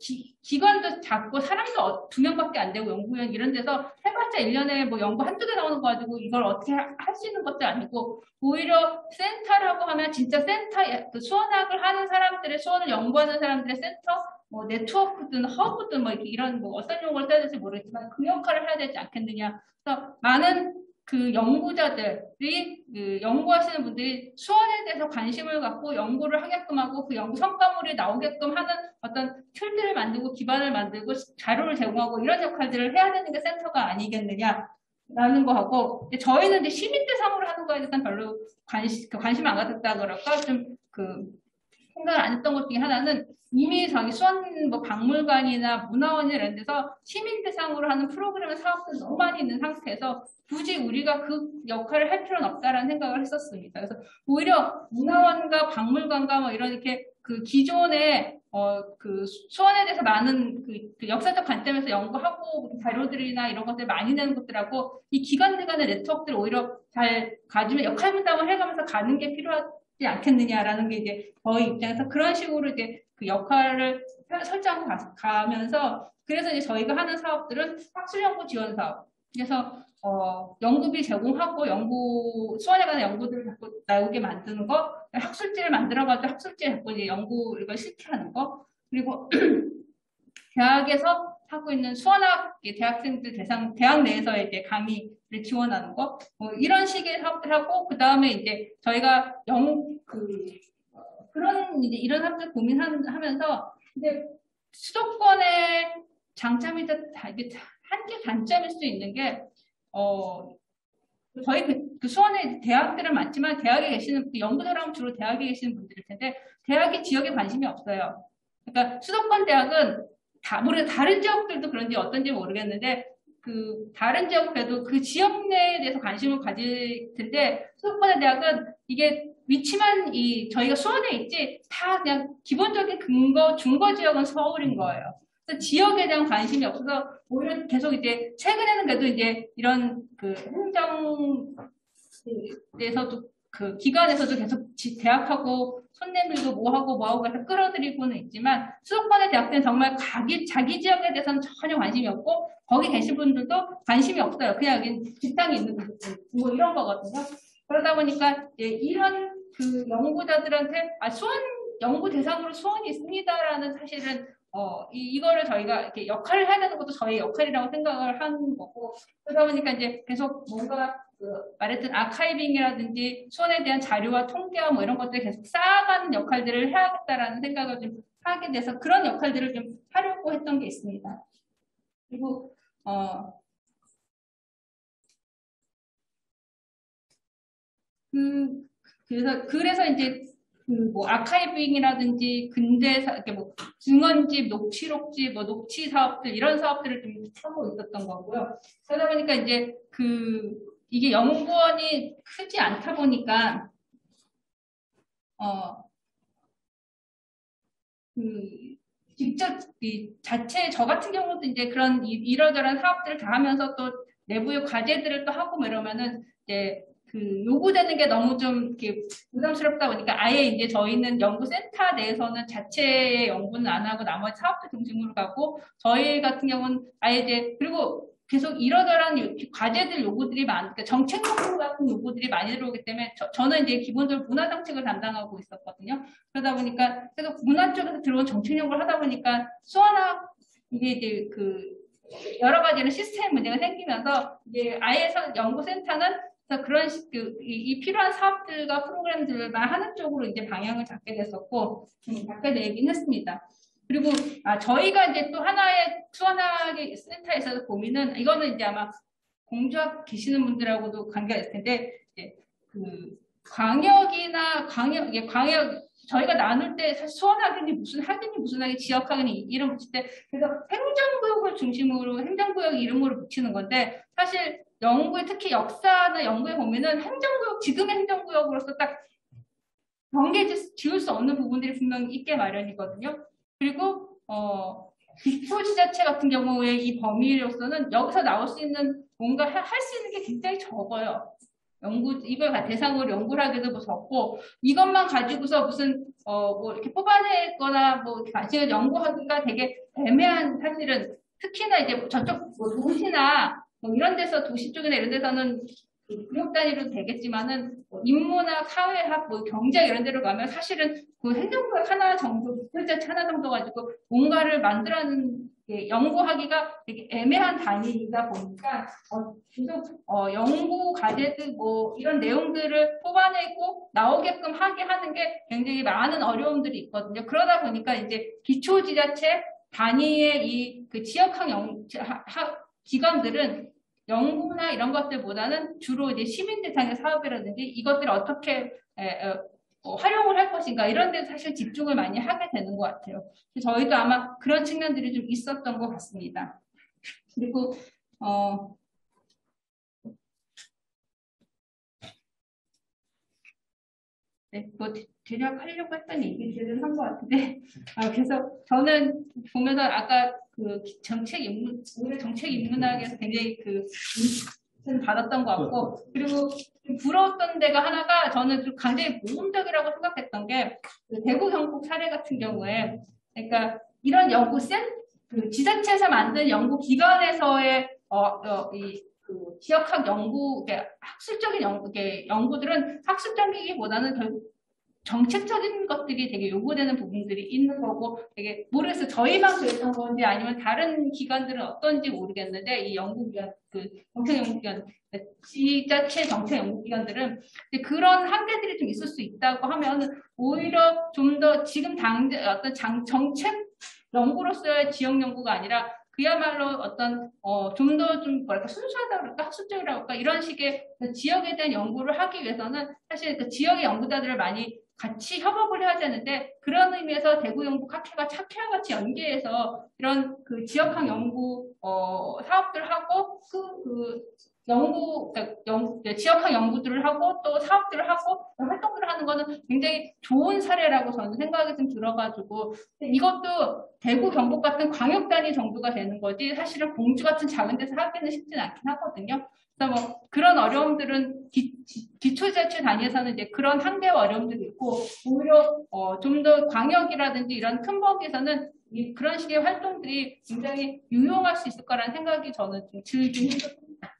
기관도 작고 사람도 2명밖에 안 되고 연구원 이런 데서 해봤자 1년에 뭐 연구 한두 개 나오는 거 가지고 이걸 어떻게 할 수 있는 것도 아니고, 오히려 센터라고 하면 진짜 센터, 그 수원학을 하는 사람들의, 수원을 연구하는 사람들의 센터, 뭐 네트워크든 허브든 뭐 이런 뭐 어떤 용어를 써야 될지 모르겠지만 그 역할을 해야 되지 않겠느냐. 그래서 많은 그 연구자들이, 그 연구하시는 분들이 수원에 대해서 관심을 갖고 연구를 하게끔 하고 그 연구 성과물이 나오게끔 하는 어떤 툴들을 만들고 기반을 만들고 자료를 제공하고 이런 역할들을 해야 되는 게 센터가 아니겠느냐라는 거 하고, 저희는 이제 시민 대상으로 하는 거에 대해서는 별로 관심 안 가졌다 그럴까, 좀 생각을 안 했던 것 중에 하나는, 이미 저기 수원 뭐 박물관이나 문화원이나 이런 데서 시민 대상으로 하는 프로그램 사업들이 너무 많이 있는 상태에서 굳이 우리가 그 역할을 할 필요는 없다라는 생각을 했었습니다. 그래서 오히려 문화원과 박물관과 뭐 이런 이렇게 그 기존의 그 수원에 대해서 많은 그 역사적 관점에서 연구하고 자료들이나 이런 것들 많이 내는 것들하고 이 기관들 간의 네트워크를 오히려 잘 가지면 역할 분담을 해가면서 가는 게 필요하지 않겠느냐라는 게 이제 저희 입장에서 그런 식으로 이제 그 역할을 설정하고 가면서, 그래서 이제 저희가 하는 사업들은 학술연구 지원 사업. 그래서 연구비 제공하고 수원에 관한 연구들을 자꾸 나오게 만드는 거, 학술지를 만들어가지고 학술지에 자꾸 이제 연구 이걸 실기하는 거, 그리고 대학에서 하고 있는 수원학 대학생들 대학 내에서의 이제 강의를 지원하는 거, 이런 식의 사업들 하고, 그 다음에 이제 저희가 그런 이제 이런 사업들 고민하면서 이제 수도권의 장점이다 한계 단점일 수 있는 게, 저희 그 수원에 대학들은 많지만 대학에 계시는 연구자라면 주로 대학에 계시는 분들일 텐데 대학이 지역에 관심이 없어요. 그러니까 수도권 대학은 모르겠 다른 지역들도 그런지 어떤지 모르겠는데 그 다른 지역 그래도 그 지역 내에 대해서 관심을 가질 텐데 수도권의 대학은 이게 위치만 저희가 수원에 있지 다 그냥 기본적인 중거 지역은 서울인 거예요. 그래서 지역에 대한 관심이 없어서 오히려 계속 이제 최근에는 그래도 이제 이런 그 행정에서도 그 기관에서도 계속 대학하고 손 내밀고 뭐하고 해서 끌어들이고는 있지만 수도권의 대학들은 정말 자기 지역에 대해서는 전혀 관심이 없고 거기 계신 분들도 관심이 없어요. 그냥 여기 직장에 있는 분들 뭐 이런 거거든요. 그러다 보니까 이런 그 연구자들한테 수원 연구 대상으로 수원이 있습니다라는 사실은 이거를 저희가 이렇게 역할을 해야 되는 것도 저희 역할이라고 생각을 하는 거고, 그러다 보니까 이제 계속 뭔가 말했던 아카이빙이라든지 수원에 대한 자료와 통계와 뭐 이런 것들을 계속 쌓아가는 역할들을 해야겠다라는 생각을 좀 하게 돼서 그런 역할들을 좀 하려고 했던 게 있습니다. 그리고 그래서 이제 뭐 아카이빙이라든지 근대사, 이렇게 뭐 증언집, 녹취록집, 뭐 녹취 사업들 이런 사업들을 좀 하고 있었던 거고요. 그러다 보니까 이제 이게 연구원이 크지 않다 보니까 직접 저 같은 경우도 이제 그런 이러저런 사업들을 다 하면서 또 내부의 과제들을 또 하고 뭐 이러면은 이제 요구되는 게 너무 좀 이렇게 부담스럽다 보니까 아예 이제 저희는 연구센터 내에서는 자체의 연구는 안 하고 나머지 사업들 중심으로 가고, 저희 같은 경우는 아예 이제 그리고 계속 이러저러한 과제들 요구들이 그러니까 정책 요구 같은 요구들이 많이 들어오기 때문에 저는 이제 기본적으로 문화 정책을 담당하고 있었거든요. 그러다 보니까 그래서 문화 쪽에서 들어온 정책 요구를 하다 보니까 수원학 이게 이제 여러 가지 시스템 문제가 생기면서 이제 아예 연구센터는 그런 이 필요한 사업들과 프로그램들만 하는 쪽으로 이제 방향을 잡게 됐었고, 잡게 되긴 했습니다. 그리고 저희가 이제 또 하나의 수원학의 센터에서 고민은, 이거는 이제 아마 공주학 계시는 분들하고도 관계가 있을 텐데, 이제 광역 저희가 나눌 때 사실 수원학이니 무슨 학이 지역학이니 이름 붙일 때 그래서 행정구역을 중심으로 행정구역 이름으로 붙이는 건데, 사실 연구에 특히 역사나 연구에 보면은 지금의 행정구역으로서 딱 경계 지울 수 없는 부분들이 분명히 있게 마련이거든요. 그리고 기초지자체 같은 경우에 이 범위로서는 여기서 나올 수 있는 뭔가 할 수 있는 게 굉장히 적어요. 이걸 대상으로 연구를 하기도 무섭고, 이것만 가지고서 무슨, 뭐 이렇게 뽑아내거나 뭐 이렇게 관심을 연구하기가 되게 애매한, 사실은, 특히나 이제 저쪽 뭐 도시나 뭐 이런 데서, 도시 쪽이나 이런 데서는 구역 단위로 되겠지만은, 뭐 인문학, 사회학, 뭐 경제 이런 데로 가면 사실은 그 행정구역 하나 정도, 기초지자체 하나 정도 가지고 뭔가를 만들어내는 연구하기가 되게 애매한 단위이다 보니까 계속 연구 과제들 뭐 이런 내용들을 뽑아내고 나오게끔 하게 하는 게 굉장히 많은 어려움들이 있거든요. 그러다 보니까 이제 기초지자체 단위의 이 그 지역학 기관들은 연구나 이런 것들보다는 주로 이제 시민 대상의 사업이라든지 이것들을 어떻게 활용을 할 것인가 이런 데 사실 집중을 많이 하게 되는 것 같아요. 저희도 아마 그런 측면들이 좀 있었던 것 같습니다. 그리고 네, 뭐 대략 하려고 했던 얘기들을 한 것 같은데 그래서 저는 보면서 아까 그 오히려 정책 인문학에서 굉장히 그 받았던 것 같고, 그리고 부러웠던 데가 하나가 저는 좀 굉장히 모범적이라고 생각했던 게 대구 경북 사례 같은 경우에, 그러니까 이런 그 지자체에서 만든 연구기관에서의 그 지역학 연구, 학술적인 연구들은 학술적이기보다는 결국 정책적인 것들이 되게 요구되는 부분들이 있는 거고, 되게 모르겠어요. 저희만 그랬던 건지 아니면 다른 기관들은 어떤지 모르겠는데, 이 연구기관, 그 정책연구기관, 지자체 정책연구기관들은 그런 한계들이 좀 있을 수 있다고 하면 오히려 좀 더 지금 어떤 정책 연구로서의 지역 연구가 아니라 그야말로 어떤 좀 더 좀 뭐랄까 순수하다 그럴까 학술적이라고 할까 이런 식의 그 지역에 대한 연구를 하기 위해서는 사실 그 지역의 연구자들을 많이 같이 협업을 해야 되는데, 그런 의미에서 대구 경북 학회가 착회와 같이 연계해서 이런 그 지역학 연구 사업들을 하고 지역학 연구들을 하고 또 사업들을 하고 활동들을 하는 거는 굉장히 좋은 사례라고 저는 생각이 좀 들어가지고, 이것도 대구 경북 같은 광역 단위 정도가 되는 거지 사실은 공주 같은 작은 데서 하기는 쉽진 않긴 하거든요. 그래서 뭐 그런 어려움들은 기초지자체 단위에서는 이제 그런 한계와 어려움들이 있고, 오히려 좀 더 광역이라든지 이런 큰 범위에서는 그런 식의 활동들이 굉장히 유용할 수 있을 거라는 생각이 저는 좀 들긴 했었습니다.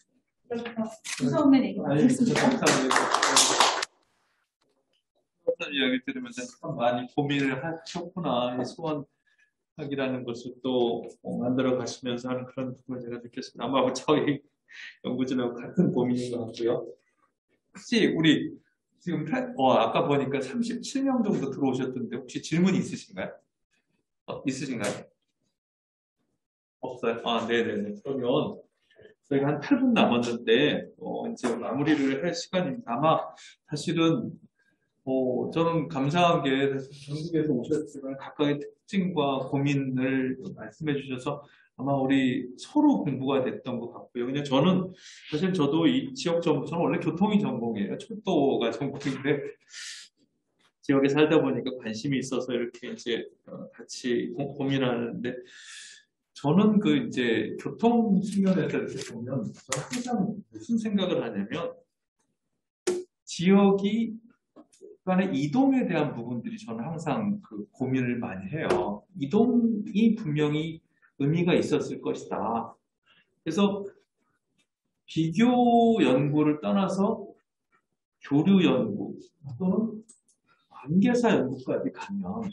무서우면 얘기하겠습니다. 어떤 이야기 들으면서 참 많이 고민을 하셨구나. 소원학이라는 것을 또 만들어 가시면서 하는 그런 부분을 제가 느꼈습니다. 아마 저희 연구진하고 같은 고민인 것 같고요. 혹시 우리 지금 아까 보니까 37명 정도 들어오셨던데 혹시 질문 있으신가요? 있으신가요? 없어요? 네네네. 그러면 저희가 한 8분 남았는데 이제 마무리를 할 시간입니다. 아마 사실은 저는 감사한 게 전국에서 오셨지만 각각의 특징과 고민을 말씀해 주셔서 아마 우리 서로 공부가 됐던 것 같고요. 그냥 저는 사실 저도 이 지역 전문, 저는 원래 교통이 전공이에요. 철도가 전공인데 지역에 살다 보니까 관심이 있어서 이렇게 이제 같이 고민하는데, 저는 그 이제 교통 측면에서 이렇게 보면 저는 항상 무슨 생각을 하냐면 지역이 간의 이동에 대한 부분들이 저는 항상 그 고민을 많이 해요. 이동이 분명히 의미가 있었을 것이다. 그래서 비교 연구를 떠나서 교류 연구 또는 관계사 연구까지 가면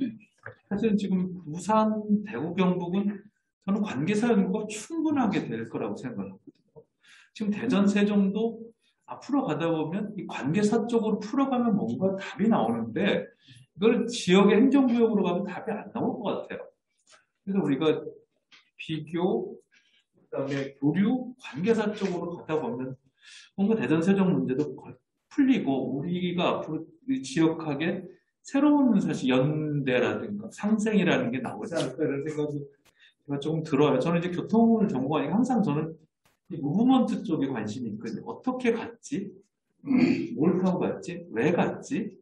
사실 지금 부산, 대구, 경북은 저는 관계사 연구가 충분하게 될 거라고 생각하거든요. 지금 대전, 세종도 앞으로 가다 보면 이 관계사 쪽으로 풀어가면 뭔가 답이 나오는데 이걸 지역의 행정구역으로 가면 답이 안 나올 것 같아요. 그래서 우리가 비교, 그다음에 교류, 관계사 쪽으로 가다 보면 뭔가 대전, 세종 문제도 풀리고 우리가 앞으로 지역학에 새로운 사실 연대라든가 상생이라는 게 나오지 않을까 이런 생각이 제가 조금 들어요. 저는 이제 교통을 전공하니까 항상 저는 이 무브먼트 쪽에 관심이 있거든요. 어떻게 갔지? 뭘 타고 갔지? 왜 갔지?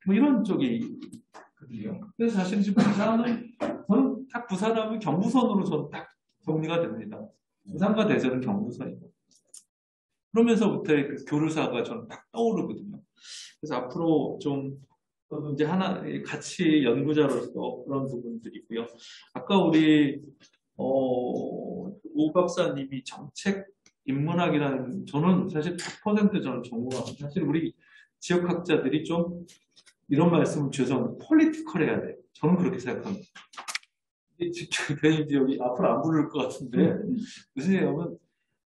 뭐 이런 쪽이 있거든요. 그래서 사실 지금 부산은 저는 딱 부산하면 경부선으로 저는 딱 정리가 됩니다. 부산과 대전은 경부선이고. 그러면서부터 그 교류사가 저는 딱 떠오르거든요. 그래서 앞으로 좀 이제 하나 같이 연구자로서 그런 부분들이고요. 아까 우리 오 박사님이 정책 인문학이라는, 저는 사실 100% 저는 정부합니다. 사실 우리 지역학자들이 좀 이런 말씀을 주셔서 폴리티컬해야 돼요. 저는 그렇게 생각합니다. 대표님도 여기 앞으로 안 부를 것 같은데 무슨 얘기냐면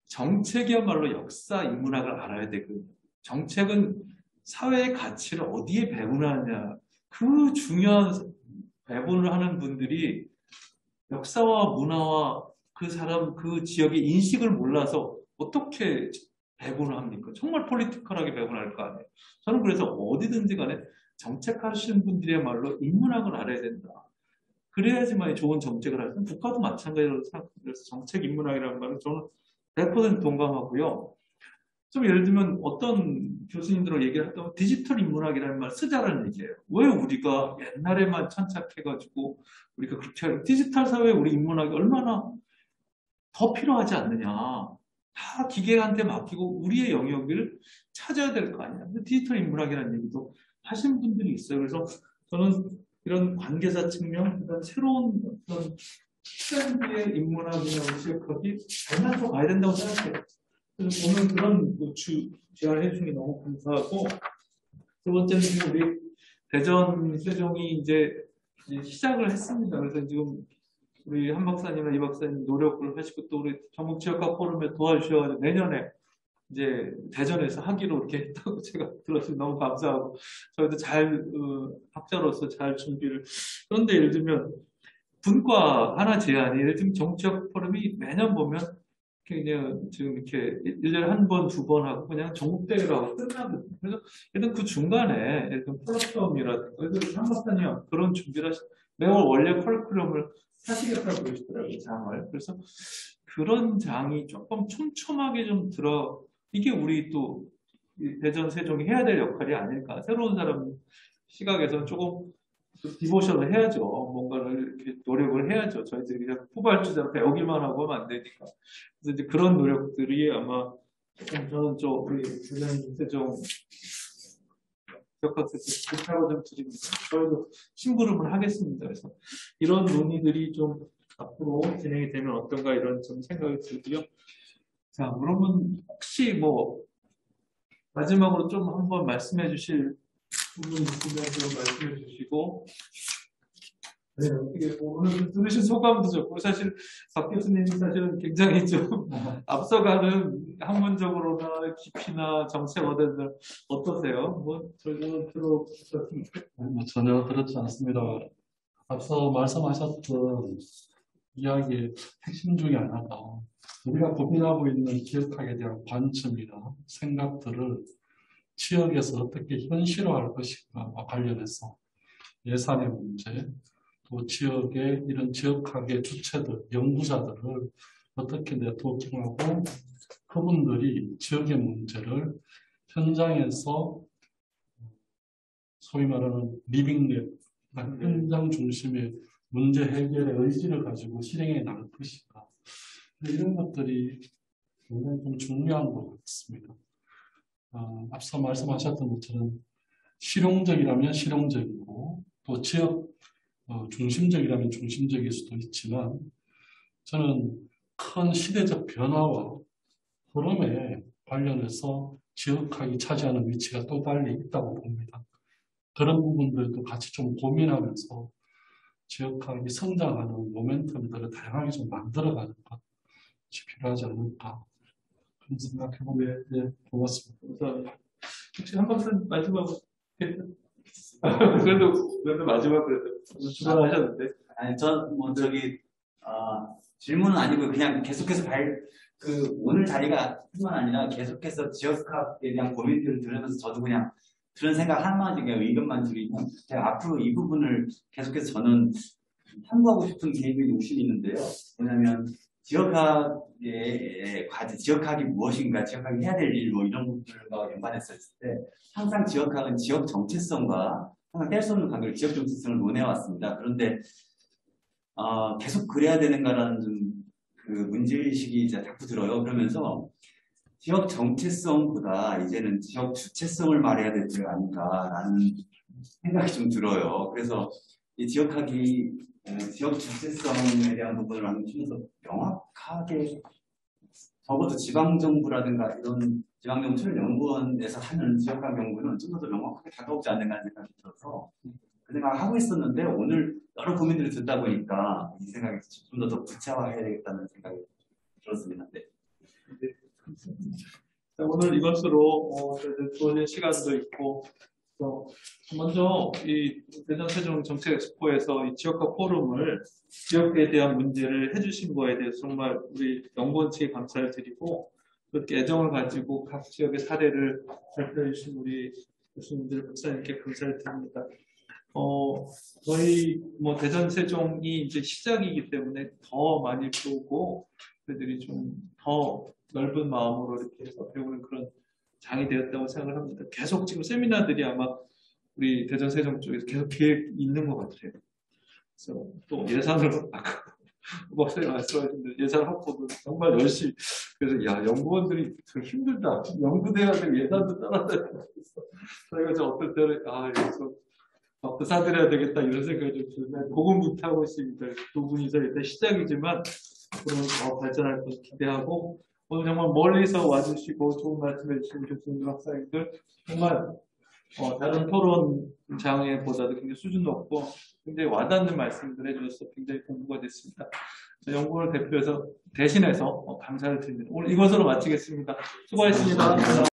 정책이야말로 역사 인문학을 알아야 되거든요. 정책은 사회의 가치를 어디에 배분하느냐, 그 중요한 배분을 하는 분들이 역사와 문화와 그 사람, 그 지역의 인식을 몰라서 어떻게 배분을 합니까? 정말 폴리티컬하게 배분할 거 아니에요. 저는 그래서 어디든지 간에 정책하시는 분들이야말로 인문학을 알아야 된다. 그래야지만 좋은 정책을 할 수 있어요. 국가도 마찬가지로 생각합니다. 그래서 정책 인문학이라는 말은 저는 100% 동감하고요. 좀 예를 들면 어떤 교수님들하고 얘기를 했던 디지털 인문학이라는 말 쓰자라는 얘기예요. 왜 우리가 옛날에만 천착해가지고 우리가 그렇게 디지털 사회에 우리 인문학이 얼마나 더 필요하지 않느냐. 다 기계한테 맡기고 우리의 영역을 찾아야 될 거 아니야. 디지털 인문학이라는 얘기도 하신 분들이 있어요. 그래서 저는 이런 관계사 측면, 그다음 새로운 어떤 트렌드의 인문학이나 지역학이 발전해서 가야 된다고 생각해요. 그래서 오늘 그런 제안을 해주신 게 너무 감사하고, 두 번째는 우리 대전 세종이 이제 시작을 했습니다. 그래서 지금 우리 한 박사님이나 이 박사님 노력을 하시고 또 우리 전국지역학 포럼에 도와주셔가지고 내년에 이제 대전에서 하기로 이렇게 했다고 제가 들었으니 너무 감사하고, 저희도 잘 학자로서 잘 준비를. 그런데 예를 들면 분과 하나 제안이, 예를 들면 전국지역학 포럼이 매년 보면 그냥 지금 이렇게 1년에 한 번, 두 번 하고 그냥 전국대회로 하고 끝나거든요. 그래서 일단 그 중간에 예를 들면 콜로세움이라든가, 그래서 한 박사님 그런 준비를 매월 원래 커리큘럼을 하시겠다고 그러시더라고요, 장을. 그래서 그런 장이 조금 촘촘하게 좀 들어, 이게 우리 또 대전 세종이 해야 될 역할이 아닐까. 새로운 사람 시각에서는 조금 디보션을 해야죠. 뭔가를 이렇게 노력을 해야죠. 저희들이 그냥 후발주자로 배우기만 하고 하면 안 되니까. 그래서 이제 그런 노력들이 아마 저는 우리 대전 세종 지역학센터 부탁을 좀 드립니다. 저희도 심부름을 하겠습니다. 그래서 이런 논의들이 좀 앞으로 진행이 되면 어떤가 이런 좀 생각이 들고요. 자, 그러면 혹시 뭐 마지막으로 좀 한번 말씀해 주실 부분 있으면 좀 말씀해 주시고, 네, 어떻게 오늘 들으신 소감도 좋고, 사실 박 교수님이 사실은 굉장히 좀 앞서가는 학문적으로나 깊이나 정책 어디들 어떠세요? 뭐 저희는 들어보셨습니까? 전혀 그렇지 않습니다. 앞서 말씀하셨던 이야기의 핵심 중에 하나가 우리가 고민하고 있는 기억학에 대한 관점이나 생각들을 지역에서 어떻게 현실화할 것인가 관련해서 예산의 문제, 또 지역의 이런 지역학의 주체들, 연구자들을 어떻게 네트워킹하고 그분들이 지역의 문제를 현장에서 소위 말하는 리빙랩, 현장 중심의 문제 해결의 의지를 가지고 실행해 나갈 것인가. 이런 것들이 굉장히 좀 중요한 것 같습니다. 앞서 말씀하셨던 것처럼 실용적이라면 실용적이고 또 지역 중심적이라면 중심적일 수도 있지만 저는 큰 시대적 변화와 흐름에 관련해서 지역학이 차지하는 위치가 또 달리 있다고 봅니다. 그런 부분들도 같이 좀 고민하면서 지역학이 성장하는 모멘텀들을 다양하게 좀 만들어가는 것이 필요하지 않을까 그런 생각해보면 고맙습니다. 감사합니다. 혹시 한 박사님 마지막으로 그래도 마지막 주관하셨는데. 아니 질문은 아니고 그냥 계속해서 오늘 자리가 뿐만 아니라 계속해서 지역학에 대한 고민들을 들으면서 저도 그냥 그런 생각 한마디 의견만 드리면, 제가 앞으로 이 부분을 계속해서 저는 탐구하고 싶은 계획이 욕심이 있는데요. 뭐냐면 지역학의 과제, 지역학이 무엇인가, 지역학이 해야 될 일, 뭐 이런 부분들과 연관했을 때 항상 지역학은 지역 정체성과 항상 뗄 수 없는 관계로 지역 정체성을 논해왔습니다. 그런데 계속 그래야 되는가라는 좀 그 문제의식이 이제 자꾸 들어요. 그러면서 지역 정체성보다 이제는 지역 주체성을 말해야 될 때가 아닌가라는 생각이 좀 들어요. 그래서 이 지역학이 지역 주체성에 대한 부분을 좀 더 명확하게 적어도 지방정부라든가 이런 지방정치연구원에서 하는 지역학 연구는 좀 더 명확하게 다가오지 않는가 하는 생각이 들어서 그 생각을 하고 있었는데 오늘 여러 고민들을 듣다 보니까 이 생각이 좀 더 구체화해야 되겠다는 생각이 들었습니다. 네. 자, 오늘 이것으로 주어진 시간도 있고 먼저 이 대전 세종 정책 엑스포에서 이 지역학 포럼을 지역에 대한 문제를 해주신 거에 대해서 정말 우리 연구원 측에 감사를 드리고 그렇게 애정을 가지고 각 지역의 사례를 발표해 주신 우리 교수님들 박사님께 감사를 드립니다. 저희 대전 세종이 이제 시작이기 때문에 더 많이 배우고 저희들이 좀 더 넓은 마음으로 이렇게 해서 배우는 그런 장이 되었다고 생각을 합니다. 계속 지금 세미나들이 아마 우리 대전 세종 쪽에서 계속 계획 있는 것 같아요. 그래서 또 예산을 아까 박사님 말씀하신 대로 예산 확보도 정말 열심히 그래서 야 연구원들이 좀 힘들다. 연구돼야 되고 예산도 따라야 되고 저희가 좀 어떨 때는 여기서 더 사드려야 되겠다 이런 생각이 좀 들면 고군분투하고 있습니다. 두 분이서 일단 시작이지만 그러면 더 발전할 것 기대하고 오늘 정말 멀리서 와주시고 좋은 말씀 해주신 교수님들 박사님들 정말 다른 토론장에보다도 굉장히 수준 높고 굉장히 와닿는 말씀들 해주셔서 굉장히 공부가 됐습니다. 연구원을 대신해서 감사를 드립니다. 오늘 이것으로 마치겠습니다. 수고하셨습니다.